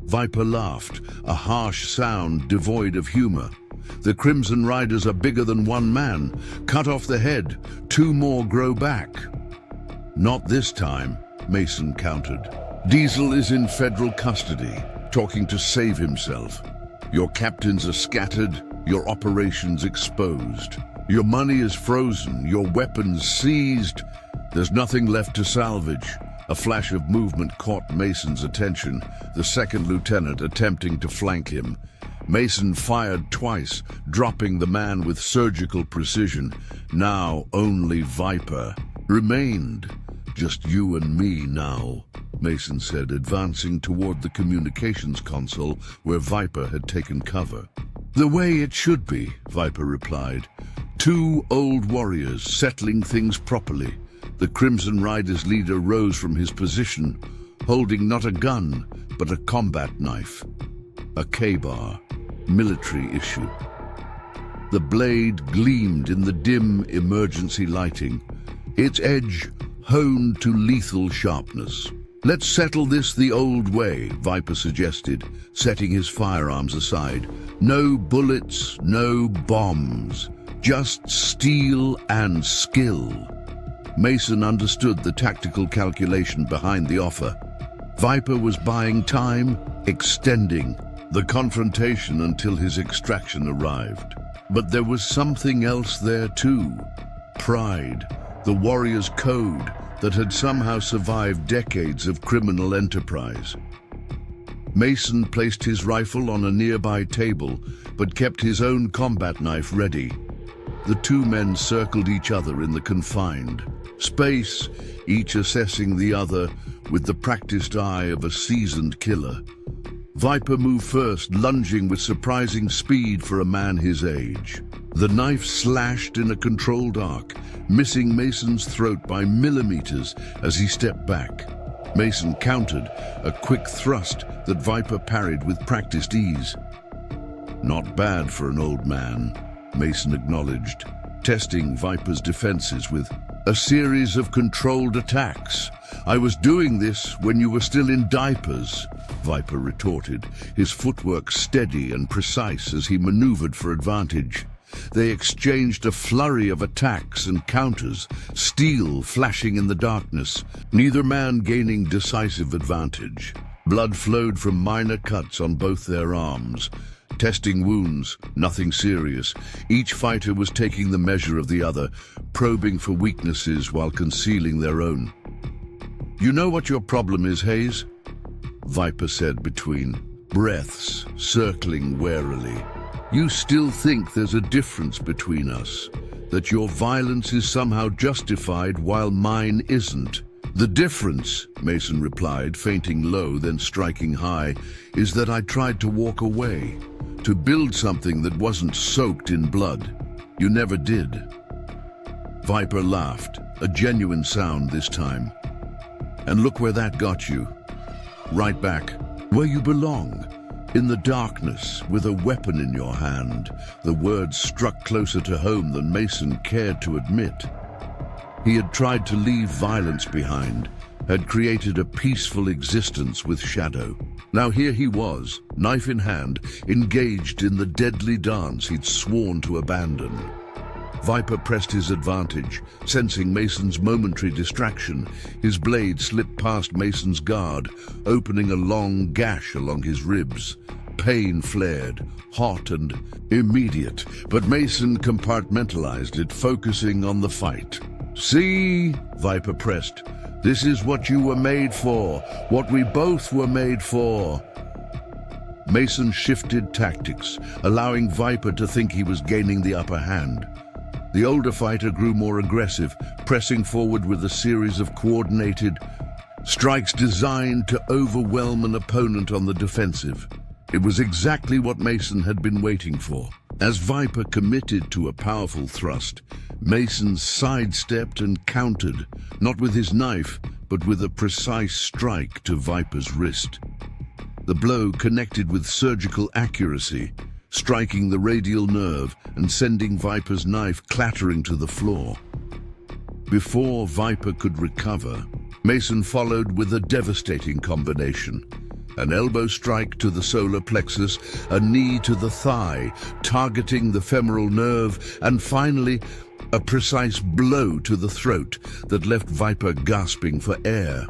Viper laughed, a harsh sound devoid of humor. The Crimson Riders are bigger than one man. Cut off the head, 2 more grow back. Not this time, Mason countered. Diesel is in federal custody, talking to save himself. Your captains are scattered, your operations exposed. Your money is frozen, your weapons seized. There's nothing left to salvage. A flash of movement caught Mason's attention, the second lieutenant attempting to flank him. Mason fired twice, dropping the man with surgical precision. Now only Viper remained. Just you and me now, Mason said, advancing toward the communications console where Viper had taken cover. The way it should be, Viper replied. 2 old warriors settling things properly. The Crimson Rider's leader rose from his position, holding not a gun, but a combat knife. A K-bar, military issue. The blade gleamed in the dim emergency lighting, its edge honed to lethal sharpness. Let's settle this the old way, Viper suggested, setting his firearms aside. No bullets, no bombs, just steel and skill. Mason understood the tactical calculation behind the offer. Viper was buying time, extending the confrontation until his extraction arrived. But there was something else there too. Pride, the warrior's code that had somehow survived decades of criminal enterprise. Mason placed his rifle on a nearby table, but kept his own combat knife ready. The 2 men circled each other in the confined space, each assessing the other with the practiced eye of a seasoned killer. Viper moved first, lunging with surprising speed for a man his age. The knife slashed in a controlled arc, missing Mason's throat by millimeters as he stepped back. Mason countered, a quick thrust that Viper parried with practiced ease. Not bad for an old man, Mason acknowledged, testing Viper's defenses with a series of controlled attacks. I was doing this when you were still in diapers, Viper retorted, his footwork steady and precise as he maneuvered for advantage. They exchanged a flurry of attacks and counters, steel flashing in the darkness, neither man gaining decisive advantage. Blood flowed from minor cuts on both their arms. Testing wounds, nothing serious. Each fighter was taking the measure of the other, probing for weaknesses while concealing their own. You know what your problem is, Hayes? Viper said between breaths, circling warily. You still think there's a difference between us, that your violence is somehow justified while mine isn't. The difference, Mason replied, fainting low, then striking high, is that I tried to walk away, to build something that wasn't soaked in blood. You never did. Viper laughed, a genuine sound this time. And look where that got you. Right back, where you belong. In the darkness, with a weapon in your hand. The words struck closer to home than Mason cared to admit. He had tried to leave violence behind, had created a peaceful existence with shadow. Now here he was, knife in hand, engaged in the deadly dance he'd sworn to abandon. Viper pressed his advantage, sensing Mason's momentary distraction. His blade slipped past Mason's guard, opening a long gash along his ribs. Pain flared, hot and immediate, but Mason compartmentalized it, focusing on the fight. "See," Viper pressed, "this is what you were made for, what we both were made for." Mason shifted tactics, allowing Viper to think he was gaining the upper hand. The older fighter grew more aggressive, pressing forward with a series of coordinated strikes designed to overwhelm an opponent on the defensive. It was exactly what Mason had been waiting for. As Viper committed to a powerful thrust, Mason sidestepped and countered, not with his knife, but with a precise strike to Viper's wrist. The blow connected with surgical accuracy, striking the radial nerve and sending Viper's knife clattering to the floor. Before Viper could recover, Mason followed with a devastating combination. An elbow strike to the solar plexus, a knee to the thigh, targeting the femoral nerve, and finally, a precise blow to the throat that left Viper gasping for air.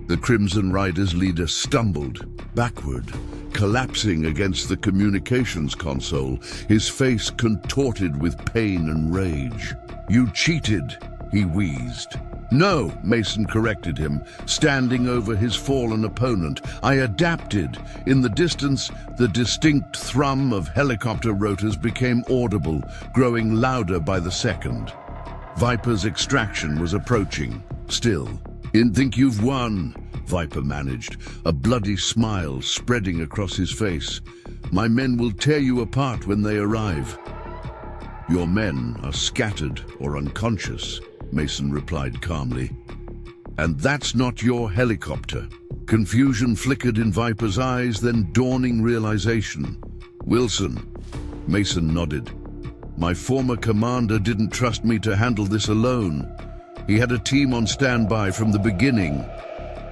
The Crimson Rider's leader stumbled backward, collapsing against the communications console, his face contorted with pain and rage. "You cheated," he wheezed. "No," Mason corrected him, standing over his fallen opponent. "I adapted." In the distance, the distinct thrum of helicopter rotors became audible, growing louder by the second. Viper's extraction was approaching. Still. "Think you've won," Viper managed, a bloody smile spreading across his face. "My men will tear you apart when they arrive." "Your men are scattered or unconscious," Mason replied calmly. "And that's not your helicopter." Confusion flickered in Viper's eyes, then dawning realization. "Wilson," Mason nodded. "My former commander didn't trust me to handle this alone. He had a team on standby from the beginning."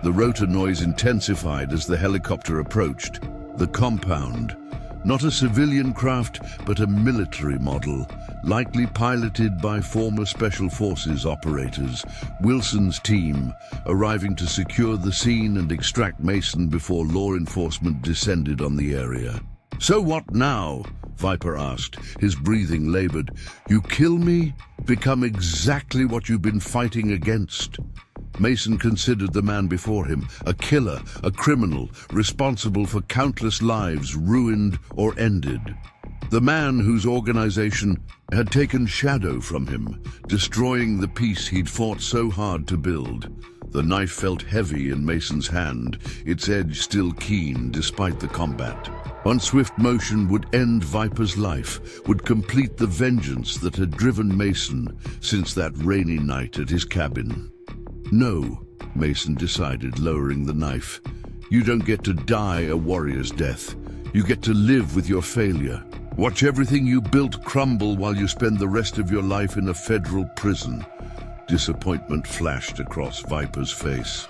The rotor noise intensified as the helicopter approached. The compound, not a civilian craft, but a military model, likely piloted by former Special Forces operators. Wilson's team, arriving to secure the scene and extract Mason before law enforcement descended on the area. "So what now?" Viper asked, his breathing labored. "You kill me, become exactly what you've been fighting against." Mason considered the man before him, a killer, a criminal, responsible for countless lives ruined or ended. The man whose organization had taken shadow from him, destroying the peace he'd fought so hard to build. The knife felt heavy in Mason's hand, its edge still keen despite the combat. One swift motion would end Viper's life, would complete the vengeance that had driven Mason since that rainy night at his cabin. "No," Mason decided, lowering the knife. "You don't get to die a warrior's death. You get to live with your failure. Watch everything you built crumble while you spend the rest of your life in a federal prison." Disappointment flashed across Viper's face,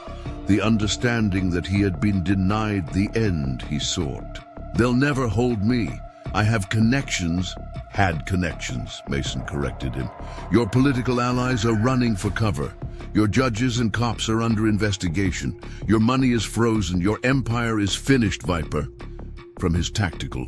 the understanding that he had been denied the end he sought. "They'll never hold me. I have connections." "Had connections," Mason corrected him. "Your political allies are running for cover. Your judges and cops are under investigation. Your money is frozen. Your empire is finished, Viper." From his tactical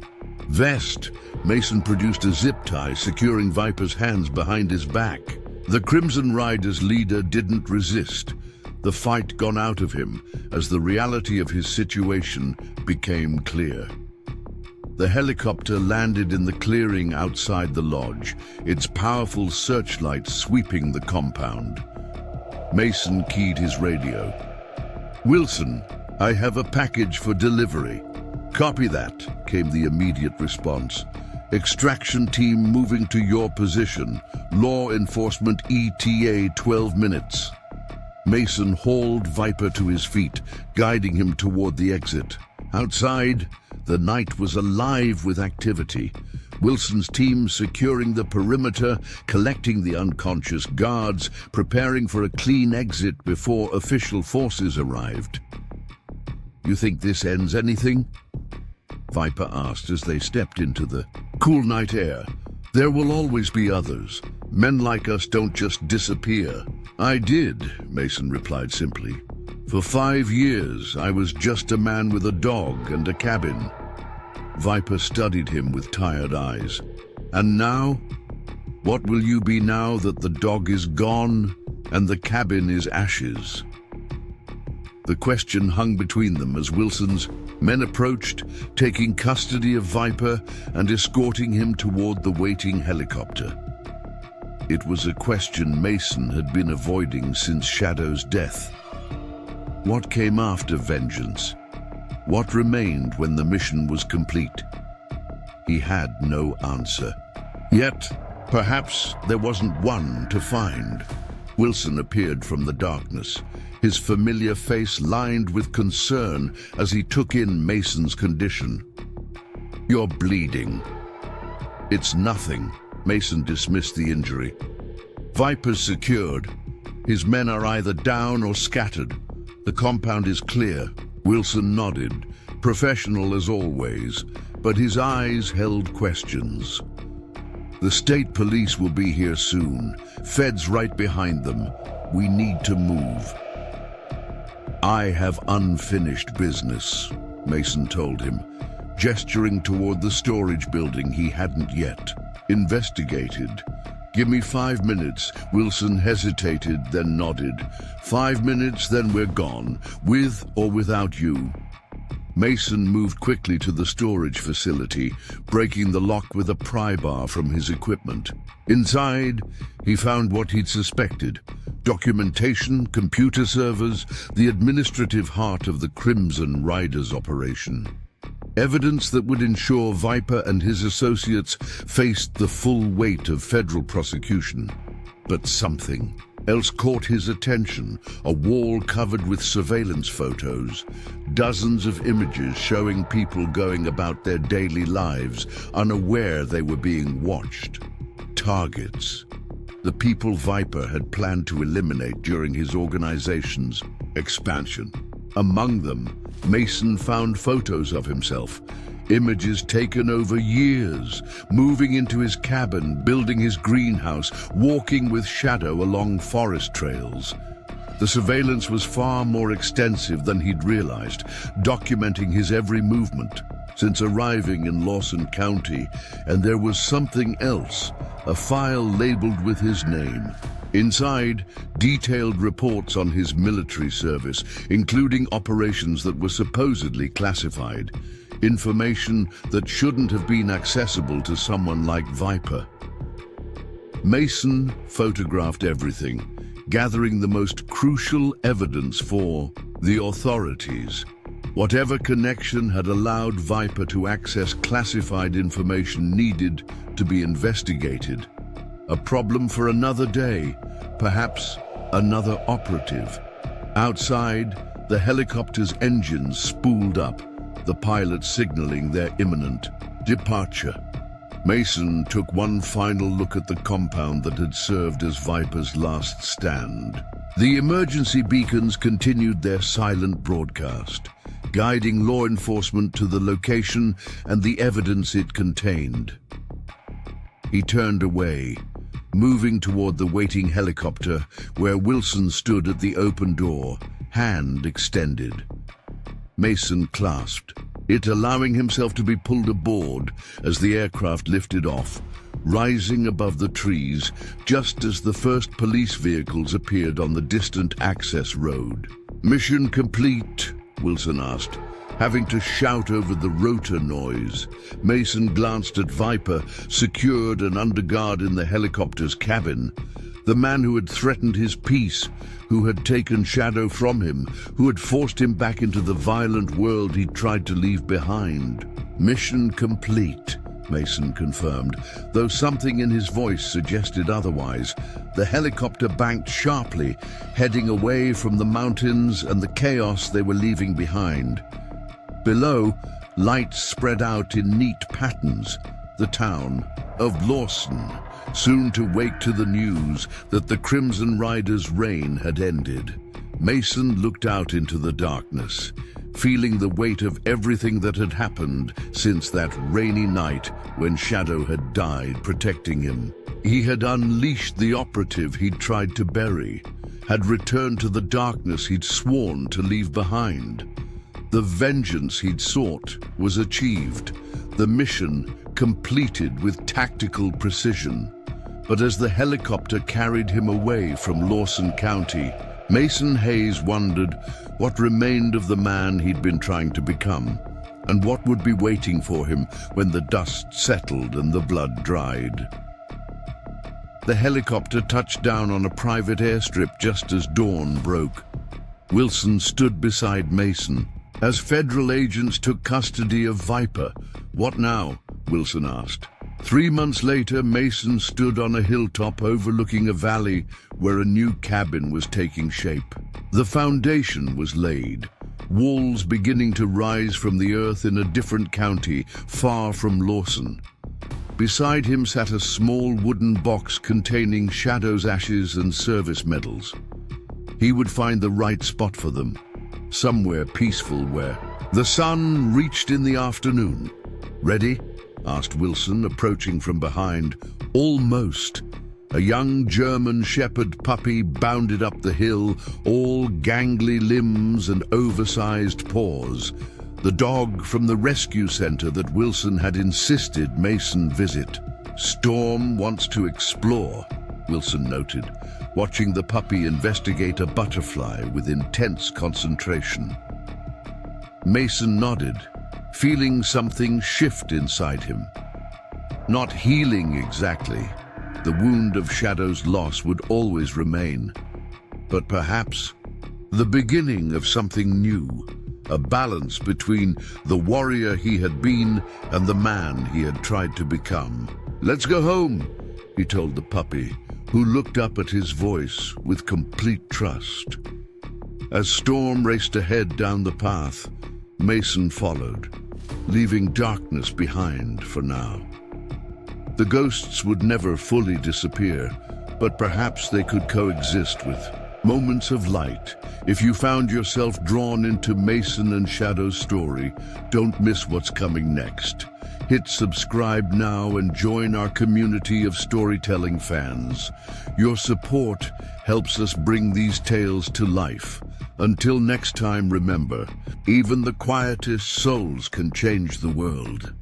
vest, Mason produced a zip tie, securing Viper's hands behind his back. The Crimson Rider's leader didn't resist, the fight gone out of him as the reality of his situation became clear. The helicopter landed in the clearing outside the lodge, its powerful searchlight sweeping the compound. Mason keyed his radio. "Wilson, I have a package for delivery." "Copy that," came the immediate response. "Extraction team moving to your position. Law enforcement ETA 12 minutes. Mason hauled Viper to his feet, guiding him toward the exit. Outside, the night was alive with activity. Wilson's team securing the perimeter, collecting the unconscious guards, preparing for a clean exit before official forces arrived. "You think this ends anything?" Viper asked as they stepped into the cool night air. "There will always be others. Men like us don't just disappear." "I did," Mason replied simply. "For 5 years, I was just a man with a dog and a cabin." Viper studied him with tired eyes. "And now? What will you be now that the dog is gone and the cabin is ashes?" The question hung between them as Wilson's men approached, taking custody of Viper and escorting him toward the waiting helicopter. It was a question Mason had been avoiding since Shadow's death. What came after vengeance? What remained when the mission was complete? He had no answer. Yet, perhaps there wasn't one to find. Wilson appeared from the darkness, his familiar face lined with concern as he took in Mason's condition. "You're bleeding." "It's nothing." Mason dismissed the injury. "Viper's secured. His men are either down or scattered. The compound is clear." Wilson nodded, professional as always, but his eyes held questions. "The state police will be here soon. Feds right behind them. We need to move." "I have unfinished business," Mason told him, gesturing toward the storage building he hadn't yet investigated. "Give me 5 minutes." Wilson hesitated, then nodded. 5 minutes, then we're gone, with or without you." Mason moved quickly to the storage facility, breaking the lock with a pry bar from his equipment. Inside, he found what he'd suspected: documentation, computer servers, the administrative heart of the Crimson Riders operation. Evidence that would ensure Viper and his associates faced the full weight of federal prosecution. But something else caught his attention: a wall covered with surveillance photos, dozens of images showing people going about their daily lives, unaware they were being watched. Targets. The people Viper had planned to eliminate during his organization's expansion. Among them, Mason found photos of himself, images taken over years, moving into his cabin, building his greenhouse, walking with Shadow along forest trails. The surveillance was far more extensive than he'd realized, documenting his every movement since arriving in Lawson County, and there was something else, a file labeled with his name. Inside, detailed reports on his military service, including operations that were supposedly classified, information that shouldn't have been accessible to someone like Viper. Mason photographed everything, gathering the most crucial evidence for the authorities. Whatever connection had allowed Viper to access classified information needed to be investigated. A problem for another day, perhaps another operative. Outside, the helicopter's engines spooled up, the pilots signaling their imminent departure. Mason took one final look at the compound that had served as Viper's last stand. The emergency beacons continued their silent broadcast, guiding law enforcement to the location and the evidence it contained. He turned away, moving toward the waiting helicopter where Wilson stood at the open door, hand extended. Mason clasped it, allowing himself to be pulled aboard as the aircraft lifted off, rising above the trees just as the first police vehicles appeared on the distant access road. "Mission complete?" Wilson asked, having to shout over the rotor noise. Mason glanced at Viper, secured and under guard in the helicopter's cabin. The man who had threatened his peace, who had taken Shadow from him, who had forced him back into the violent world he'd tried to leave behind. Mission complete, Mason confirmed, though something in his voice suggested otherwise. The helicopter banked sharply, heading away from the mountains and the chaos they were leaving behind. Below, lights spread out in neat patterns. The town of Lawson, soon to wake to the news that the Crimson Rider's reign had ended. Mason looked out into the darkness, feeling the weight of everything that had happened since that rainy night when Shadow had died protecting him. He had unleashed the operative he'd tried to bury, had returned to the darkness he'd sworn to leave behind. The vengeance he'd sought was achieved, the mission completed with tactical precision. But as the helicopter carried him away from Lawson County, Mason Hayes wondered what remained of the man he'd been trying to become, and what would be waiting for him when the dust settled and the blood dried. The helicopter touched down on a private airstrip just as dawn broke. Wilson stood beside Mason. As federal agents took custody of Viper, "What now?" Wilson asked. 3 months later, Mason stood on a hilltop overlooking a valley where a new cabin was taking shape. The foundation was laid, walls beginning to rise from the earth in a different county, far from Lawson. Beside him sat a small wooden box containing Shadow's ashes and service medals. He would find the right spot for them, somewhere peaceful where... The sun reached in the afternoon. "Ready?" asked Wilson, approaching from behind. "Almost." A young German shepherd puppy bounded up the hill, all gangly limbs and oversized paws. The dog from the rescue center that Wilson had insisted Mason visit. "Storm wants to explore," Wilson noted, watching the puppy investigate a butterfly with intense concentration. Mason nodded, feeling something shift inside him. Not healing exactly. The wound of Shadow's loss would always remain. But perhaps the beginning of something new, a balance between the warrior he had been and the man he had tried to become. "Let's go home," he told the puppy, who looked up at his voice with complete trust. As Storm raced ahead down the path, Mason followed, leaving darkness behind for now. The ghosts would never fully disappear, but perhaps they could coexist with moments of light. If you found yourself drawn into Mason and Shadow's story, don't miss what's coming next. Hit subscribe now and join our community of storytelling fans. Your support helps us bring these tales to life. Until next time, remember, even the quietest souls can change the world.